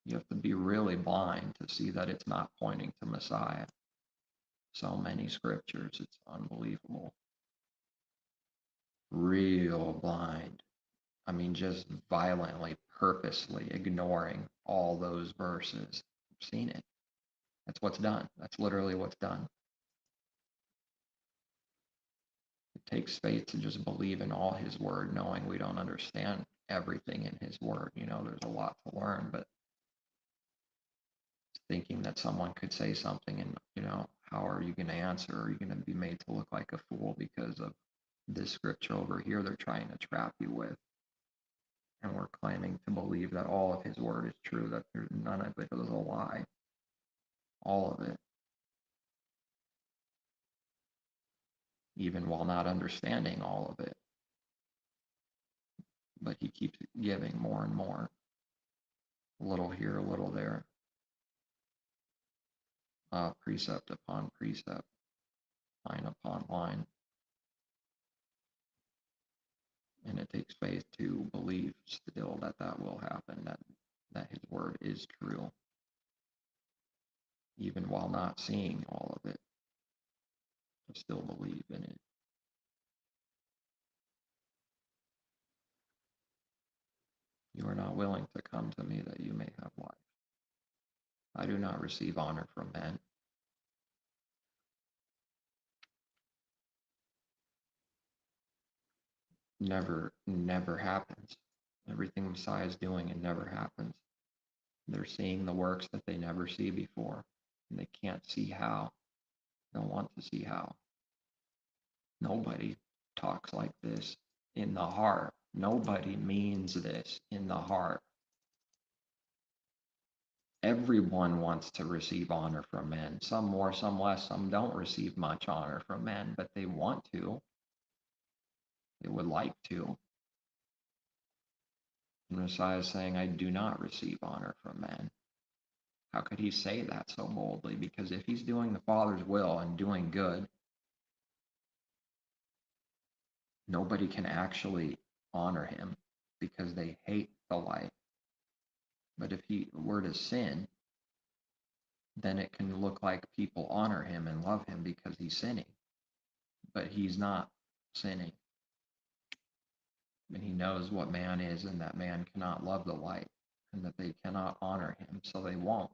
You have to be really blind to see that it's not pointing to Messiah. So many scriptures, it's unbelievable. Real blind. I mean, just violently, purposely ignoring all those verses. I've seen it. That's what's done. That's literally what's done. It takes faith to just believe in all his word, knowing we don't understand everything in his word. There's a lot to learn, but thinking that someone could say something and, how are you going to answer? Are you going to be made to look like a fool because of this scripture over here they're trying to trap you with? And we're claiming to believe that all of his word is true, that there's none of it is a lie. All of it. Even while not understanding all of it. But he keeps giving more and more. A little here, a little there. Precept upon precept. Line upon line. And it takes faith to believe still that will happen, that his word is true. Even while not seeing all of it. To still believe in it. You are not willing to come to me that you may have life. I do not receive honor from men. never happens. Everything Messiah is doing, it never happens. They're seeing the works that they never see before, and they can't see how. They don't want to see how. Nobody talks like this in the heart. Nobody means this in the heart. Everyone wants to receive honor from men. Some more, some less. Some don't receive much honor from men, but they want to. They would like to. And Messiah is saying, I do not receive honor from men. How could he say that so boldly? Because if he's doing the Father's will and doing good, nobody can actually honor him because they hate the light. But if he were to sin, then it can look like people honor him and love him because he's sinning. But he's not sinning. And he knows what man is, and that man cannot love the light, and that they cannot honor him, so they won't.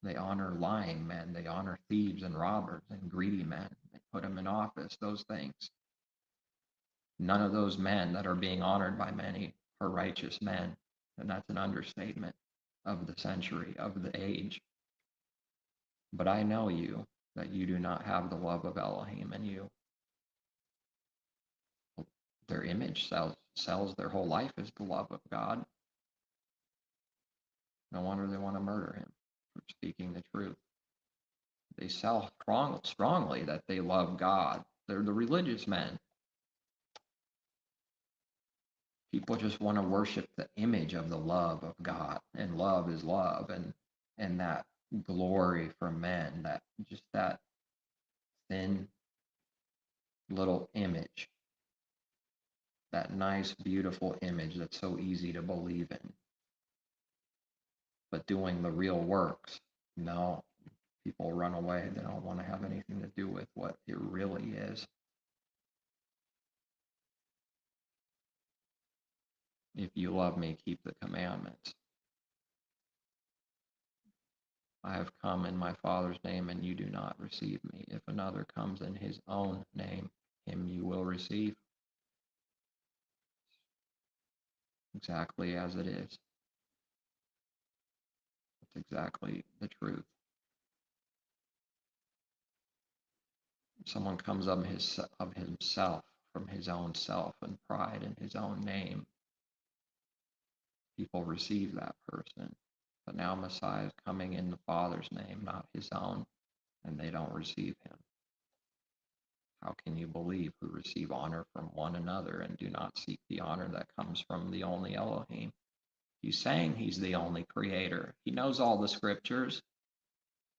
They honor lying men, they honor thieves and robbers and greedy men. They put them in office, those things. None of those men that are being honored by many are righteous men, and that's an understatement of the century, of the age. But I know you, that you do not have the love of Elohim in you. Their image sells their whole life as the love of God. No wonder they want to murder him for speaking the truth. They sell strongly that they love God. They're the religious men. People just want to worship the image of the love of God, and love is love, and that glory from men, that thin little image, that nice, beautiful image that's so easy to believe in. But doing the real works, no, people run away. They don't want to have anything to do with what it really is. If you love me, keep the commandments. I have come in my Father's name, and you do not receive me. If another comes in his own name, him you will receive. Exactly as it is. It's exactly the truth. If someone comes of himself, from his own self and pride in his own name, people receive that person. But now Messiah is coming in the Father's name, not his own, and they don't receive him. How can you believe who receive honor from one another and do not seek the honor that comes from the only Elohim? He's saying he's the only creator. He knows all the scriptures.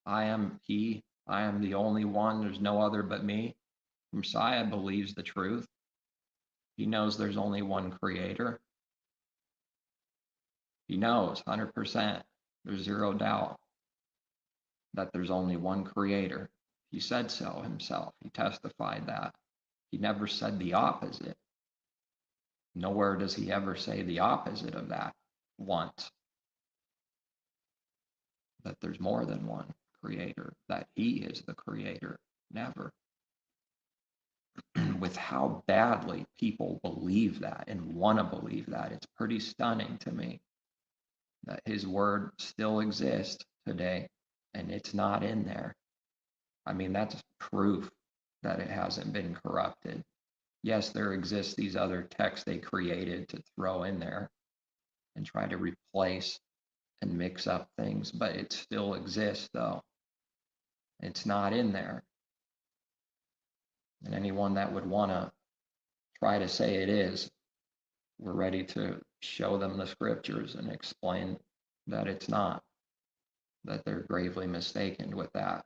I am he. I am the only one. There's no other but me. Messiah believes the truth. He knows there's only one creator. He knows 100%. There's zero doubt that there's only one creator. He said so himself. He testified that. He never said the opposite. Nowhere does he ever say the opposite of that once. That there's more than one creator, that he is the creator. Never. With how badly people believe that and want to believe that, it's pretty stunning to me that his word still exists today and it's not in there. I mean, that's proof that it hasn't been corrupted. Yes, there exists these other texts they created to throw in there and try to replace and mix up things, but it still exists though. It's not in there. And anyone that would want to try to say it is, we're ready to show them the scriptures and explain that it's not, that they're gravely mistaken with that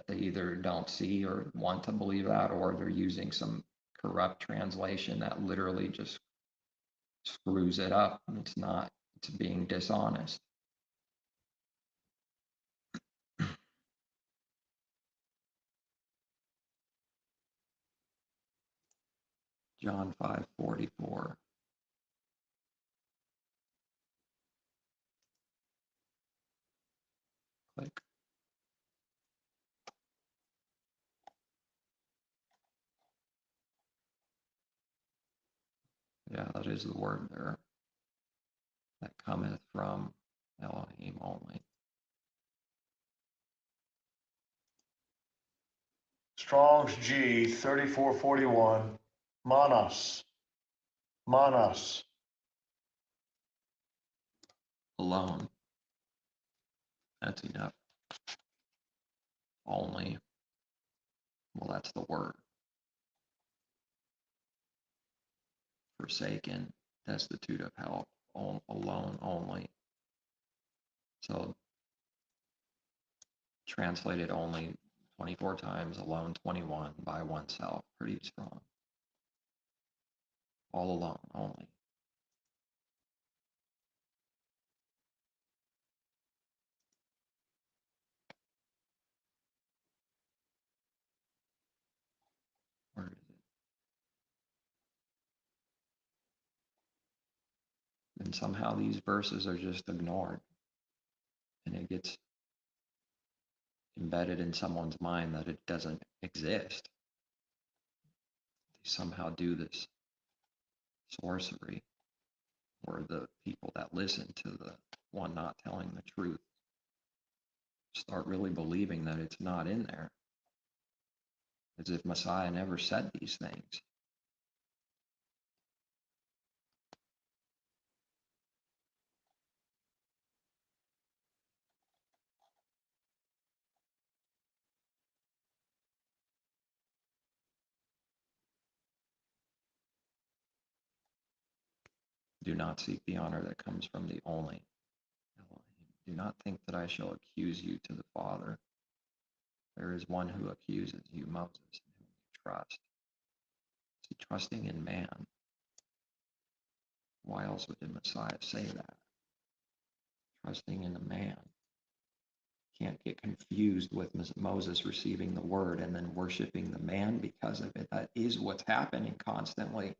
they either don't see or want to believe that, or they're using some corrupt translation that literally just screws it up. It's not, it's being dishonest. John 5:44. Click. Yeah, that is the word there. That cometh from Elohim only. Strong's G 3441, monos, monos. Alone. That's enough. Only. Well, that's the word. Forsaken, destitute of help, alone, only. So translated only 24 times, alone 21, by oneself. Pretty strong. All alone, only. Where is it? And somehow these verses are just ignored. And it gets embedded in someone's mind that it doesn't exist. They somehow do this sorcery, or the people that listen to the one not telling the truth start really believing that it's not in there, as if Messiah never said these things. Do not seek the honor that comes from the only Elohim. Do not think that I shall accuse you to the Father. There is one who accuses you, Moses, in whom you trust. See, trusting in man. Why else would the Messiah say that? Trusting in a man. Can't get confused with Moses receiving the word and then worshiping the man because of it. That is what's happening constantly.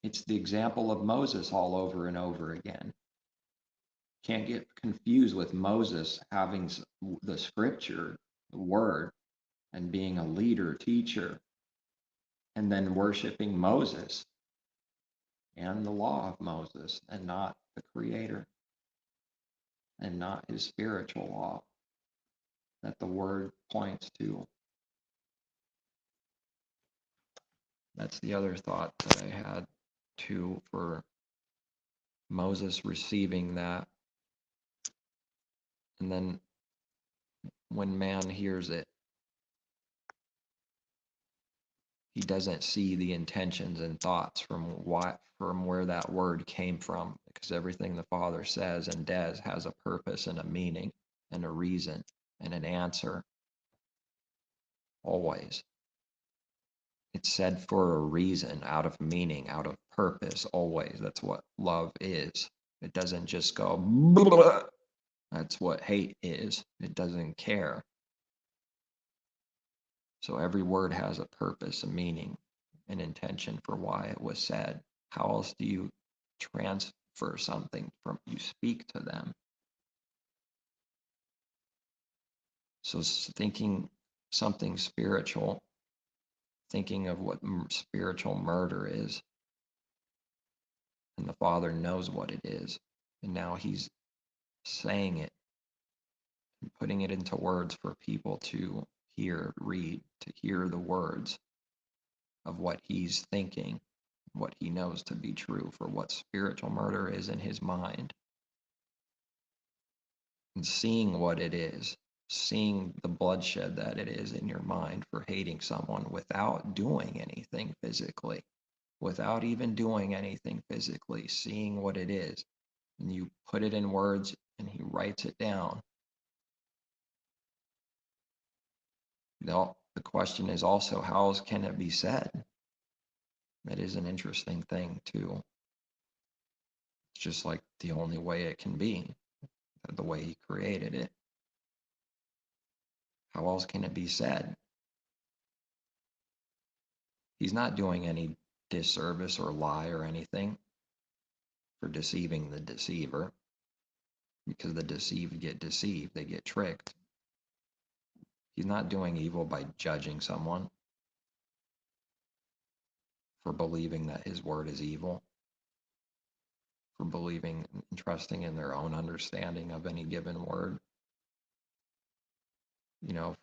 It's the example of Moses all over and over again. Can't get confused with Moses having the scripture, the word, and being a leader, teacher, and then worshiping Moses and the law of Moses and not the creator and not his spiritual law that the word points to. That's the other thought that I had too, for Moses receiving that. And then when man hears it, he doesn't see the intentions and thoughts from where that word came from, because everything the Father says and does has a purpose and a meaning and a reason and an answer. Always. It's said for a reason, out of meaning, out of purpose, always. That's what love is. It doesn't just go, blah. That's what hate is. It doesn't care. So every word has a purpose, a meaning, an intention for why it was said. How else do you transfer something from you speak to them? So thinking something spiritual, thinking of what spiritual murder is, and the Father knows what it is, and now he's saying it and putting it into words for people to hear, read, to hear the words of what he's thinking, what he knows to be true, for what spiritual murder is in his mind. And seeing what it is, seeing the bloodshed that it is in your mind for hating someone without doing anything physically, without even doing anything physically, seeing what it is, and you put it in words and he writes it down. The question is also, how else can it be said? That is an interesting thing too. It's just like the only way it can be, the way he created it. How else can it be said? He's not doing any disservice or lie or anything for deceiving the deceiver, because the deceived get deceived, they get tricked. He's not doing evil by judging someone for believing that his word is evil. for believing and trusting in their own understanding of any given word,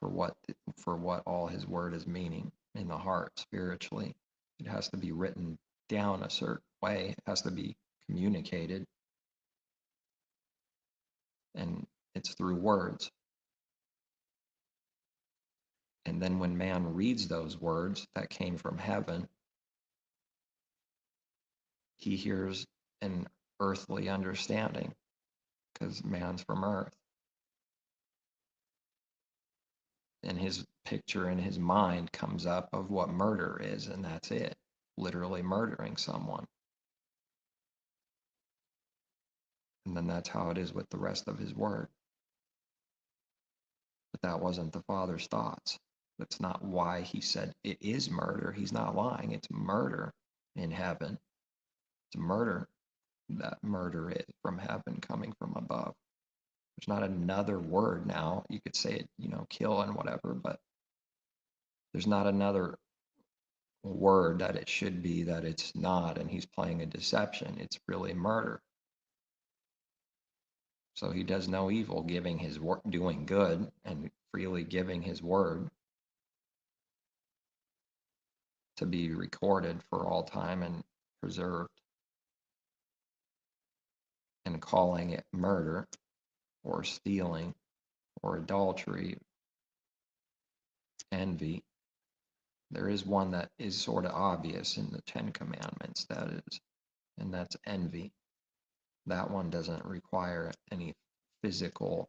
for what all his word is meaning in the heart spiritually. It has to be written down a certain way. It has to be communicated, and it's through words. And then when man reads those words that came from heaven, he hears an earthly understanding, because man's from earth. And his picture in his mind comes up of what murder is, and that's it. Literally murdering someone. And then that's how it is with the rest of his word. But that wasn't the Father's thoughts. That's not why he said it is murder. He's not lying. It's murder in heaven. It's murder. That murder is from heaven, coming from above. There's not another word now. You could say it, kill and whatever, but there's not another word that it should be that it's not, and he's playing a deception. It's really murder. So he does no evil, giving his word, doing good, and freely giving his word to be recorded for all time and preserved, and calling it murder or stealing or adultery, envy. There is one that is sort of obvious in the 10 Commandments, that is, and that's envy. That one doesn't require any physical,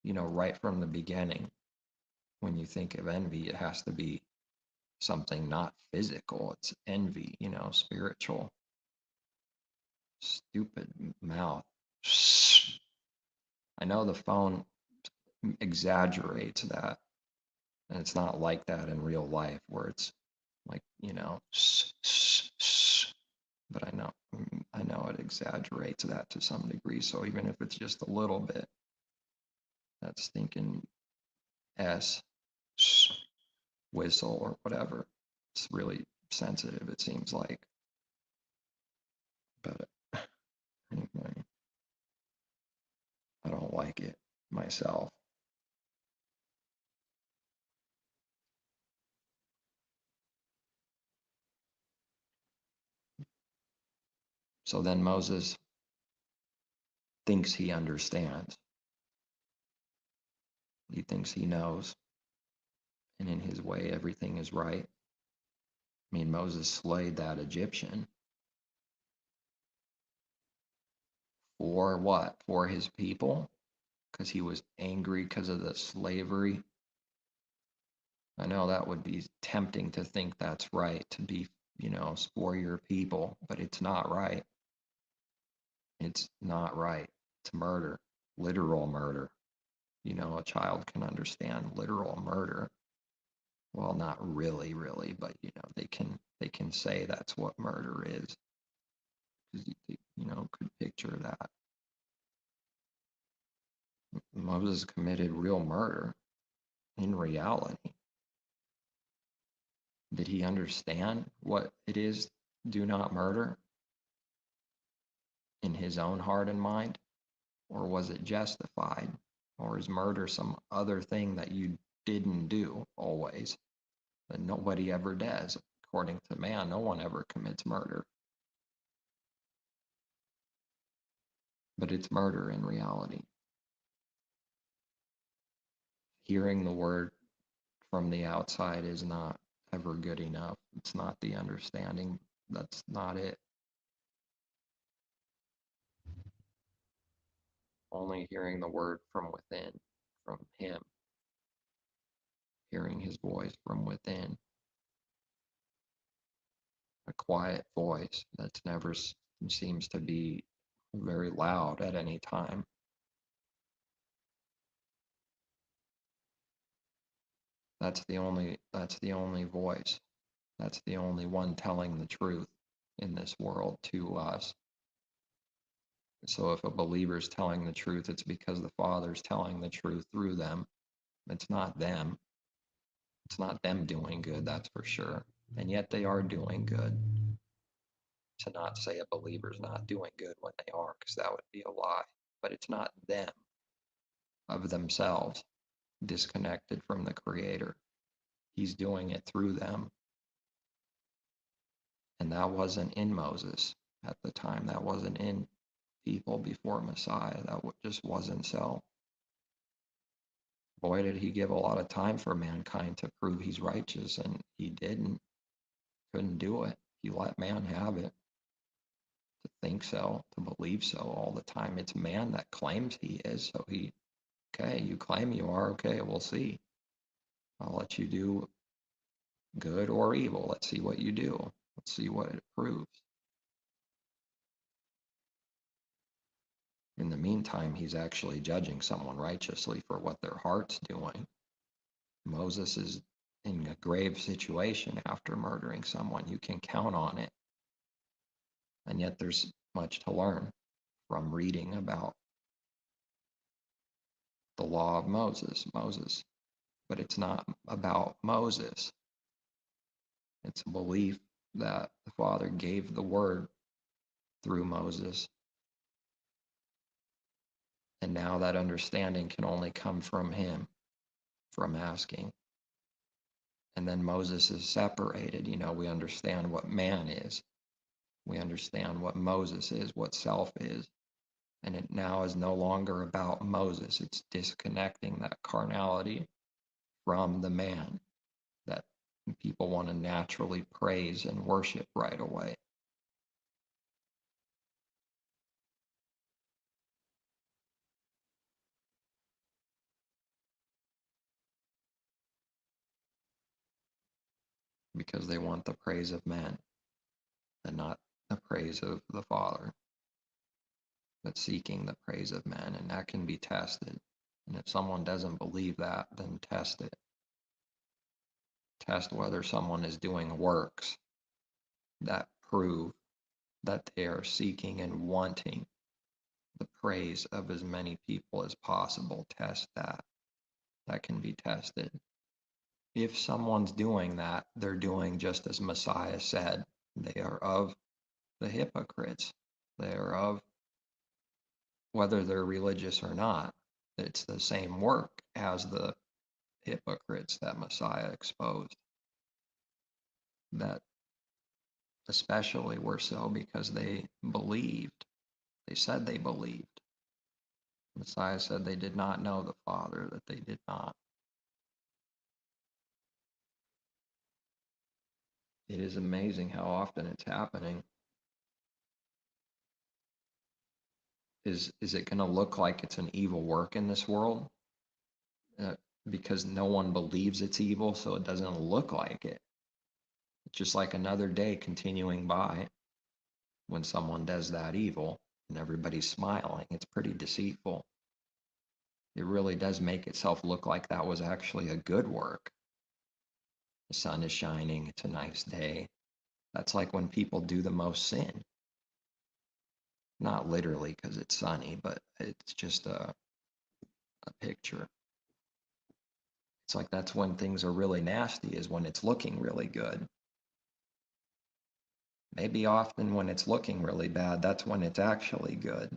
right from the beginning. When you think of envy, it has to be something not physical. It's envy, spiritual. Stupid mouth. I know the phone exaggerates that, and it's not like that in real life where it's like, but I know it exaggerates that to some degree. So even if it's just a little bit, that stinking S whistle or whatever, it's really sensitive, it seems like. But anyway, I don't like it myself. So then Moses thinks he understands. He thinks he knows, and in his way, everything is right. I mean, Moses slayed that Egyptian. For what? For his people? Because he was angry because of the slavery. I know that would be tempting to think that's right, to be, for your people, but it's not right. It's not right. It's murder, literal murder. A child can understand literal murder. Well, not really, but they can say that's what murder is, because could picture that. Moses committed real murder in reality. Did he understand what it is, do not murder, in his own heart and mind? Or was it justified? Or is murder some other thing that you didn't do always, that nobody ever does? According to man, no one ever commits murder. But it's murder in reality. Hearing the word from the outside is not ever good enough. It's not the understanding. That's not it. Only hearing the word from within, from him, hearing his voice from within. A quiet voice that never seems to be very loud at any time. That's the only voice. That's the only one telling the truth in this world to us. So if a believer's telling the truth, it's because the Father's telling the truth through them. It's not them. It's not them doing good, that's for sure. And yet they are doing good. to not say a believer's not doing good when they are, because that would be a lie. But it's not them of themselves, disconnected from the Creator. He's doing it through them. And that wasn't in Moses at the time. That wasn't in people before Messiah. That just wasn't so. Boy, did he give a lot of time for mankind to prove he's righteous, and he couldn't do it. He let man have it, to think so, to believe so all the time. It's man that claims he is, so okay, you claim you are, okay, we'll see. I'll let you do good or evil. Let's see what you do. Let's see what it proves. In the meantime, he's actually judging someone righteously for what their heart's doing. Moses is in a grave situation after murdering someone. You can count on it. And yet there's much to learn from reading about the law of Moses. But it's not about Moses. It's a belief that the Father gave the word through Moses. And now that understanding can only come from him, from asking. And then Moses is separated. We understand what man is. We understand what Moses is, what self is. And it now is no longer about Moses. It's disconnecting that carnality from the man that people want to naturally praise and worship right away. Because they want the praise of men and not the praise of the Father, but seeking the praise of men, and that can be tested. And if someone doesn't believe that, then test it. Test whether someone is doing works that prove that they are seeking and wanting the praise of as many people as possible. Test that. That can be tested. If someone's doing that, they're doing just as Messiah said. They are of the hypocrites. They are of, whether they're religious or not, it's the same work as the hypocrites that Messiah exposed. That especially were so because they believed. They said they believed. Messiah said they did not know the Father, that they did not. It is amazing how often it's happening. Is it going to look like it's an evil work in this world? Because no one believes it's evil, so it doesn't look like it. It's just like another day continuing by when someone does that evil and everybody's smiling. It's pretty deceitful. It really does make itself look like that was actually a good work. The sun is shining. It's a nice day. That's like when people do the most sin. Not literally because it's sunny, but it's just a picture. It's like that's when things are really nasty, is when it's looking really good. Maybe often when it's looking really bad, that's when it's actually good.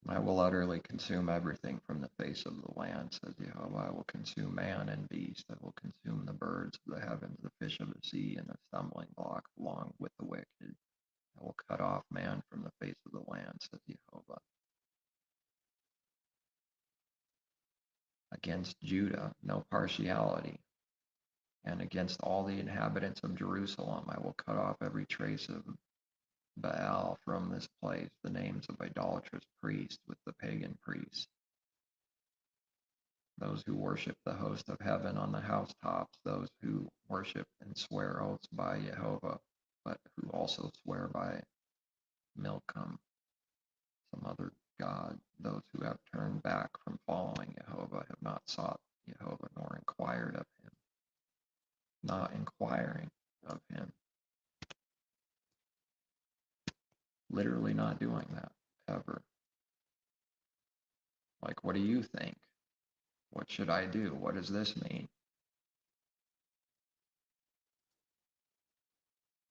I will utterly consume everything from the face of the land, says Yehovah. I will consume man and beast. I will consume the birds of the heavens, the fish of the sea, and the stumbling block along with the wicked. I will cut off man from the face of the land, says Yehovah. Against Judah, no partiality. And against all the inhabitants of Jerusalem, I will cut off every trace of Baal from this place, the names of idolatrous priests with the pagan priests, those who worship the host of heaven on the housetops, those who worship and swear oaths by Yehovah, but who also swear by Milcom. some other God. Those who have turned back from following Yehovah have not sought Yehovah nor inquired of him. Not inquiring of him. Literally not doing that ever. Like, what do you think? What should I do? What does this mean?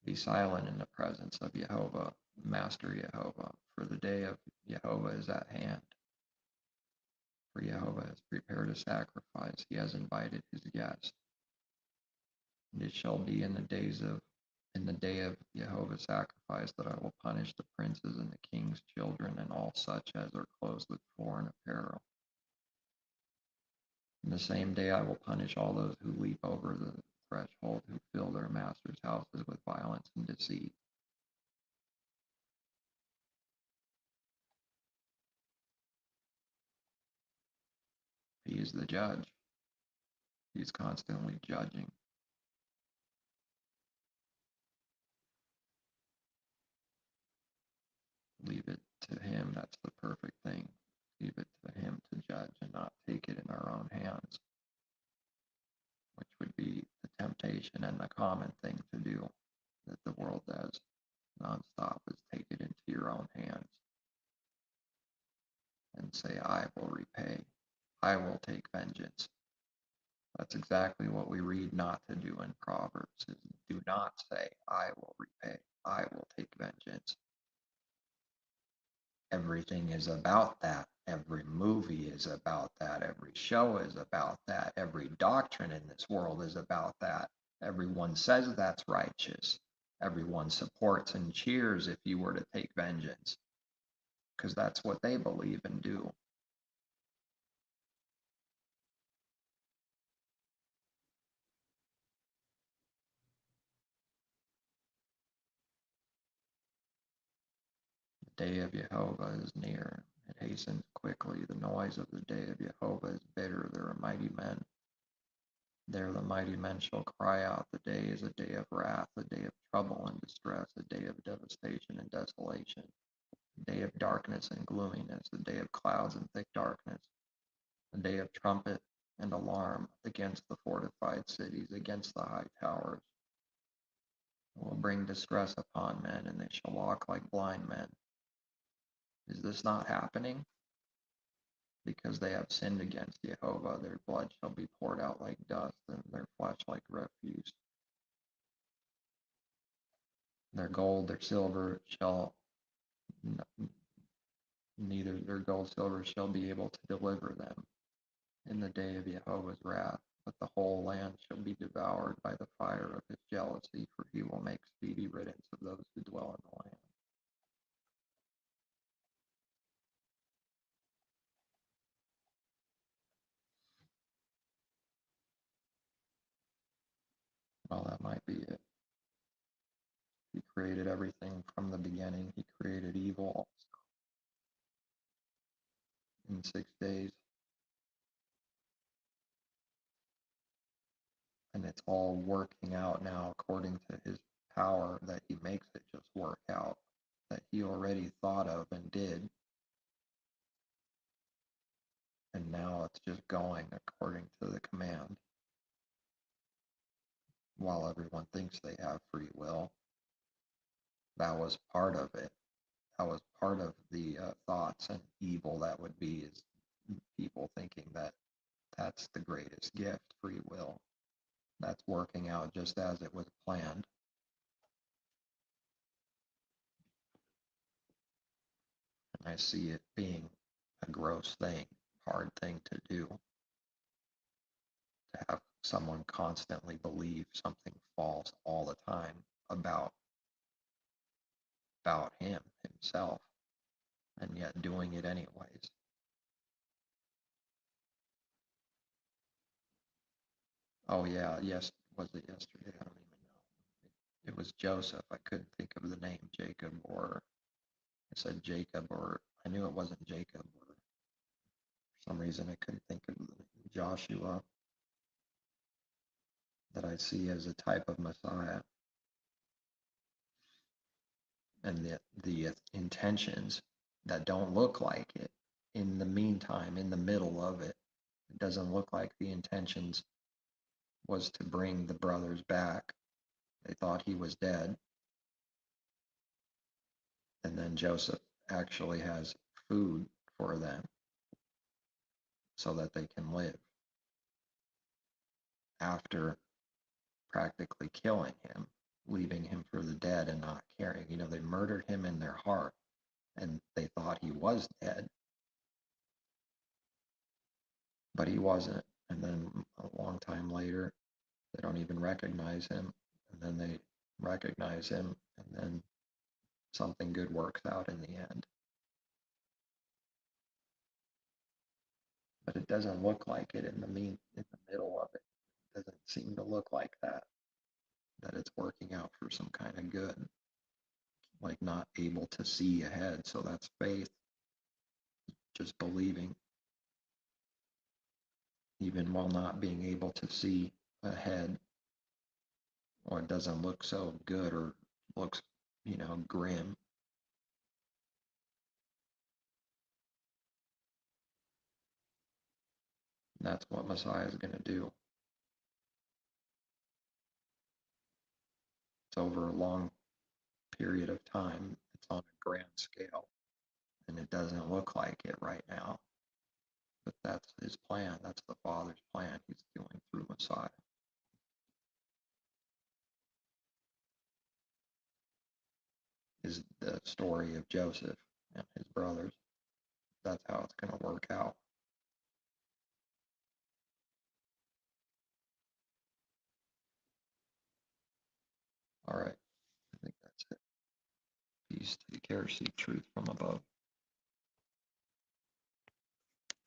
Be silent in the presence of Yehovah, Master Yehovah, for the day of Yehovah is at hand. For Yehovah has prepared a sacrifice. He has invited his guest. And it shall be in the day of Yehovah's sacrifice that I will punish the princes and the king's children and all such as are clothed with foreign apparel. In the same day I will punish all those who leap over the threshold, who fill their masters' houses with violence and deceit. He is the judge. He's constantly judging. Leave it to him. That's the perfect thing. Leave it to him to judge and not take it in our own hands, which would be the temptation and the common thing to do that the world does nonstop, is take it into your own hands and say, I will repay. I will take vengeance. That's exactly what we read not to do in Proverbs, is do not say, I will repay. I will take vengeance. Everything is about that. Every movie is about that. Every show is about that. Every doctrine in this world is about that. Everyone says that's righteous. Everyone supports and cheers if you were to take vengeance, because that's what they believe and do. The day of Yehovah is near. It hastens quickly. The noise of the day of Yehovah is bitter. There are mighty men. There the mighty men shall cry out. The day is a day of wrath, a day of trouble and distress, a day of devastation and desolation, a day of darkness and gloominess, a day of clouds and thick darkness, a day of trumpet and alarm against the fortified cities, against the high towers. It will bring distress upon men, and they shall walk like blind men. Is this not happening? Because they have sinned against Yehovah, their blood shall be poured out like dust, and their flesh like refuse. Their gold, their silver shall neither their gold, silver shall be able to deliver them in the day of Yehovah's wrath, but the whole land shall be devoured by the fire of his jealousy, for he will make speedy riddance of those who dwell in the land. Well, that might be it. He created everything from the beginning. He created evil in 6 days. And it's all working out now according to his power, that he makes it just work out, that he already thought of and did. And now it's just going according to the command. While everyone thinks they have free will, that was part of it. That was part of the thoughts and evil that would be, is people thinking that that's the greatest gift, free will. That's working out just as it was planned. And I see it being a gross thing, hard thing to do, to have someone constantly believe something false all the time about him himself, and yet doing it anyways. Oh yeah, yes, was it yesterday? I don't even know. It was Joseph. I couldn't think of the name, Jacob, or I said Jacob, or I knew it wasn't Jacob, or for some reason I couldn't think of Joshua, that I see as a type of Messiah. And the intentions that don't look like it. In the meantime, in the middle of it, it doesn't look like the intentions was to bring the brothers back. They thought he was dead. And then Joseph actually has food for them so that they can live after practically killing him, leaving him for the dead and not caring. They murdered him in their heart and they thought he was dead, but he wasn't. And then a long time later, they don't even recognize him. And then they recognize him, and then something good works out in the end. But it doesn't look like it in the middle of it. It doesn't seem to look like that it's working out for some kind of good. Like not able to see ahead. So that's faith, just believing, even while not being able to see ahead, or it doesn't look so good or looks, grim. And that's what Messiah is going to do. It's over a long period of time. It's on a grand scale, and it doesn't look like it right now. But that's his plan. That's the Father's plan he's doing through Messiah. Is the story of Joseph and his brothers. That's how it's going to work out. All right. I think that's it. Peace, take care, seek truth from above.